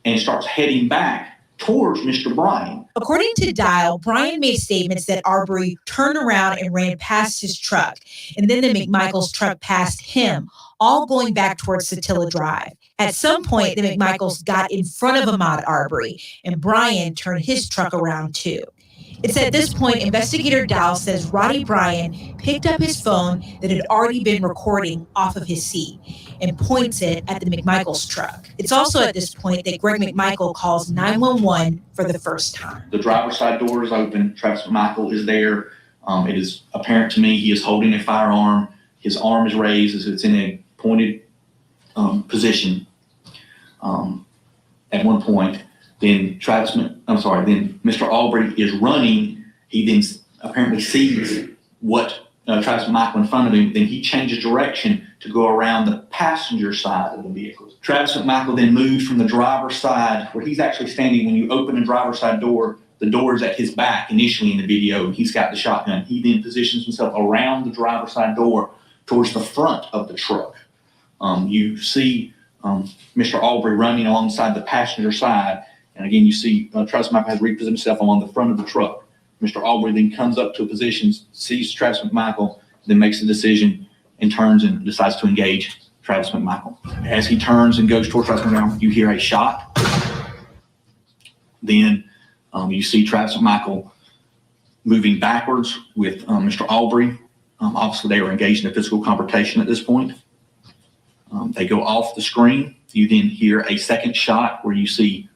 and starts heading back towards Mr. Bryan. According to Dial, Brian made statements that Arbery turned around and ran past his truck, and then the McMichael's truck passed him, all going back towards Satilla Drive. At some point, the McMichaels got in front of Ahmaud Arbery, and Brian turned his truck around too. It's at this point, investigator Dow says Roddy Bryan picked up his phone that had already been recording off of his seat and points it at the McMichaels truck. It's also at this point that Greg McMichael calls 911 for the first time. The driver's side door is open. Travis McMichael is there. It is apparent to me he is holding a firearm. His arm is raised as it's in a pointed position at one point. Then then Mr. Arbery is running. He then apparently sees what Travis McMichael in front of him. Then he changes direction to go around the passenger side of the vehicle. Travis McMichael then moved from the driver's side, where he's actually standing. When you open the driver's side door, the door is at his back initially in the video. He's got the shotgun. He then positions himself around the driver's side door towards the front of the truck. You see Mr. Arbery running alongside the passenger side. And again, you see Travis McMichael has repositioned himself along the front of the truck. Mr. Arbery then comes up to a position, sees Travis McMichael, then makes a decision and turns and decides to engage Travis McMichael. As he turns and goes towards Travis McMichael, you hear a shot. Then you see Travis McMichael moving backwards with Mr. Arbery. Obviously, they were engaged in a physical confrontation at this point. They go off the screen. You then hear a second shot where you see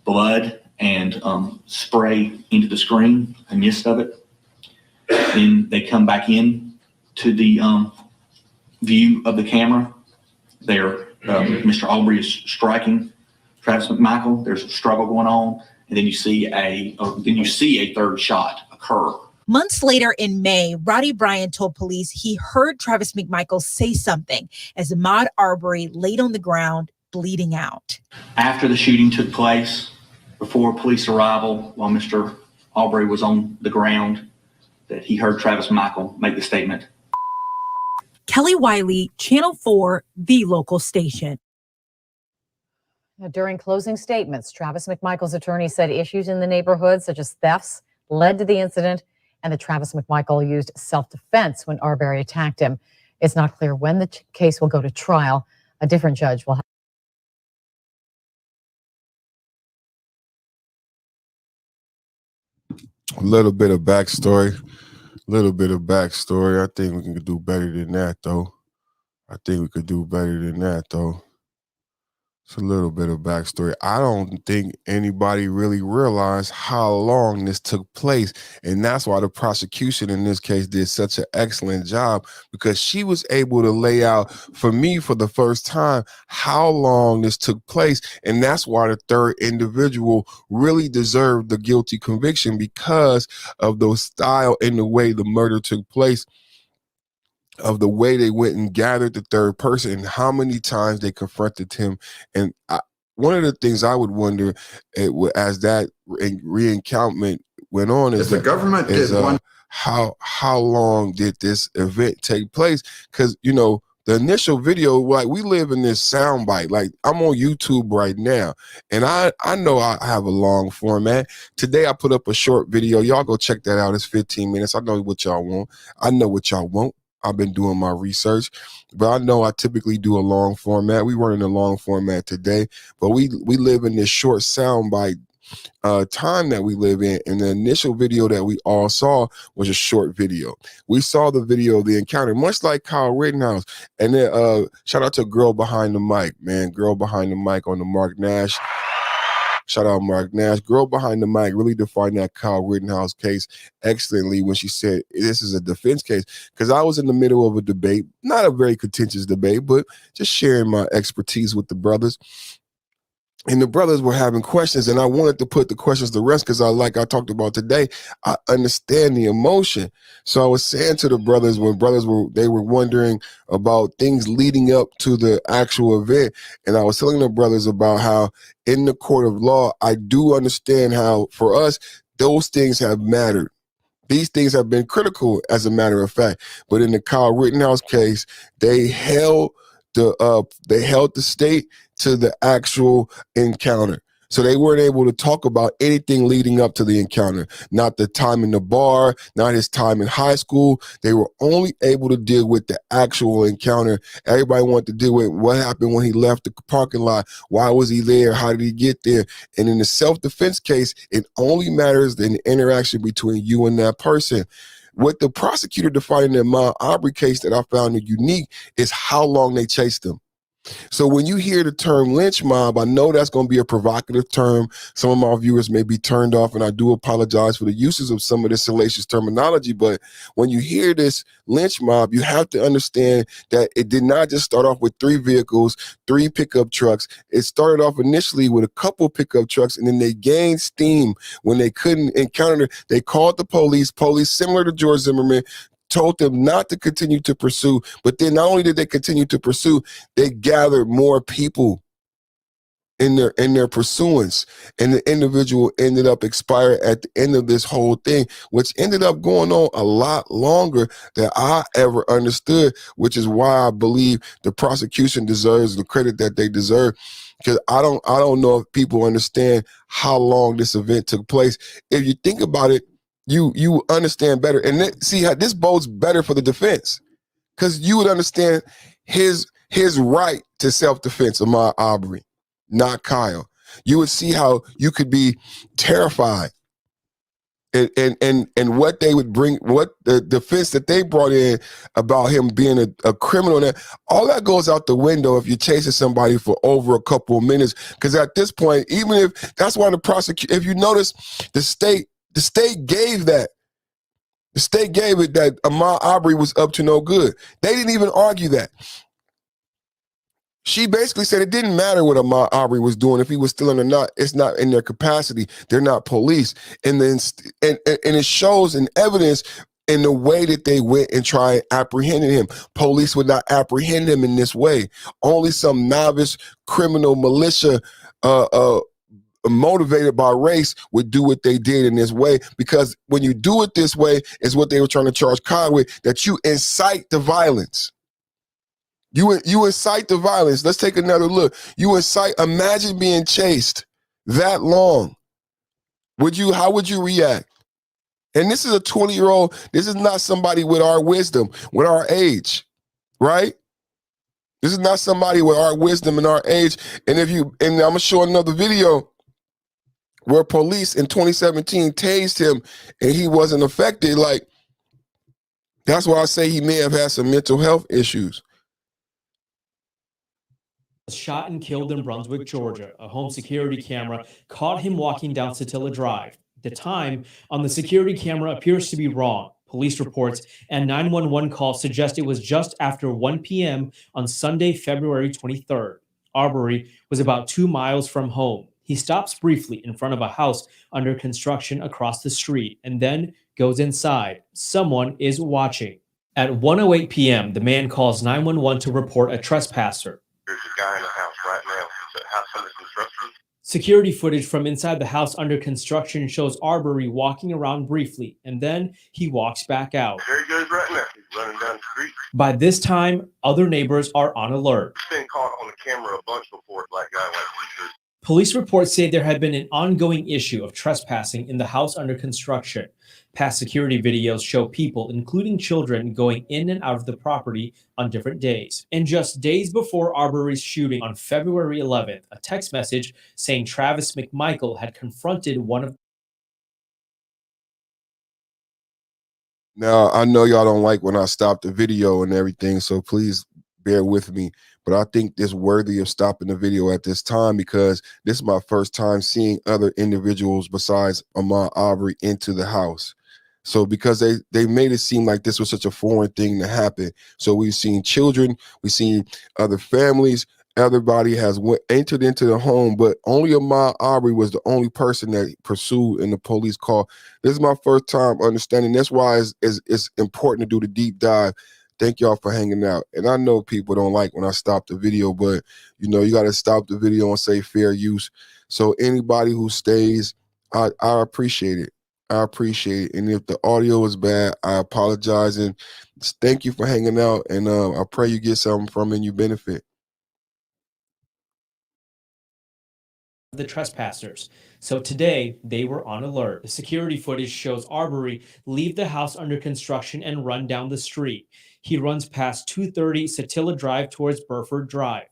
blood and spray into the screen, a mist of it. Then they come back in to the view of the camera. There, Mr. Arbery is striking Travis McMichael. There's a struggle going on, and then you see a third shot occur. Months later in May, Roddy Bryan told police he heard Travis McMichael say something as Ahmaud Arbery laid on the ground, bleeding out. After the shooting took place, before police arrival, while Mr. Arbery was on the ground, that he heard Travis McMichael make the statement. Kelly Wiley, Channel 4, the local station. During closing statements, Travis McMichael's attorney said issues in the neighborhood, such as thefts, led to the incident, and that Travis McMichael used self-defense when Arbery attacked him. It's not clear when the case will go to trial. A different judge will have a little bit of backstory. I think we can do better than that, though. It's a little bit of backstory. I don't think anybody really realized how long this took place. And that's why the prosecution in this case did such an excellent job, because she was able to lay out for me for the first time how long this took place. And that's why the third individual really deserved the guilty conviction, because of the style and the way the murder took place, of the way they went and gathered the third person and how many times they confronted him. And one of the things I would wonder as that re-encounterment went on is the government did one. How long did this event take place? Because, you know, the initial video, like, we live in this soundbite. Like, I'm on YouTube right now, and I know I have a long format. Today I put up a short video. Y'all go check that out. It's 15 minutes. I know what y'all want. I know what y'all want. I've been doing my research, but I know I typically do a long format. We weren't in a long format today, but we live in this short soundbite time that we live in. And the initial video that we all saw was a short video. We saw the video of the encounter, much like Kyle Rittenhouse. And then shout out to Girl Behind the Mic, man. Girl Behind the Mic on the Mark Nash. Shout out Mark Nash. Girl Behind the Mic really defined that Kyle Rittenhouse case excellently when she said this is a defense case. Because I was in the middle of a debate, not a very contentious debate, but just sharing my expertise with the brothers. And the brothers were having questions, and I wanted to put the questions to rest because like I talked about today, I understand the emotion. So I was saying to the brothers, when they were wondering about things leading up to the actual event, and I was telling the brothers about how in the court of law, I do understand how for us, those things have mattered. These things have been critical, as a matter of fact. But in the Kyle Rittenhouse case, they held the state to the actual encounter. So they weren't able to talk about anything leading up to the encounter, not the time in the bar, not his time in high school. They were only able to deal with the actual encounter. Everybody wanted to deal with what happened when he left the parking lot. Why was he there? How did he get there? And in the self-defense case, it only matters in the interaction between you and that person. What the prosecutor defined in the Ahmaud Arbery case that I found unique is how long they chased him. So when you hear the term lynch mob, I know that's going to be a provocative term. Some of my viewers may be turned off, and I do apologize for the uses of some of this salacious terminology. But when you hear this lynch mob, you have to understand that it did not just start off with 3 vehicles, 3 pickup trucks. It started off initially with a couple pickup trucks, and then they gained steam when they couldn't encounter. They called the police. Police, similar to George Zimmerman, told them not to continue to pursue. But then not only did they continue to pursue, they gathered more people in their pursuance, and the individual ended up expiring at the end of this whole thing, which ended up going on a lot longer than I ever understood, which is why I believe the prosecution deserves the credit that they deserve. Because I don't know if people understand how long this event took place. If you think about it, you understand better. And see how this bodes better for the defense, because you would understand his right to self-defense, Ahmaud Arbery, not Kyle. You would see how you could be terrified and what they would bring, what the defense that they brought in about him being a criminal. And all that goes out the window if you're chasing somebody for over a couple of minutes. Because at this point, even if that's why the prosecution, if you notice, the state gave that. The state gave it that Ahmaud Arbery was up to no good. They didn't even argue that. She basically said it didn't matter what Ahmaud Arbery was doing, if he was stealing or not. It's not in their capacity. They're not police. And then and it shows in evidence in the way that they went and tried apprehending him. Police would not apprehend him in this way. Only some novice criminal militia motivated by race would do what they did in this way, because when you do it this way is what they were trying to charge Kyle with, that you incite the violence. You incite the violence. Let's take another look. You incite, imagine being chased that long. How would you react? And this is a 20-year-old, this is not somebody with our wisdom, with our age, right? This is not somebody with our wisdom and our age. And I'm gonna show another video where police in 2017 tased him and he wasn't affected. Like, that's why I say he may have had some mental health issues. Shot and killed in Brunswick, Georgia. A home security camera caught him walking down Satilla Drive. The time on the security camera appears to be wrong. Police reports and 911 calls suggest it was just after 1 p.m. on Sunday, February 23rd. Arbery was about 2 miles from home. He stops briefly in front of a house under construction across the street and then goes inside. Someone is watching. At 1:08 p.m., the man calls 911 to report a trespasser. There's a guy in the house right now. The house under construction. Security footage from inside the house under construction shows Arbery walking around briefly, and then he walks back out. There he goes right now. He's running down the street. By this time, other neighbors are on alert. He's been caught on the camera a bunch before, black guy like this. Police reports say there had been an ongoing issue of trespassing in the house under construction. Past security videos show people, including children, going in and out of the property on different days. And just days before Arbery's shooting on February 11th, a text message saying Travis McMichael had confronted one of. Now, I know y'all don't like when I stop the video and everything, so please bear with me. But I think it's worthy of stopping the video at this time, because this is my first time seeing other individuals besides Ahmaud Arbery into the house. So because they made it seem like this was such a foreign thing to happen. So we've seen children, we've seen other families, everybody has entered into the home, but only Ahmaud Arbery was the only person that pursued in the police call. This is my first time understanding. That's why it's important to do the deep dive. Thank y'all for hanging out. And I know people don't like when I stop the video, but you got to stop the video and say fair use. So anybody who stays, I appreciate it. I appreciate it. And if the audio is bad, I apologize. And thank you for hanging out. And I pray you get something from it and you benefit. the trespassers. So today, they were on alert. The security footage shows Arbery leave the house under construction and run down the street. He runs past 230 Satilla Drive towards Burford Drive.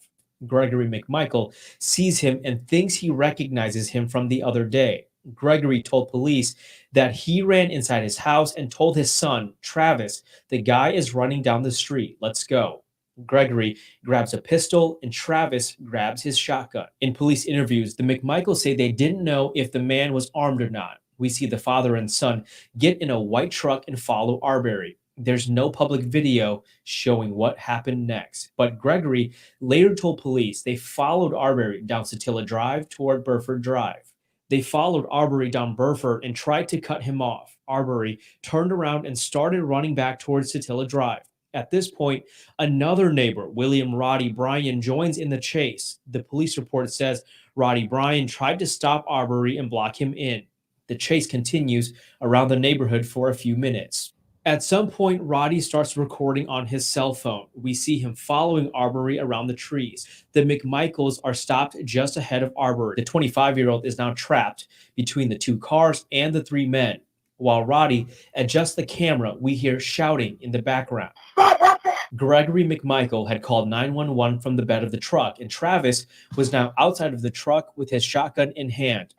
Gregory McMichael sees him and thinks he recognizes him from the other day. Gregory told police that he ran inside his house and told his son, Travis, the guy is running down the street. Let's go. Gregory grabs a pistol and Travis grabs his shotgun. In police interviews, the McMichaels say they didn't know if the man was armed or not. We see the father and son get in a white truck and follow Arbery. There's no public video showing what happened next, but Gregory later told police they followed Arbery down Satilla Drive toward Burford Drive. They followed Arbery down Burford and tried to cut him off. Arbery turned around and started running back towards Satilla Drive. At this point, another neighbor, William Roddy Bryan, joins in the chase. The police report says Roddy Bryan tried to stop Arbery and block him in. The chase continues around the neighborhood for a few minutes. At some point, Roddy starts recording on his cell phone. We see him following Arbery around the trees. The McMichaels are stopped just ahead of Arbery. The 25-year-old is now trapped between the two cars and the three men. While Roddy adjusts the camera, we hear shouting in the background. Gregory McMichael had called 911 from the bed of the truck, and Travis was now outside of the truck with his shotgun in hand.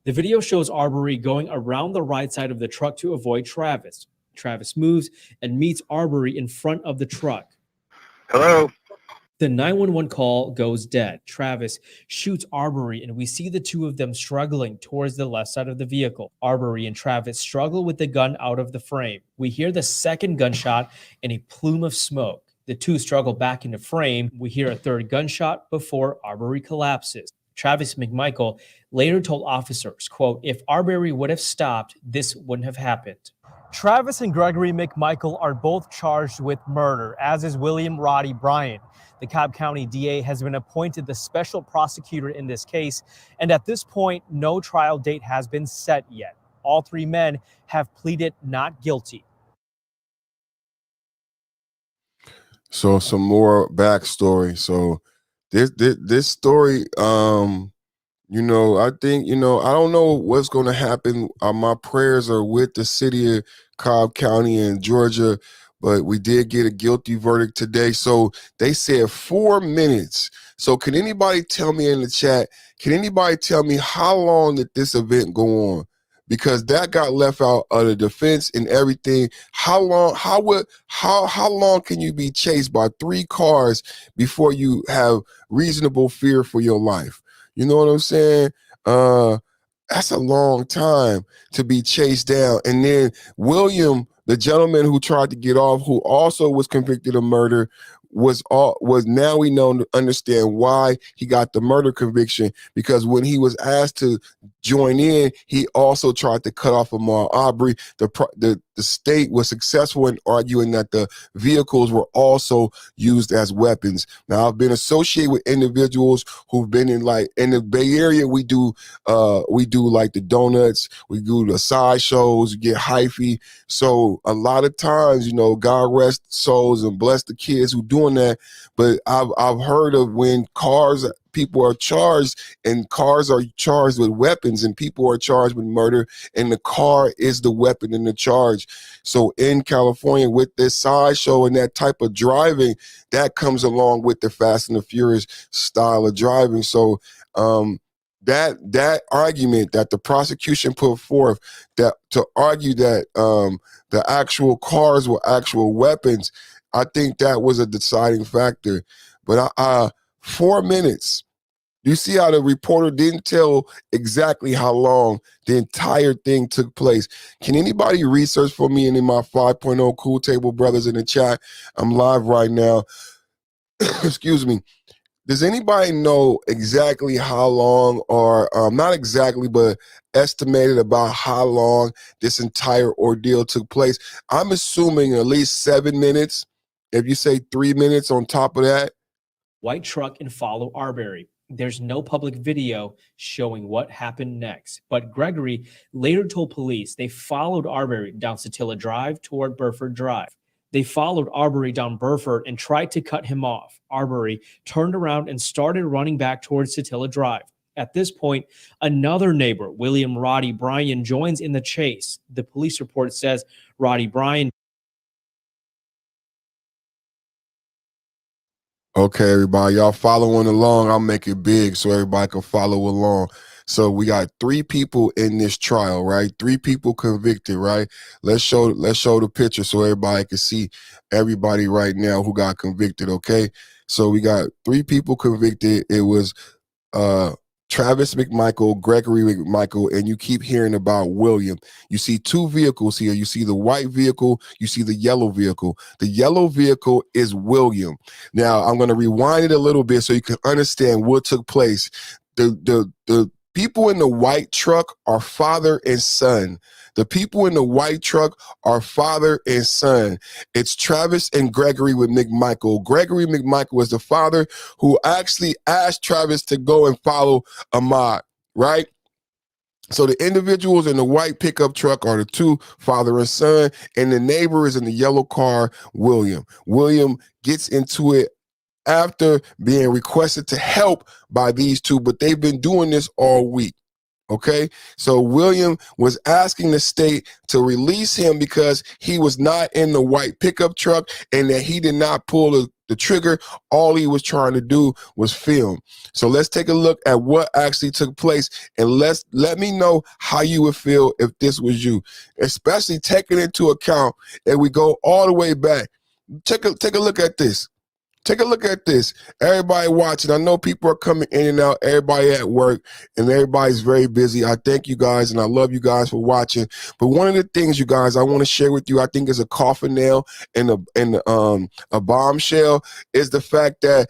The video shows Arbery going around the right side of the truck to avoid Travis. Travis moves and meets Arbery in front of the truck. Hello? The 911 call goes dead. Travis shoots Arbery, and we see the two of them struggling towards the left side of the vehicle. Arbery and Travis struggle with the gun out of the frame. We hear the second gunshot and a plume of smoke. The two struggle back into frame. We hear a third gunshot before Arbery collapses. Travis McMichael later told officers, quote, "If Arbery would have stopped, this wouldn't have happened." Travis and Gregory McMichael are both charged with murder, as is William Roddy Bryan. The Cobb County DA has been appointed the special prosecutor in this case, and at this point, no trial date has been set yet. All three men have pleaded not guilty. So some more backstory. So this story, I think, I don't know what's going to happen. My prayers are with the city of Cobb County and Georgia, but we did get a guilty verdict today. So they said 4 minutes. So can anybody tell me in the chat, can anybody tell me how long did this event go on? Because that got left out of the defense and everything. How long can you be chased by 3 cars before you have reasonable fear for your life? You know what I'm saying? That's a long time to be chased down. And then William, the gentleman who tried to get off, who also was convicted of murder, was now we know to understand why he got the murder conviction, because when he was asked to join in, he also tried to cut off Ahmaud Arbery. The state was successful in arguing that the vehicles were also used as weapons. Now, I've been associated with individuals who've been in the Bay Area. We do like the donuts, we do the side shows, get hyphy. So a lot of times, God rest souls and bless the kids who doing that. But I've heard of when people are charged, and cars are charged with weapons, and people are charged with murder, and the car is the weapon in the charge. So in California, with this sideshow and that type of driving, that comes along with the Fast and the Furious style of driving. So that argument that the prosecution put forth, that to argue that the actual cars were actual weapons, I think that was a deciding factor. But 4 minutes. You see how the reporter didn't tell exactly how long the entire thing took place. Can anybody research for me, any of my 5.0 Cool Table brothers in the chat? I'm live right now. Excuse me. Does anybody know exactly how long, or not exactly, but estimated about how long this entire ordeal took place? I'm assuming at least 7 minutes. If you say 3 minutes on top of that. White truck and follow Arbery. There's no public video showing what happened next, but Gregory later told police they followed Arbery down Satilla Drive toward Burford Drive. They followed Arbery down Burford and tried to cut him off. Arbery turned around and started running back towards Satilla Drive. At this point, another neighbor, William Roddy Bryan, joins in the chase. The police report says Roddy Bryan. Okay, everybody, y'all following along. I'll make it big so everybody can follow along. So we got 3 people in this trial, right? 3 people convicted, right? Let's show the picture so everybody can see everybody right now who got convicted, okay? So we got 3 people convicted. It was Travis McMichael, Gregory McMichael, and you keep hearing about William. You see 2 vehicles here. You see the white vehicle, you see the yellow vehicle. The yellow vehicle is William. Now, I'm going to rewind it a little bit so you can understand what took place. The people in the white truck are father and son. The people in the white truck are father and son. It's Travis and Gregory with McMichael. Gregory McMichael is the father who actually asked Travis to go and follow Ahmaud, right? So the individuals in the white pickup truck are the 2, father and son, and the neighbor is in the yellow car, William. William gets into it after being requested to help by these 2, but they've been doing this all week. Okay, so William was asking the state to release him because he was not in the white pickup truck and that he did not pull the trigger. All he was trying to do was film. So let's take a look at what actually took place and let me know how you would feel if this was you, especially taking into account that we go all the way back. Take a look at this. Take a look at this. Everybody watching. I know people are coming in and out. Everybody at work and everybody's very busy. I thank you guys and I love you guys for watching. But one of the things, you guys, I want to share with you, I think is a coffin nail and a bombshell, is the fact that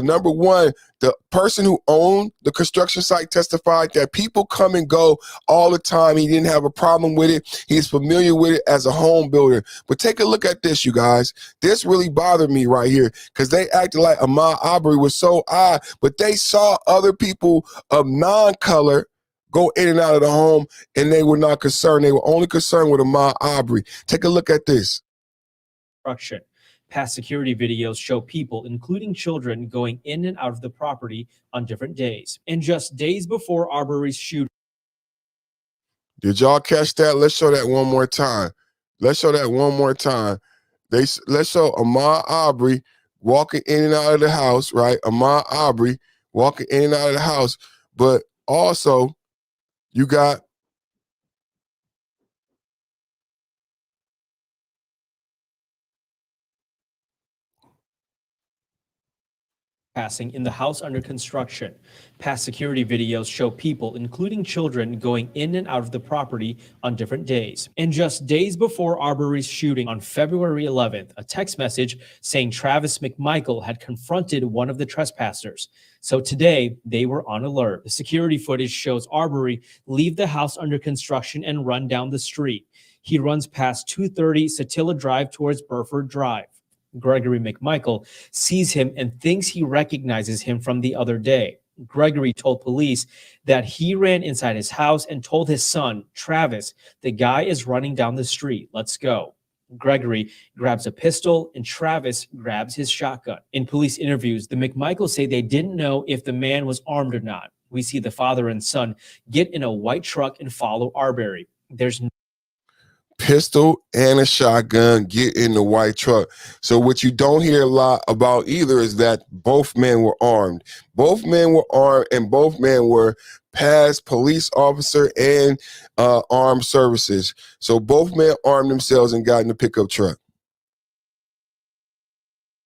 number one, the person who owned the construction site testified that people come and go all the time. He didn't have a problem with it. He's familiar with it as a home builder. But take a look at this, you guys. This really bothered me right here because they acted like Ahmaud Arbery was so odd, but they saw other people of non-color go in and out of the home, and they were not concerned. They were only concerned with Ahmaud Arbery. Take a look at this. Construction. Past security videos show people, including children, going in and out of the property on different days. And just days before Arbery's shooting. Did y'all catch that? Let's show that one more time. Let's show that one more time. Let's show Ahmaud Arbery walking in and out of the house, right? Ahmaud Arbery walking in and out of the house. But also, you got passing in the house under construction. Past security videos show people, including children, going in and out of the property on different days. And just days before Arbery's shooting on February 11th, a text message saying Travis McMichael had confronted one of the trespassers. So today, they were on alert. The security footage shows Arbery leave the house under construction and run down the street. He runs past 230 Satilla Drive towards Burford Drive. Gregory McMichael sees him and thinks he recognizes him from the other day. Gregory told police that he ran inside his house and told his son, Travis, the guy is running down the street. Let's go. Gregory grabs a pistol and Travis grabs his shotgun. In police interviews, the McMichaels say they didn't know if the man was armed or not. We see the father and son get in a white truck and follow Arbery. There's pistol and a shotgun, get in the white truck. So what you don't hear a lot about either is that both men were armed. Both men were armed and both men were past police officer and armed services. So both men armed themselves and got in the pickup truck.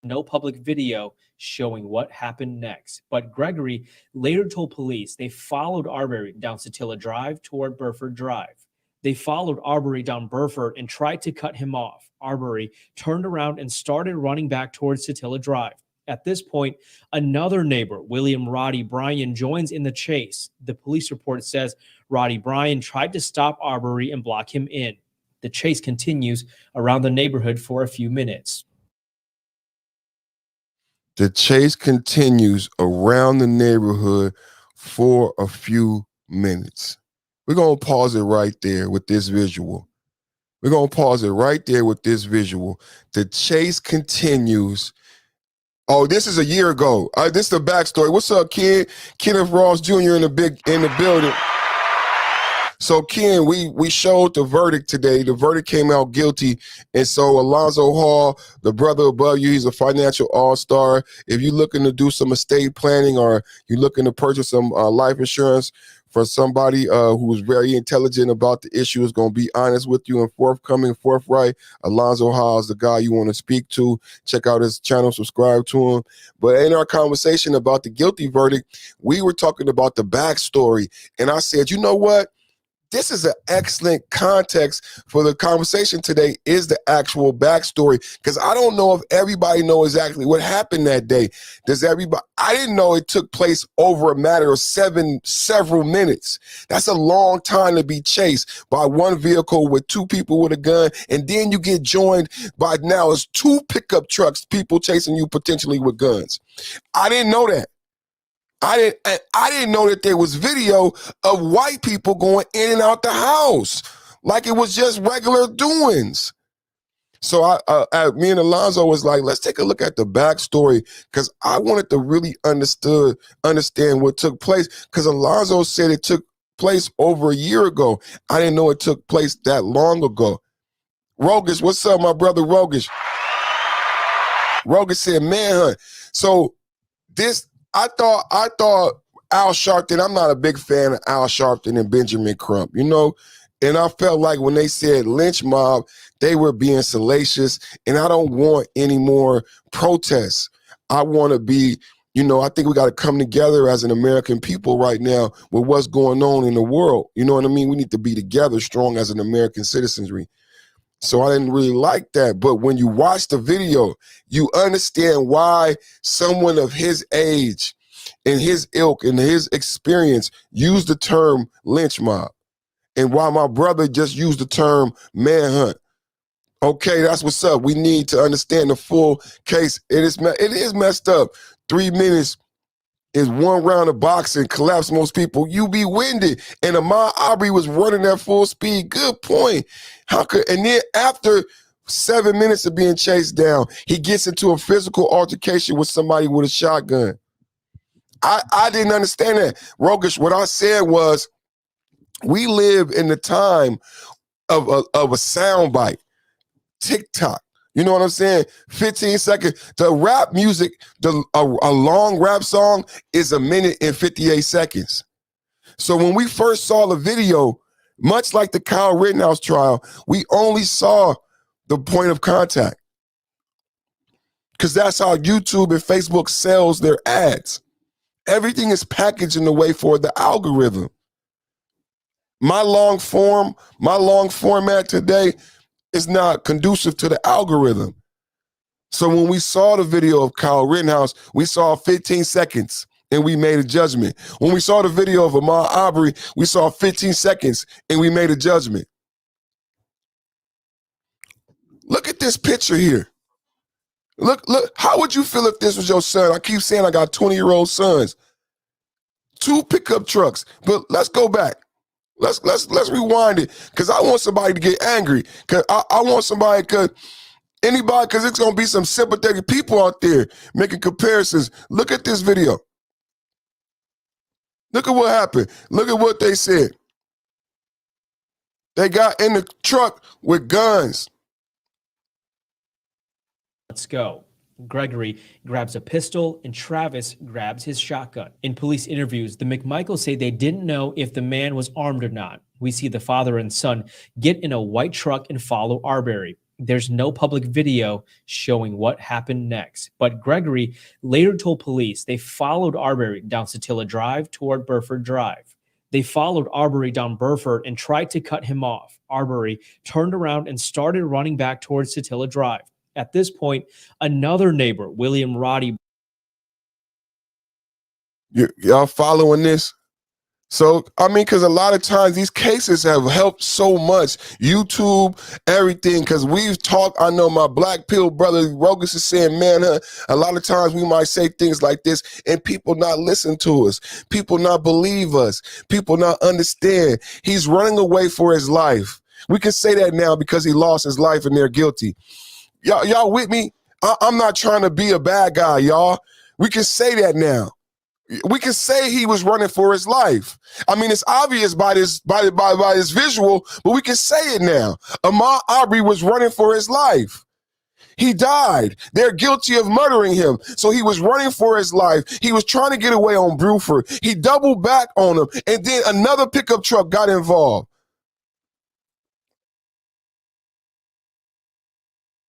no public video showing what happened next. But Gregory later told police they followed Arbery down Satilla Drive toward Burford Drive. They followed Arbery down Burford and tried to cut him off. Arbery turned around and started running back towards Satilla Drive. At this point, another neighbor, William Roddy Bryan, joins in the chase. The police report says Roddy Bryan tried to stop Arbery and block him in. The chase continues around the neighborhood for a few minutes. The chase continues around the neighborhood for a few minutes. We're going to pause it right there with this visual. We're going to pause it right there with this visual. The chase continues. Oh, this is a year ago. This is the backstory. What's up, Ken? Kenneth Ross Jr. in the building. So, Ken, we showed the verdict today. The verdict came out guilty. And so Alonzo Hall, the brother above you, he's a financial all-star. If you're looking to do some estate planning or you're looking to purchase some life insurance for somebody who's very intelligent about the issue, is going to be honest with you and forthright, Alonzo Hall is the guy you want to speak to. Check out his channel, subscribe to him. But in our conversation about the guilty verdict, we were talking about the backstory. And I said, you know what? This is an excellent context for the conversation today, is the actual backstory. Because I don't know if everybody knows exactly what happened that day. Does everybody? I didn't know it took place over a matter of several minutes. That's a long time to be chased by one vehicle with two people with a gun. And then you get joined by now it's 2 pickup trucks, people chasing you potentially with guns. I didn't know that. I didn't know that there was video of white people going in and out the house like it was just regular doings. So me and Alonzo was like, let's take a look at the backstory, because I wanted to really understand what took place, because Alonzo said it took place over a year ago. I didn't know it took place that long ago. Rogish, what's up, my brother Rogish? Rogish said manhunt. So this, I thought Al Sharpton, I'm not a big fan of Al Sharpton and Benjamin Crump, you know? And I felt like when they said lynch mob, they were being salacious, and I don't want any more protests. I want to be, you know, I think we got to come together as an American people right now with what's going on in the world. You know what I mean? We need to be together strong as an American citizenry. So I didn't really like that. But when you watch the video, you understand why someone of his age and his ilk and his experience used the term lynch mob, and why my brother just used the term manhunt. Okay, that's what's up. We need to understand the full case. It is messed up. 3 minutes is one round of boxing, collapse most people. You be winded. And Ahmaud Arbery was running at full speed. Good point. And then after 7 minutes of being chased down, he gets into a physical altercation with somebody with a shotgun. I didn't understand that. Rogish, what I said was, we live in the time of a soundbite. TikTok. You know what I'm saying? 15 seconds. The rap music, a long rap song is 1 minute and 58 seconds. So when we first saw the video, much like the Kyle Rittenhouse trial, we only saw the point of contact, because that's how YouTube and Facebook sells their ads. Everything is packaged in the way for the algorithm. My long format today is not conducive to the algorithm. So when we saw the video of Kyle Rittenhouse, we saw 15 seconds and we made a judgment. When we saw the video of Ahmaud Arbery, we saw 15 seconds and we made a judgment. Look at this picture here. Look, how would you feel if this was your son? I keep saying I got 20-year-old sons. 2 pickup trucks. But let's go back. Let's rewind it, because I want somebody to get angry. Because I want somebody, because it's going to be some sympathetic people out there making comparisons. Look at this video. Look at what happened. Look at what they said. They got in the truck with guns. Let's go. Gregory grabs a pistol and Travis grabs his shotgun. In police interviews, the McMichaels say they didn't know if the man was armed or not. We see the father and son get in a white truck and follow Arbery. There's no public video showing what happened next, but Gregory later told police they followed Arbery down Satilla Drive toward Burford Drive. They followed Arbery down Burford and tried to cut him off. Arbery turned around and started running back towards Satilla Drive. At this point, another neighbor, William Roddy. Y'all following this? So, I mean, because a lot of times these cases have helped so much. YouTube, everything, because we've talked, I know my Black Pill brother, Rogish, is saying, man, a lot of times we might say things like this and people not listen to us, people not believe us, people not understand. He's running away for his life. We can say that now because he lost his life and they're guilty. Y'all with me? I'm not trying to be a bad guy, y'all. We can say that now. We can say he was running for his life. I mean, it's obvious by this visual, but we can say it now. Ahmaud Arbery was running for his life. He died. They're guilty of murdering him. So he was running for his life. He was trying to get away on Bruford. He doubled back on him, and then another pickup truck got involved.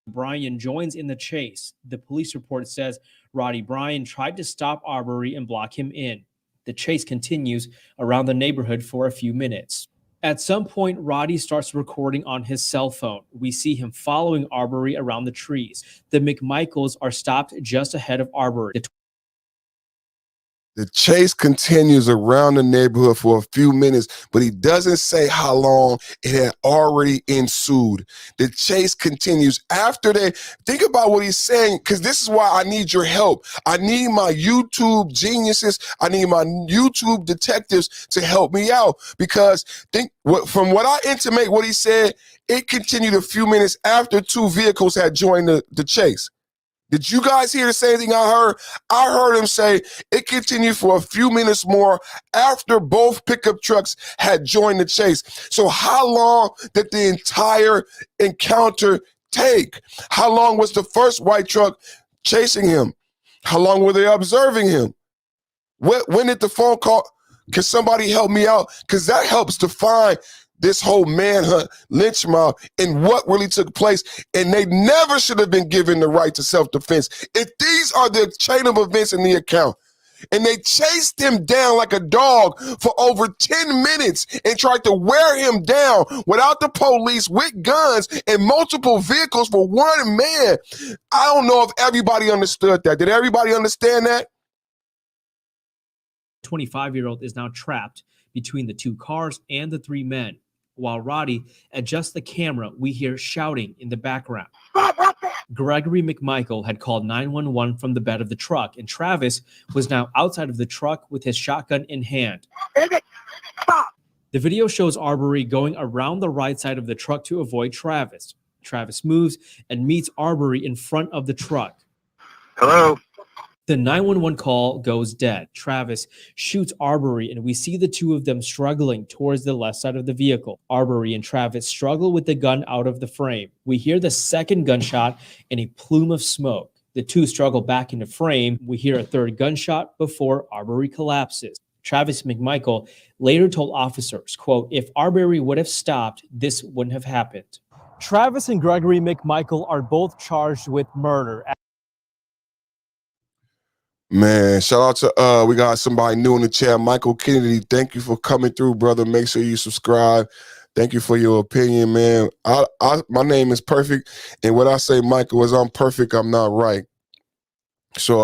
Bryan joins in the chase. The police report says Roddy Bryan tried to stop Arbery and block him in. The chase continues around the neighborhood for a few minutes. At some point, Roddy starts recording on his cell phone. We see him following Arbery around the trees. The McMichaels are stopped just ahead of Arbery. The chase continues around the neighborhood for a few minutes, but he doesn't say how long it had already ensued. The chase continues after they think about what he's saying, because this is why I need your help. I need my YouTube geniuses. I need my YouTube detectives to help me out, because from what I intimate what he said, it continued a few minutes after two vehicles had joined the chase. Did you guys hear the same thing I heard? I heard him say it continued for a few minutes more after both pickup trucks had joined the chase. So how long did the entire encounter take? How long was the first white truck chasing him? How long were they observing him? When did the phone call? Can somebody help me out? Because that helps define this whole manhunt, lynch mob, and what really took place. And they never should have been given the right to self-defense. If these are the chain of events in the account, and they chased him down like a dog for over 10 minutes and tried to wear him down without the police, with guns and multiple vehicles for one man, I don't know if everybody understood that. Did everybody understand that? 25-year-old is now trapped between the two cars and the three men. While Roddy adjusts the camera, we hear shouting in the background. Gregory McMichael had called 911 from the bed of the truck, and Travis was now outside of the truck with his shotgun in hand. The video shows Arbery going around the right side of the truck to avoid Travis. Travis moves and meets Arbery in front of the truck. Hello? The 911 call goes dead. Travis shoots Arbery, and we see the two of them struggling towards the left side of the vehicle. Arbery and Travis struggle with the gun out of the frame. We hear the second gunshot and a plume of smoke. The two struggle back into frame. We hear a third gunshot before Arbery collapses. Travis McMichael later told officers, quote, "If Arbery would have stopped, this wouldn't have happened." Travis and Gregory McMichael are both charged with murder. Man, shout out to we got somebody new in the chat. Michael Kennedy, thank you for coming through, brother. Make sure you subscribe. Thank you for your opinion, man. My name is Perfect, and what I say, Michael, is I'm perfect, I'm not right. So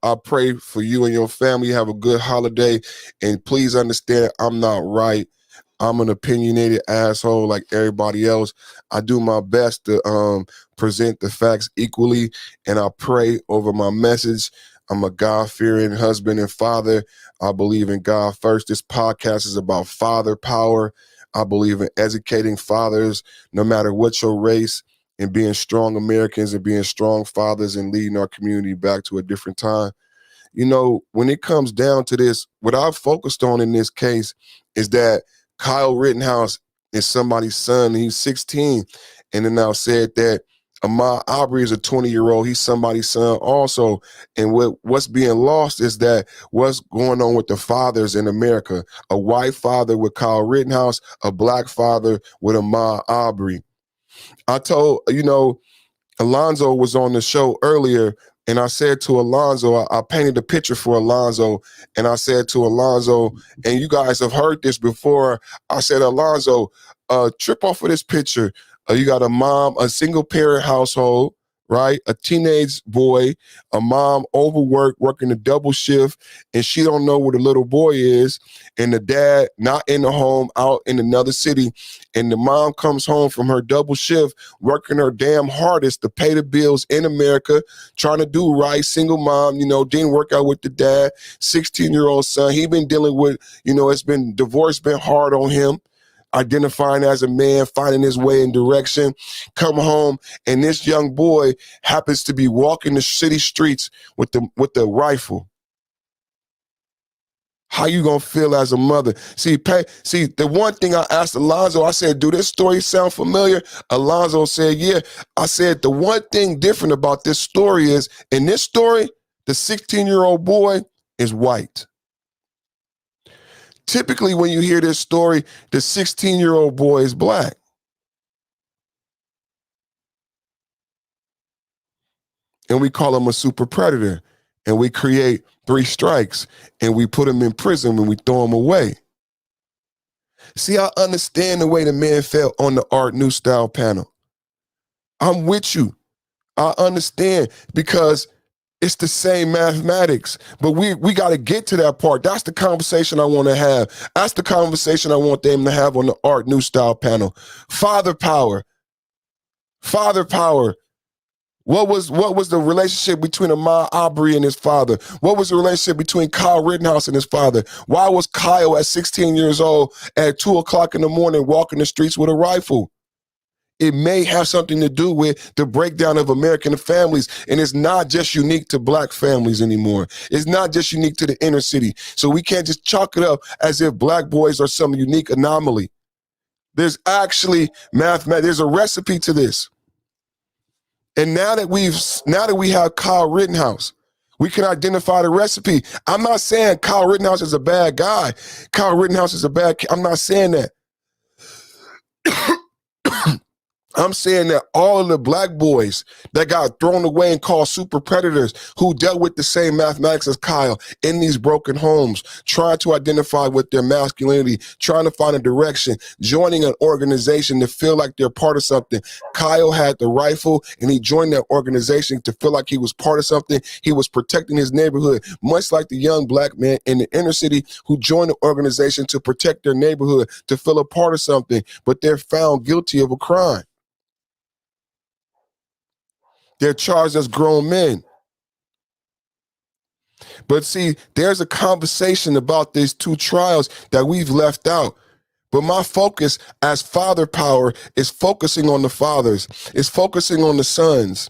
I pray for you and your family. Have a good holiday, and please understand I'm not right. I'm an opinionated asshole like everybody else. I do my best to present the facts equally, and I pray over my message. I'm a God-fearing husband and father. I believe in God first. This podcast is about father power. I believe in educating fathers, no matter what your race, and being strong Americans and being strong fathers and leading our community back to a different time. You know, when it comes down to this, what I've focused on in this case is that Kyle Rittenhouse is somebody's son. He's 16. And then now said that Ahmaud Arbery is a 20-year-old. He's somebody's son also. And what's being lost is that what's going on with the fathers in America. A white father with Kyle Rittenhouse, a black father with Ahmaud Arbery. I told, Alonzo was on the show earlier, and I said to Alonzo, I painted a picture for Alonzo, and I said to Alonzo, and you guys have heard this before, I said, Alonzo, trip off of this picture. You got a mom, a single parent household, right? A teenage boy, a mom overworked, working a double shift, and she don't know where the little boy is, and the dad not in the home, out in another city, and the mom comes home from her double shift, working her damn hardest to pay the bills in America, trying to do right, single mom, didn't work out with the dad, 16-year-old son, he been dealing with, divorce been hard on him. identifying as a man, finding his way in direction, come home, and this young boy happens to be walking the city streets with the rifle. How you gonna feel as a mother? See, the one thing I asked Alonzo, I said, do this story sound familiar? Alonzo said, yeah. I said, the one thing different about this story is, in this story, the 16-year-old boy is white. Typically, when you hear this story, the 16-year-old boy is black. And we call him a super predator. And we create 3 strikes, and we put him in prison and we throw him away. See, I understand the way the man felt on the Art New Style panel. I'm with you. I understand, because it's the same mathematics, but we got to get to that part. That's the conversation I want to have. That's the conversation I want them to have on the Art New Style panel. Father power. Father power. What was the relationship between Ahmaud Arbery and his father? What was the relationship between Kyle Rittenhouse and his father? Why was Kyle at 16 years old at 2 o'clock in the morning walking the streets with a rifle? It may have something to do with the breakdown of American families, and it's not just unique to black families anymore. It's not just unique to the inner city. So we can't just chalk it up as if black boys are some unique anomaly. There's actually there's a recipe to this. And now that we have Kyle Rittenhouse, we can identify the recipe. I'm not saying Kyle Rittenhouse is a bad guy. Kyle Rittenhouse is I'm not saying that. I'm saying that all of the black boys that got thrown away and called super predators, who dealt with the same mathematics as Kyle in these broken homes, trying to identify with their masculinity, trying to find a direction, joining an organization to feel like they're part of something. Kyle had the rifle and he joined that organization to feel like he was part of something. He was protecting his neighborhood, much like the young black man in the inner city who joined the organization to protect their neighborhood, to feel a part of something, but they're found guilty of a crime. They're charged as grown men. But see, there's a conversation about these 2 trials that we've left out. But my focus as father power is focusing on the fathers. It's focusing on the sons.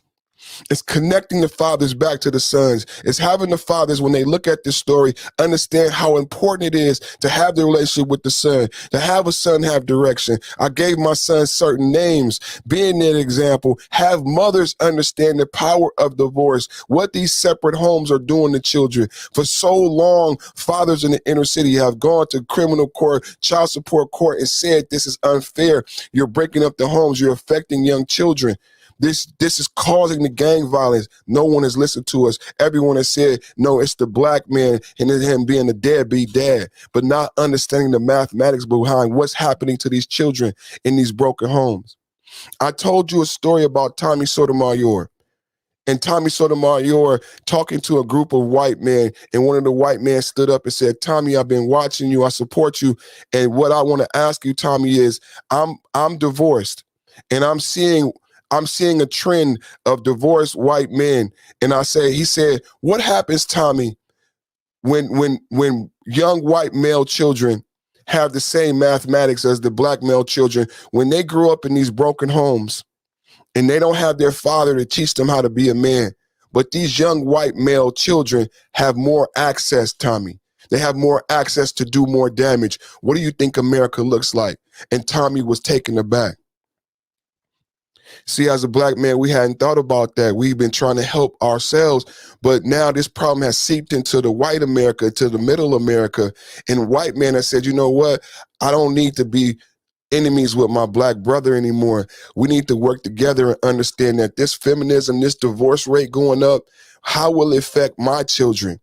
It's connecting the fathers back to the sons. It's having the fathers, when they look at this story, understand how important it is to have the relationship with the son, to have a son have direction. I gave my son certain names. Being that example, have mothers understand the power of divorce, what these separate homes are doing to children. For so long, fathers in the inner city have gone to criminal court, child support court, and said, this is unfair. You're breaking up the homes. You're affecting young children. This is causing the gang violence. No one has listened to us. Everyone has said, no, it's the black man and him being a deadbeat dad, but not understanding the mathematics behind what's happening to these children in these broken homes. I told you a story about Tommy Sotomayor. And Tommy Sotomayor talking to a group of white men, and one of the white men stood up and said, Tommy, I've been watching you. I support you. And what I want to ask you, Tommy, is I'm divorced, and I'm seeing a trend of divorced white men. And he said, what happens, Tommy, when young white male children have the same mathematics as the black male children, when they grew up in these broken homes and they don't have their father to teach them how to be a man? But these young white male children have more access, Tommy. They have more access to do more damage. What do you think America looks like? And Tommy was taken aback. See, as a black man, we hadn't thought about that. We've been trying to help ourselves, but now this problem has seeped into the white America, to the middle America, and white men have said, you know what? I don't need to be enemies with my black brother anymore. We need to work together and understand that this feminism, this divorce rate going up, how will it affect my children?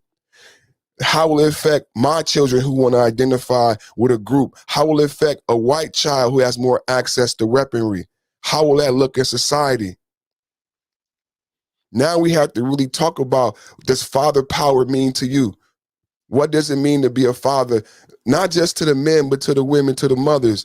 How will it affect my children who want to identify with a group? How will it affect a white child who has more access to weaponry? How will that look in society? Now we have to really talk about, does father power mean to you? What does it mean to be a father? Not just to the men, but to the women, to the mothers.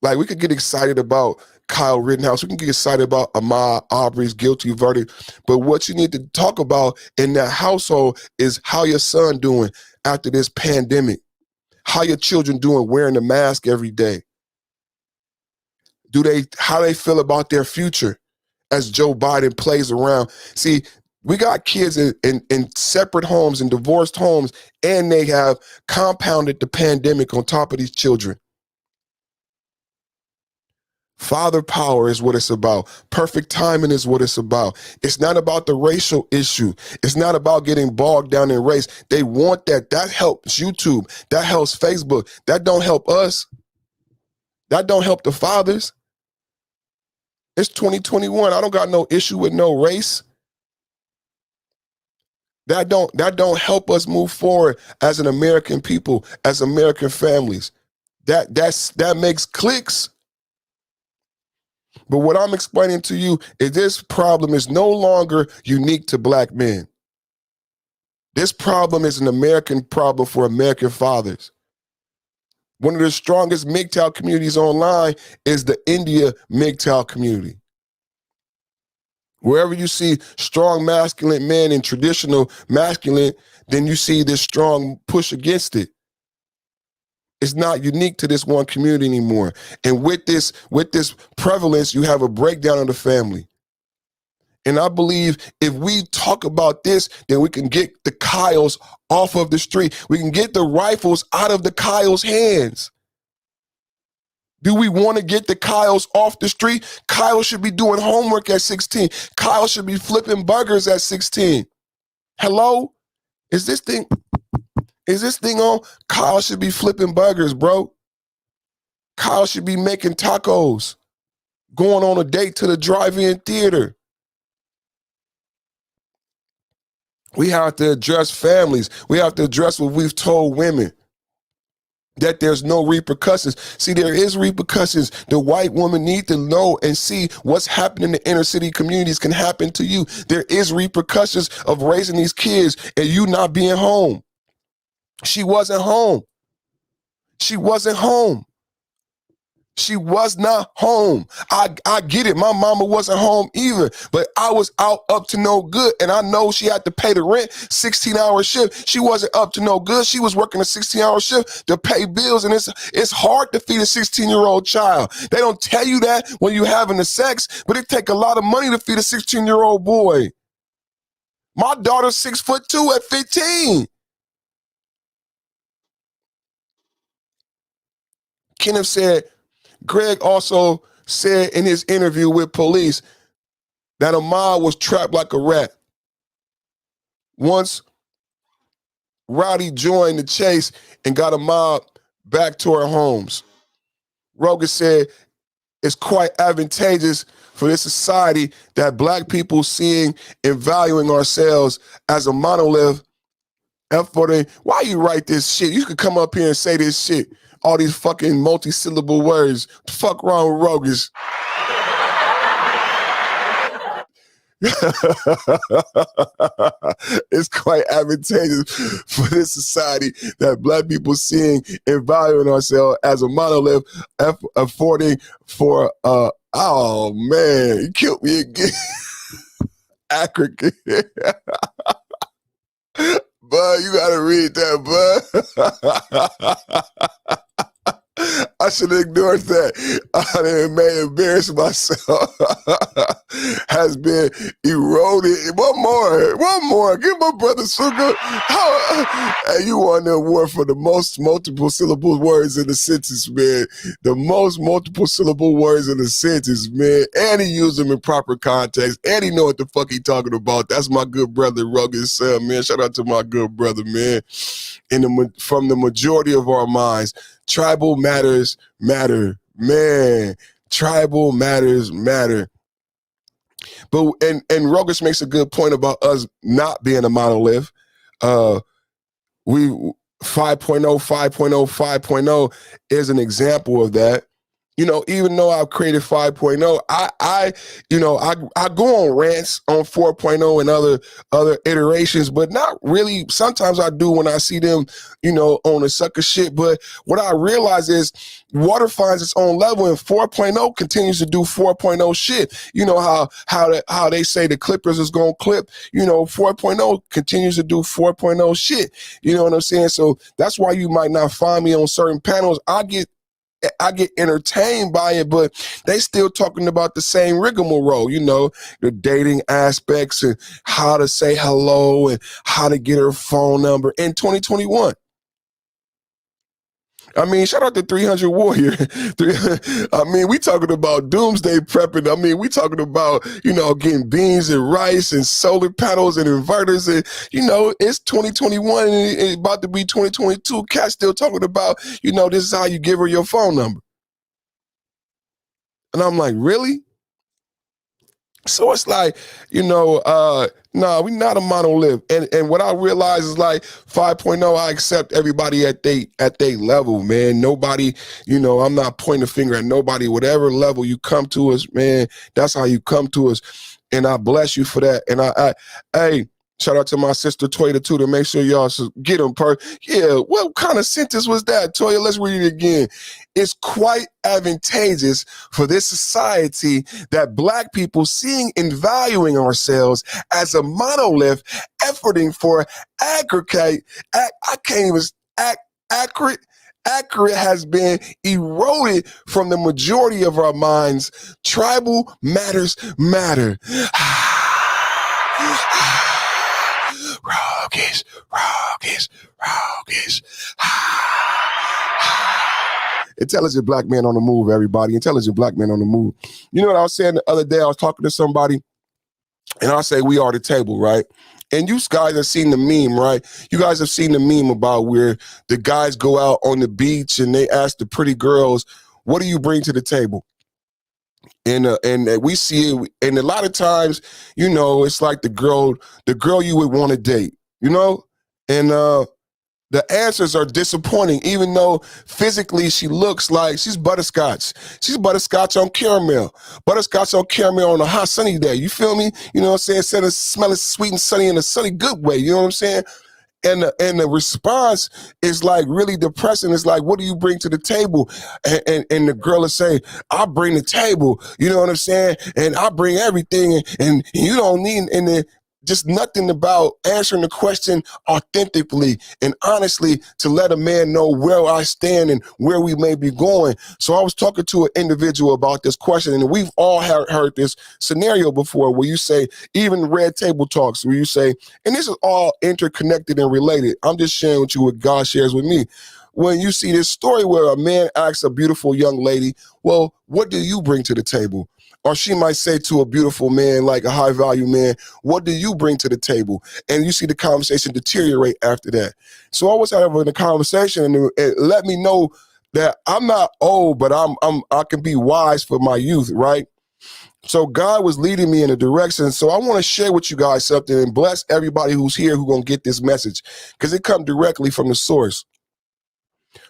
Like, we could get excited about Kyle Rittenhouse. We can get excited about Ahmaud Arbery's guilty verdict. But what you need to talk about in that household is how your son doing after this pandemic. How your children doing wearing a mask every day. How they feel about their future as Joe Biden plays around. See, we got kids in separate homes and divorced homes, and they have compounded the pandemic on top of these children. Father power is what it's about. Perfect timing is what it's about. It's not about the racial issue. It's not about getting bogged down in race. They want that. That helps YouTube. That helps Facebook. That don't help us. That don't help the fathers. It's 2021. I don't got no issue with no race. That don't help us move forward as an American people, as American families. That makes clicks. But what I'm explaining to you is this problem is no longer unique to black men. This problem is an American problem for American fathers. One of the strongest MGTOW communities online is the India MGTOW community. Wherever you see strong masculine men and traditional masculine, then you see this strong push against it. It's not unique to this one community anymore. And with this prevalence, you have a breakdown of the family. And I believe if we talk about this, then we can get the Kyles off of the street. We can get the rifles out of the Kyles' hands. Do we want to get the Kyles off the street? Kyle should be doing homework at 16. Kyle should be flipping burgers at 16. Hello? Is this thing on? Kyle should be flipping burgers, bro. Kyle should be making tacos, going on a date to the drive-in theater. We have to address families. We have to address what we've told women, that there's no repercussions. See, there is repercussions. The white woman needs to know and see what's happening in the inner city communities can happen to you. There is repercussions of raising these kids and you not being home. She wasn't home. She wasn't home. She was not home. I get it. My mama wasn't home either, but I was out up to no good. And I know she had to pay the rent, 16-hour shift. She wasn't up to no good. She was working a 16-hour shift to pay bills. And it's hard to feed a 16-year-old child. They don't tell you that when you're having the sex, but it take a lot of money to feed a 16-year-old boy. My daughter's 6'2" at 15. Kenneth said, Greg also said in his interview with police that Ahmaud was trapped like a rat. Once Rowdy joined the chase and got Ahmaud back to our homes. Rogan said it's quite advantageous for this society that black people seeing and valuing ourselves as a monolith. Why you write this shit? You could come up here and say this shit. All these fucking multi-syllable words. What the fuck wrong with Rogus? It's quite advantageous for this society that black people seeing and valuing ourselves as a monolith, affording for oh man, you killed me again. Akron. Bud, you gotta read that, bud. I should have ignored that. I may embarrass myself. Has been eroded. One more. Give my brother Sugar. Hey, you won the award for the most multiple syllable words in the sentence, man. The most multiple syllable words in the sentence, man. And he used them in proper context. And he know what the fuck he talking about. That's my good brother, Rugged Son, man. Shout out to my good brother, man. From the majority of our minds, tribal matters matter, man. Tribal matters matter. But and Rogus makes a good point about us not being a monolith. We 5.0 is an example of that. You know, even though I've created 5.0, I go on rants on 4.0 and other iterations, but not really. Sometimes I do when I see them, on a sucker shit. But what I realize is water finds its own level, and 4.0 continues to do 4.0 shit. You know how they say the Clippers is gonna clip. 4.0 continues to do 4.0 shit. You know what I'm saying? So that's why you might not find me on certain panels. I get I get entertained by it, but they still talking about the same rigmarole, you know, the dating aspects and how to say hello and how to get her phone number in 2021. I mean, shout out to 300 Warrior. I mean, we talking about doomsday prepping. I mean, we talking about, you know, getting beans and rice and solar panels and inverters. And, you know, it's 2021 and it's about to be 2022. Cat's still talking about, you know, this is how you give her your phone number. And I'm like, really? So it's like, you know, nah, we not a monolith. And what I realize is like 5.0, I accept everybody at they level, man. Nobody, you know, I'm not pointing a finger at nobody. Whatever level you come to us, man, that's how you come to us. And I bless you for that. And hey, shout out to my sister Toya too, to make sure y'all get them Yeah, what kind of sentence was that, Toya? Let's read it again. It's quite advantageous for this society that Black people, seeing and valuing ourselves as a monolith, efforting for accurate has been eroded from the majority of our minds. Tribal matters matter. Roguish. Intelligent Black man on the move, everybody. Intelligent Black man on the move. You know what I was saying the other day? I was talking to somebody, and I say, we are the table, right? And you guys have seen the meme, right? You guys have seen the meme about where the guys go out on the beach and they ask the pretty girls, what do you bring to the table? And we see it, and a lot of times, you know, it's like the girl you would want to date, you know? And the answers are disappointing, even though physically she looks like she's butterscotch. She's butterscotch on caramel. Butterscotch on caramel on a hot sunny day. You feel me? You know what I'm saying? Smelling sweet and sunny in a sunny good way. You know what I'm saying? And the response is like really depressing. It's like, what do you bring to the table? And the girl is saying, I bring the table. You know what I'm saying? And I bring everything. And you don't need, and then just nothing about answering the question authentically and honestly to let a man know where I stand and where we may be going. So I was talking to an individual about this question, and we've all heard this scenario before where you say, even red table talks, where you say, and this is all interconnected and related. I'm just sharing with you what God shares with me. When you see this story where a man asks a beautiful young lady, well, what do you bring to the table? Or she might say to a beautiful man, like a high value man, what do you bring to the table? And you see the conversation deteriorate after that. So I was having a conversation, and it let me know that I'm not old, but I can be wise for my youth, right? So God was leading me in a direction. So I want to share with you guys something and bless everybody who's here who's going to get this message, because it comes directly from the source.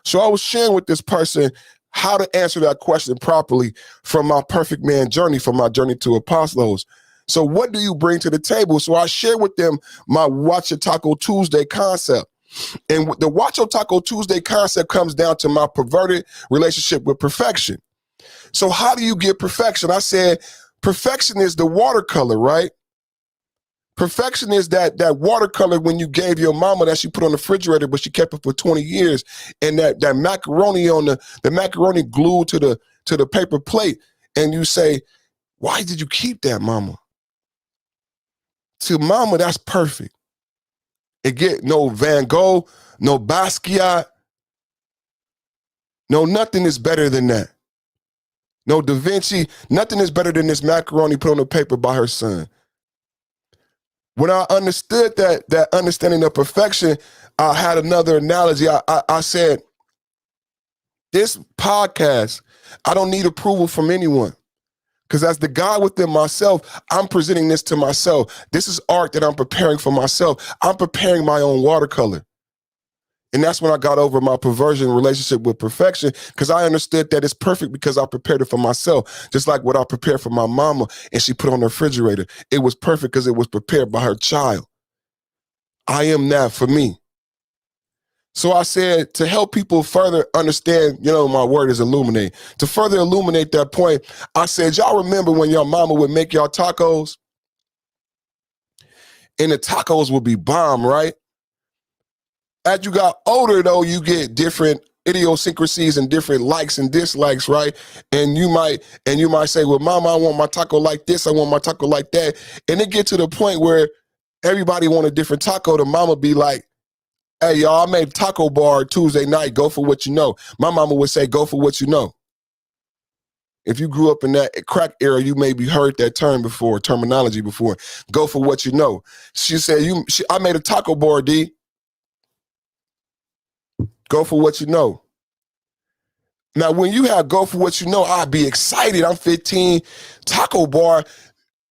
So I was sharing with this person how to answer that question properly from my perfect man journey, from my journey to apostles. So what do you bring to the table? So I share with them my Watch Your Taco Tuesday concept. And the Watch Your Taco Tuesday concept comes down to my perverted relationship with perfection. So how do you get perfection? I said, perfection is the watercolor, right? Perfection is that watercolor when you gave your mama that she put on the refrigerator, but she kept it for 20 years, and that macaroni on the macaroni glued to the paper plate, and you say, why did you keep that, mama? To mama, that's perfect. It get no Van Gogh, no Basquiat, no nothing is better than that. No Da Vinci, nothing is better than this macaroni put on the paper by her son. When I understood that understanding of perfection, I had another analogy. I said, this podcast, I don't need approval from anyone. Because as the God within myself, I'm presenting this to myself. This is art that I'm preparing for myself. I'm preparing my own watercolor. And that's when I got over my perversion relationship with perfection, because I understood that it's perfect because I prepared it for myself. Just like what I prepared for my mama and she put on the refrigerator. It was perfect because it was prepared by her child. I am that for me. So I said, to help people further understand, you know, my word is illuminate. To further illuminate that point, I said, y'all remember when your mama would make y'all tacos? And the tacos would be bomb, right? As you got older, though, you get different idiosyncrasies and different likes and dislikes, right? And you might say, well, mama, I want my taco like this, I want my taco like that. And it get to the point where everybody want a different taco. The mama be like, hey, y'all, I made taco bar Tuesday night. Go for what you know. My mama would say, go for what you know. If you grew up in that crack era, you maybe heard that terminology before. Go for what you know. She said, I made a taco bar, D. Go for what you know. Now, when you have go for what you know, I'd be excited. I'm 15. Taco bar,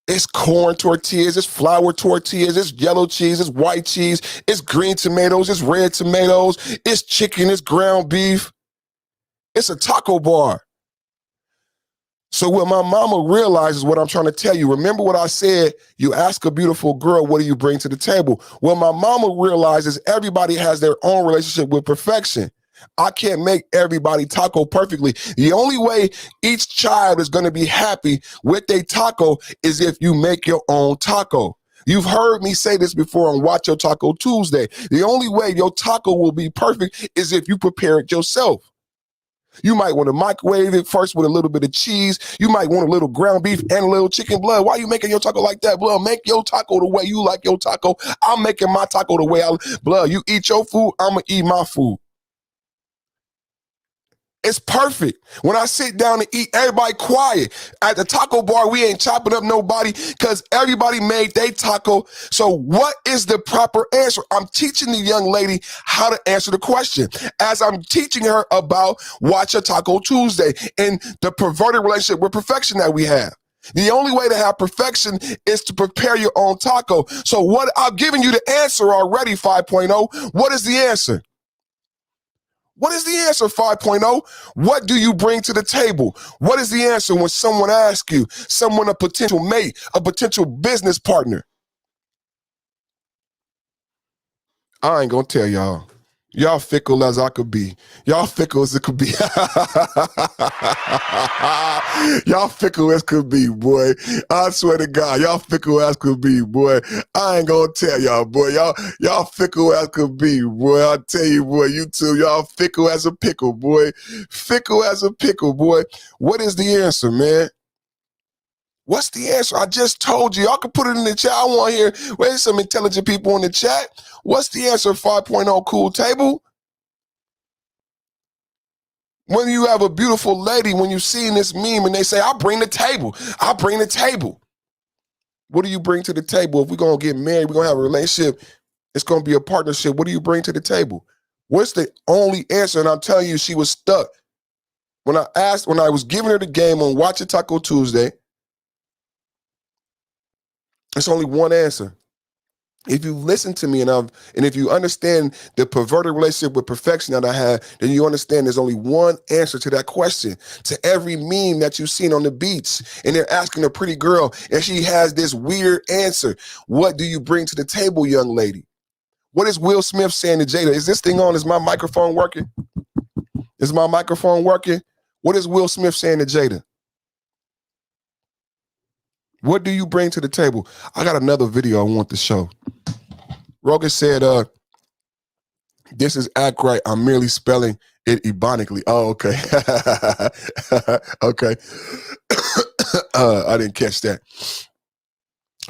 it's corn tortillas, it's flour tortillas, it's yellow cheese, it's white cheese, it's green tomatoes, it's red tomatoes, it's chicken, it's ground beef. It's a taco bar. So when my mama realizes what I'm trying to tell you, remember what I said, you ask a beautiful girl, what do you bring to the table? Well, my mama realizes everybody has their own relationship with perfection. I can't make everybody taco perfectly. The only way each child is going to be happy with their taco is if you make your own taco. You've heard me say this before on Watch Your Taco Tuesday. The only way your taco will be perfect is if you prepare it yourself. You might want to microwave it first with a little bit of cheese. You might want a little ground beef and a little chicken blood. Why are you making your taco like that, blood? Make your taco the way you like your taco. I'm making my taco the way blood. You eat your food, I'm going to eat my food. It's perfect. When I sit down and eat, everybody quiet. At the taco bar, we ain't chopping up nobody because everybody made their taco. So what is the proper answer? I'm teaching the young lady how to answer the question as I'm teaching her about Watch a Taco Tuesday and the perverted relationship with perfection that we have. The only way to have perfection is to prepare your own taco. So what I've given you the answer already, 5.0. What is the answer? What is the answer, 5.0? What do you bring to the table? What is the answer when someone asks you, a potential mate, a potential business partner? I ain't gonna tell y'all. Y'all fickle as I could be. Y'all fickle as it could be. Y'all fickle as could be, boy. I swear to God, y'all fickle as could be, boy. I ain't gonna tell y'all, boy. Y'all fickle as could be, boy. I tell you, boy, you two, y'all fickle as a pickle, boy. Fickle as a pickle, boy. What is the answer, man? What's the answer? I just told you. Y'all can put it in the chat. I want to hear. Where's some intelligent people in the chat? What's the answer, 5.0 cool table? When you have a beautiful lady, when you see this meme and they say, I bring the table. I bring the table. What do you bring to the table? If we're going to get married, we're going to have a relationship, it's going to be a partnership. What do you bring to the table? What's the only answer? And I'm telling you, she was stuck. When I was giving her the game on Watch It Taco Tuesday, it's only one answer. If you listen to me and if you understand the perverted relationship with perfection that I have, then you understand there's only one answer to that question. To every meme that you've seen on the beach, and they're asking a pretty girl, and she has this weird answer. What do you bring to the table, young lady? What is Will Smith saying to Jada? Is this thing on? Is my microphone working? Is my microphone working? What is Will Smith saying to Jada? What do you bring to the table? I got another video I want to show. Rogan said, this is act right. I'm merely spelling it ebonically. Oh, okay. Okay. I didn't catch that.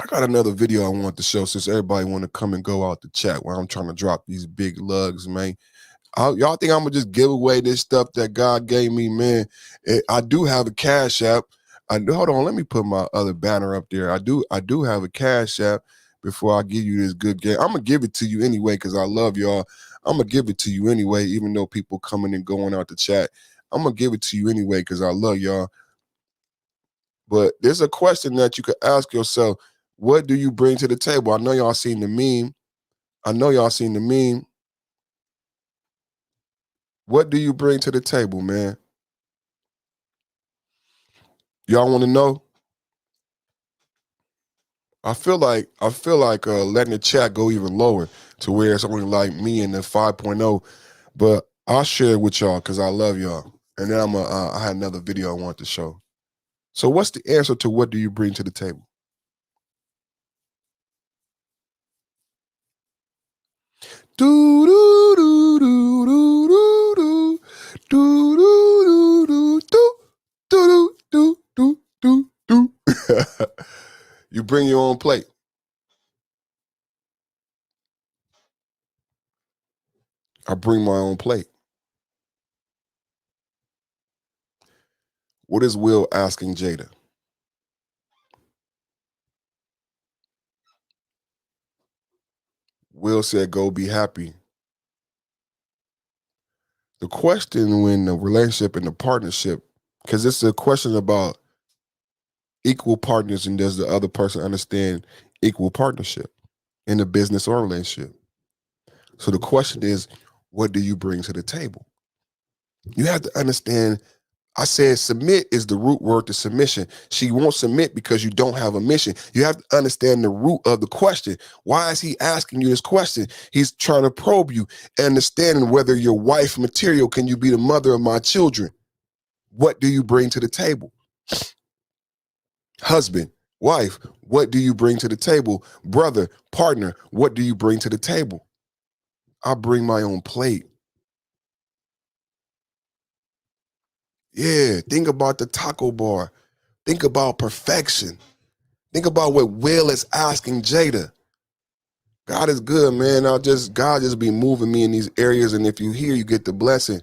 I got another video I want to show since everybody want to come and go out the chat while I'm trying to drop these big lugs, man. Y'all think I'm going to just give away this stuff that God gave me, man? I do have a Cash App. Hold on, let me put my other banner up there. I do have a Cash App before I give you this good game. I'm going to give it to you anyway because I love y'all. I'm going to give it to you anyway, even though people coming and going out the chat. I'm going to give it to you anyway because I love y'all. But there's a question that you could ask yourself. What do you bring to the table? I know y'all seen the meme. What do you bring to the table, man? Y'all want to know? I feel like letting the chat go even lower to where it's only like me and the 5.0, but I'll share it with y'all because I love y'all. And then I had another video I want to show. So what's the answer to what do you bring to the table? Do do do do do do do Do do do do do do do do do do. You bring your own plate. I bring my own plate. What is Will asking Jada? Will said, go be happy. The question when the relationship and the partnership, because it's a question about equal partners and does the other person understand equal partnership in a business or relationship? So the question is, what do you bring to the table? You have to understand, I said submit is the root word to submission. She won't submit because you don't have a mission. You have to understand the root of the question. Why is he asking you this question? He's trying to probe you, understanding whether your wife material, can you be the mother of my children? What do you bring to the table? Husband, wife, what do you bring to the table? Brother, partner, what do you bring to the table? I bring my own plate. Yeah, think about the taco bar. Think about perfection. Think about what Will is asking Jada. God is good, man. God just be moving me in these areas, and if you hear, you get the blessing.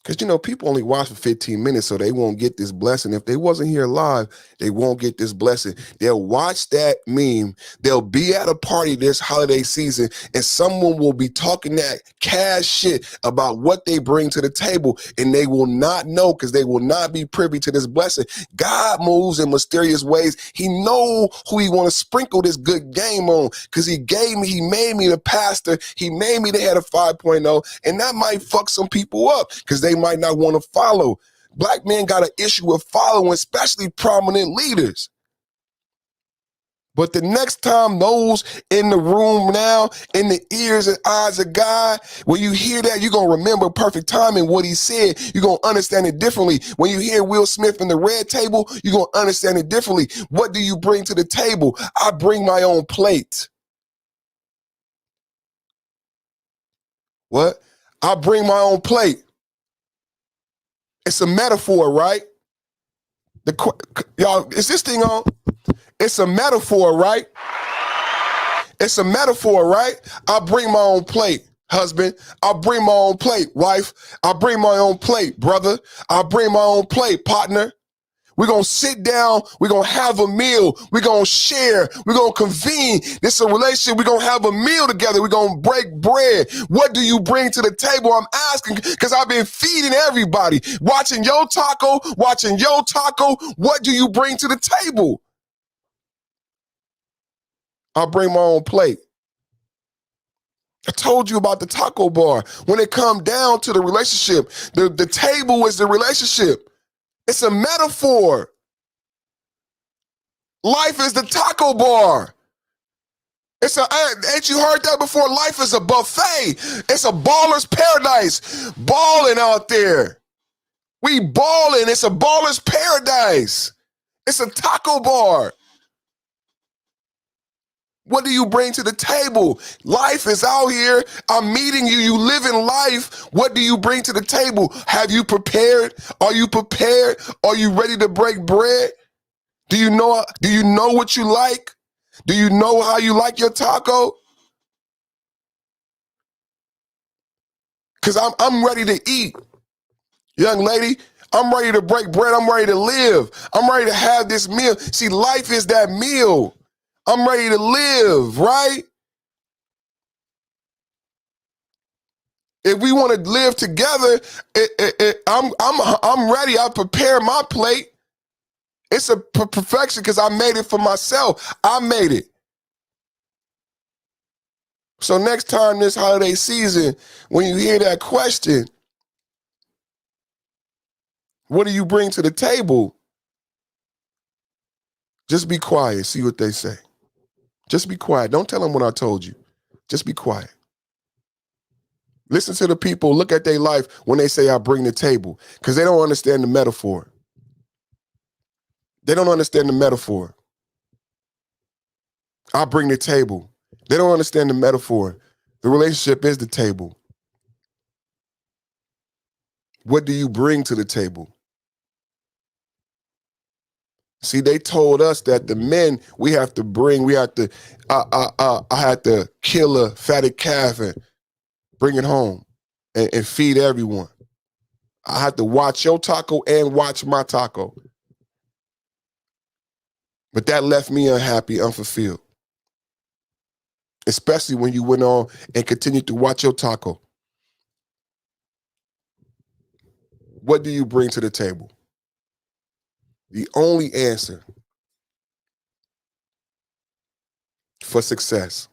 Because, people only watch for 15 minutes, so they won't get this blessing. If they wasn't here live, they won't get this blessing. They'll watch that meme. They'll be at a party this holiday season, and someone will be talking that cash shit about what they bring to the table, and they will not know because they will not be privy to this blessing. God moves in mysterious ways. He know who he want to sprinkle this good game on because he made me the pastor. He made me the head of 5.0, and that might fuck some people up because they might not want to follow. Black men got an issue with following, especially prominent leaders. But the next time those in the room now, in the ears and eyes of God, when you hear that, you're going to remember perfect timing what he said. You're going to understand it differently. When you hear Will Smith in the red table, you're going to understand it differently. What do you bring to the table? I bring my own plate. What? I bring my own plate. It's a metaphor, right? Y'all, is this thing on? It's a metaphor, right? It's a metaphor, right? I bring my own plate, husband. I bring my own plate, wife. I bring my own plate, brother. I bring my own plate, partner. We're going to sit down. We're going to have a meal. We're going to share. We're going to convene. This is a relationship. We're going to have a meal together. We're going to break bread. What do you bring to the table? I'm asking because I've been feeding everybody. Watching your taco. What do you bring to the table? I bring my own plate. I told you about the taco bar. When it comes down to the relationship, the table is the relationship. It's a metaphor. Life is the taco bar. Ain't you heard that before? Life is a buffet. It's a baller's paradise. Balling out there. We balling. It's a baller's paradise. It's a taco bar. What do you bring to the table? Life is out here. I'm meeting you. You live in life. What do you bring to the table? Have you prepared? Are you prepared? Are you ready to break bread? Do you know what you like? Do you know how you like your taco? Because I'm ready to eat. Young lady, I'm ready to break bread. I'm ready to live. I'm ready to have this meal. See, life is that meal. I'm ready to live, right? If we want to live together, I'm ready. I prepare my plate. It's a perfection because I made it for myself. I made it. So next time this holiday season, when you hear that question, what do you bring to the table? Just be quiet. See what they say. Just be quiet. Don't tell them what I told you. Just be quiet. Listen to the people. Look at their life when they say I bring the table because they don't understand the metaphor. They don't understand the metaphor. I bring the table. They don't understand the metaphor. The relationship is the table. What do you bring to the table? See, they told us that the men we had to, I had to kill a fatted calf and bring it home and feed everyone. I had to watch your taco and watch my taco. But that left me unhappy, unfulfilled. Especially when you went on and continued to watch your taco. What do you bring to the table? The only answer for success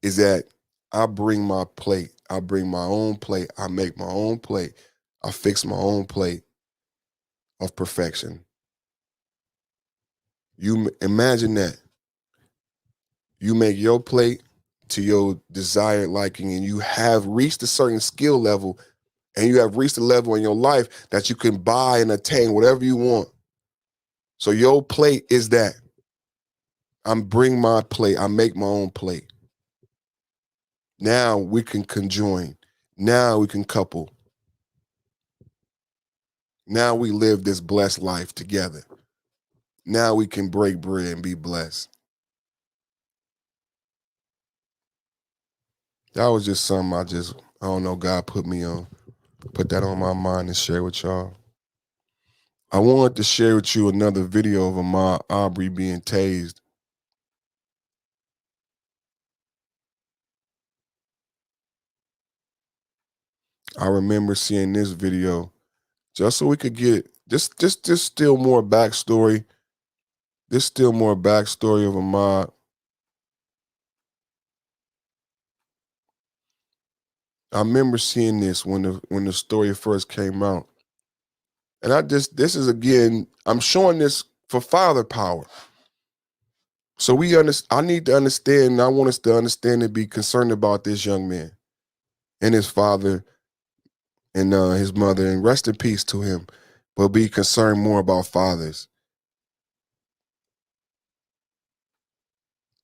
is that I bring my plate. I bring my own plate. I make my own plate. I fix my own plate of perfection. You imagine that. You make your plate to your desired liking, and you have reached a certain skill level, and you have reached a level in your life that you can buy and attain whatever you want. So your plate is that. I'm bring my plate. I make my own plate. Now we can conjoin. Now we can couple. Now we live this blessed life together. Now we can break bread and be blessed. That was just something I don't know, God put that on my mind and share with y'all. I wanted to share with you another video of Ahmaud Arbery being tased. I remember seeing this video just so we could get just still more backstory. There's still more backstory of Ahmaud. I remember seeing this when the story first came out. And this is again, I'm showing this for father power. So I need to understand, and I want us to understand and be concerned about this young man and his father and his mother, and rest in peace to him, but be concerned more about fathers.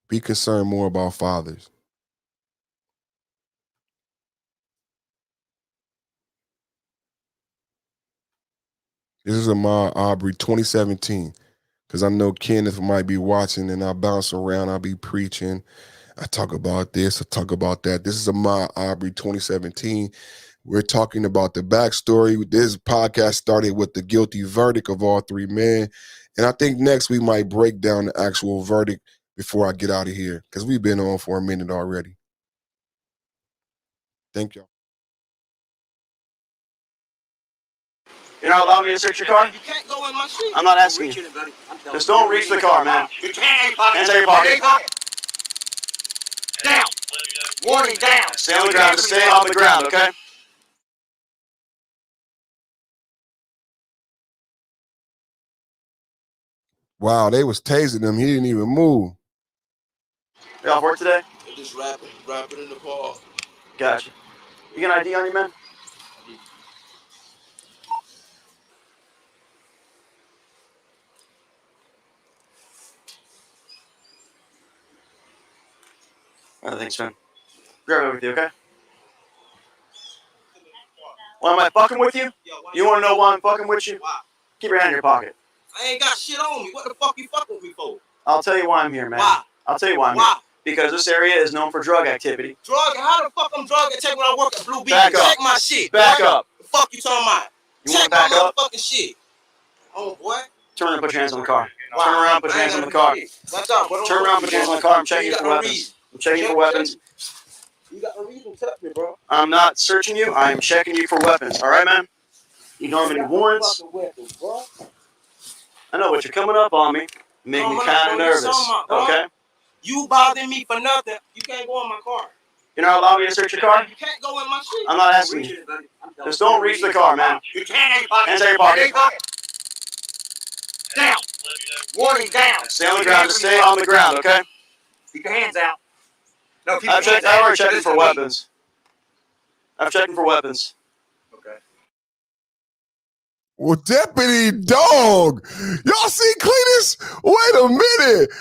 Be concerned more about fathers. This is Ahmaud Arbery, 2017. Because I know Kenneth might be watching, and I bounce around, I'll be preaching. I talk about this, I talk about that. This is Ahmaud Arbery, 2017. We're talking about the backstory. This podcast started with the guilty verdict of all three men. And I think next we might break down the actual verdict before I get out of here, because we've been on for a minute already. Thank y'all. You're not allowing me to search your car? You can't go in my shit. I'm not asking you. Just don't reach the car, man. You can't. Hands out of your pocket. Down. Warning, down. Stay on the ground. Just stay on the ground, okay? Wow, they was tasing him. He didn't even move. You off work today? Just rapping in the park. Gotcha. You got an ID on you, man? All right, thanks, man. Grab it with you, okay? Why am I fucking with you? You want to know why I'm fucking with you? Keep your hand in your pocket. I ain't got shit on me. What the fuck you fucking with me for? I'll tell you why I'm here, man. Why? I'll tell you why I'm here. Because this area is known for drug activity. Drug? How the fuck I'm drug attack when I work at Blue Beach? Back up. Check my shit. Back boy. up. The fuck you talking about? You Check want to back my up? motherfucking shit. Oh, boy. Turn around and put your hands on the car. Why? Turn around and put your hands on the car. Watch out, bro. Turn around and put your hands on the car. I'm checking you for weapons. I'm checking you for weapons. You got no reason to touch me, bro. I'm not searching you. I'm checking you for weapons. All right, man? You don't have any warrants? I know, but you're coming up on me. Make me kind of nervous. Okay? You bothering me for nothing. You can't go in my car. You're not allowing me to search your car? You can't go in my shit. I'm not asking you. Just don't reach the car, man. You can't. Hands out of your pocket. Down. Warning, down. Stay on the ground. Just stay on the ground, okay? Keep your hands out. No, keep I've already checked for weapons. I'm checking for weapons. Okay. Well, Deputy Dog. Y'all see Cletus? Wait a minute.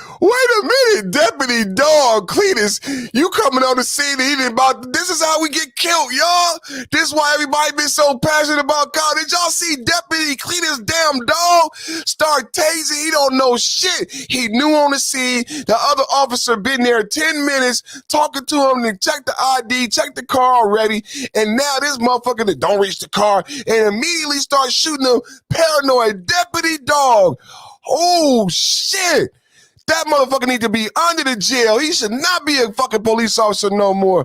Deputy Dog, Cletus, you coming on the scene and he didn't about, this is how we get killed, y'all. This is why everybody been so passionate about God. Did y'all see Deputy Cletus damn dog start tasing? He don't know shit. He knew on the scene. The other officer been there 10 minutes talking to him and check the ID, check the car already. And now this motherfucker that don't reach the car and immediately start shooting him. Paranoid Deputy Dog. Oh shit. That motherfucker need to be under the jail. He should not be a fucking police officer no more.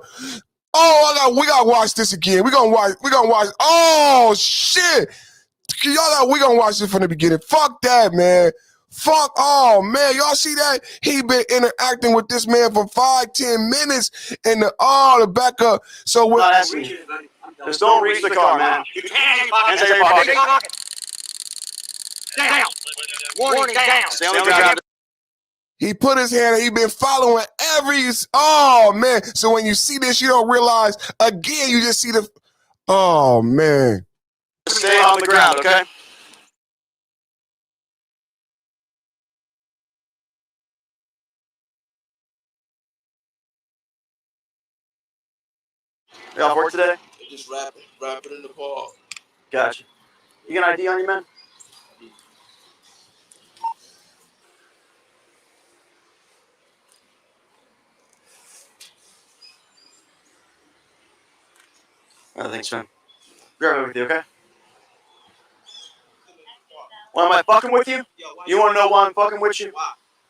Oh, we gotta watch this again. We gonna watch. Oh shit. We gonna watch this from the beginning. Fuck that, man. Oh man, y'all see that? He been interacting with this man for 5-10 minutes in the backup. So we're just don't reach the car, man. You can't take your pocket. Down. Warning, down. Stay on the ground. He put his hand, he been following oh man. So when you see this, you don't realize, again, you just see oh man. Stay on the ground, okay? You off work today? Just rapping in the park. Gotcha. You got an ID on you, man? Oh, thanks, man. Grab it with you, okay? Why am I fucking with you? You want to know why I'm fucking with you?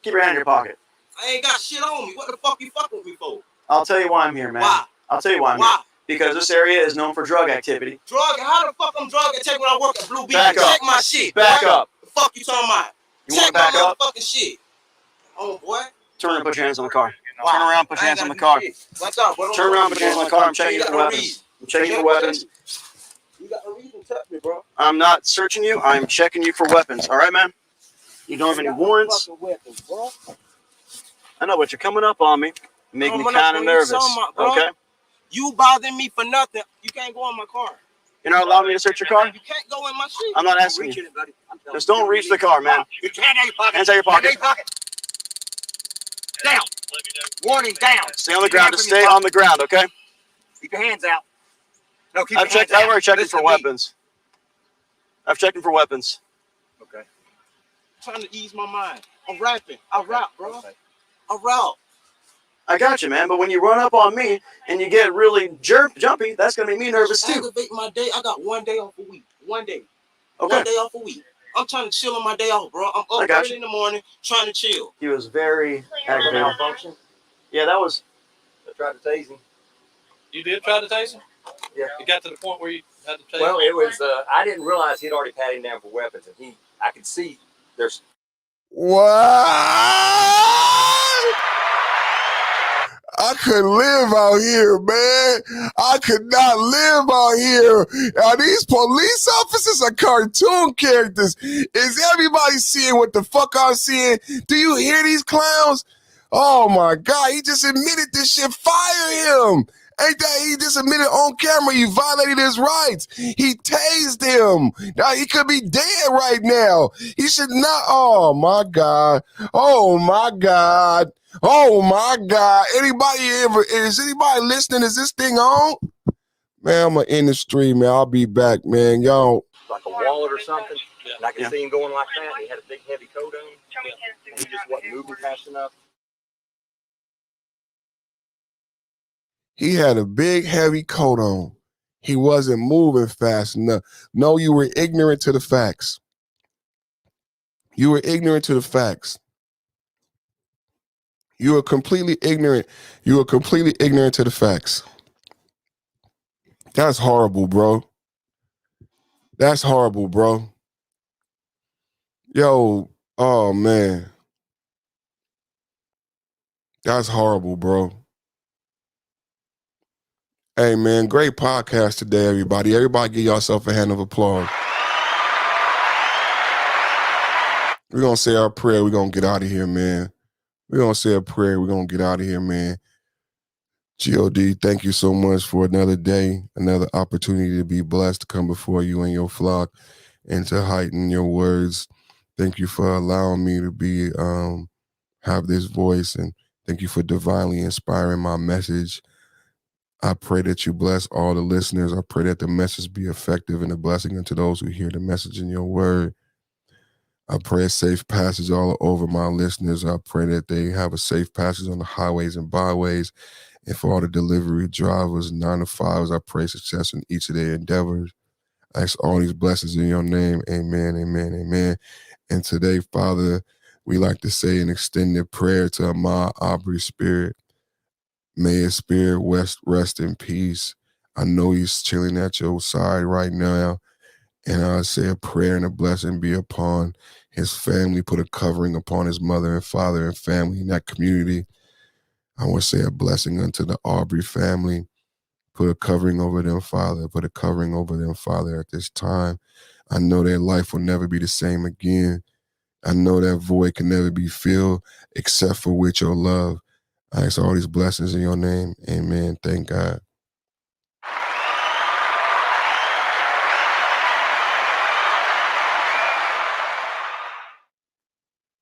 Keep your hand in your pocket. I ain't got shit on me. What the fuck you fucking with me for? I'll tell you why I'm here, man. Why? I'll tell you why I'm here. Because this area is known for drug activity. Drug? How the fuck I'm drug activity when I work at Blue Beach? Back up. Check my shit. Back up. The fuck you talking about? You Check want to back my up? motherfucking shit. Oh, boy. Turn around and put your hands on the car. Why? Turn around and put your hands on the car. What's up? Turn around and put your hands on the car. I'm checking you for weapons. I'm checking you for weapons. You got no reason to touch me, bro. I'm not searching you. I'm checking you for weapons. All right, man? You don't have any warrants? Weapons, bro. I know, but you're coming up on me. Making me kind of nervous. Okay? You bothering me for nothing. You can't go in my car. You're not allowing me to search your car? You can't go in my shit. I'm not asking you. Just don't reach the car, man. You can't have your pocket. Hands out your pocket. Down. Warning, down. Stay on the ground. Just stay on the ground, okay? Keep your hands out. No, keep I've already checked him for weapons. I've checked him for weapons. Okay. I'm trying to ease my mind. I'm rapping. I rap, bro. I rap. I got you, man. But when you run up on me and you get really jumpy, that's going to make me nervous, too. Aggravate my day. I got 1 day off a week. 1 day. Okay. 1 day off a week. I'm trying to chill on my day off, bro. I'm up early in the morning trying to chill. He was very aggravated. Malfunction? Yeah, that was... I tried to tase him. You did try to tase him? Yeah. It got to the point where you had to tase him? Well, it was, I didn't realize he'd already patted him down for weapons, and I could see there's... What? I couldn't live out here, man. I could not live out here. Now, these police officers are cartoon characters. Is everybody seeing what the fuck I'm seeing? Do you hear these clowns? Oh my God, he just admitted this shit. Fire him. Ain't that he just admitted on camera he violated his rights? He tased him. Now he could be dead right now. He should not. Oh my God. Oh my God. Oh my God. Is anybody listening? Is this thing on? Man, I'm gonna end the stream, man. I'll be back, man. Y'all. like a wallet or something, and I could see him going like that. He had a big heavy coat on, and he just wasn't moving fast enough. He had a big, heavy coat on. He wasn't moving fast enough. No, you were ignorant to the facts. You were ignorant to the facts. You were completely ignorant. You were completely ignorant to the facts. That's horrible, bro. That's horrible, bro. Yo, oh, man. That's horrible, bro. Hey, man, great podcast today, everybody. Everybody give yourself a hand of applause. We're going to say our prayer. We're going to get out of here, man. We're going to say a prayer. We're going to get out of here, man. God, thank you so much for another day, another opportunity to be blessed to come before you and your flock. and to heighten your words. Thank you for allowing me to be have this voice, and thank you for divinely inspiring my message. I pray that you bless all the listeners. I pray that the message be effective and a blessing unto those who hear the message in your word. I pray a safe passage all over my listeners. I pray that they have a safe passage on the highways and byways. And for all the delivery drivers, 9 to 5s, I pray success in each of their endeavors. I ask all these blessings in your name. Amen, amen, amen. And today, Father, we like to say an extended prayer to Ahmaud Arbery's spirit. May his spirit rest in peace. I know he's chilling at your side right now. And I say a prayer and a blessing be upon his family. Put a covering upon his mother and father and family in that community. I want to say a blessing unto the Arbery family. Put a covering over them, Father. Put a covering over them, Father, at this time. I know their life will never be the same again. I know that void can never be filled except for with your love. I ask all these blessings in your name. Amen. Thank God.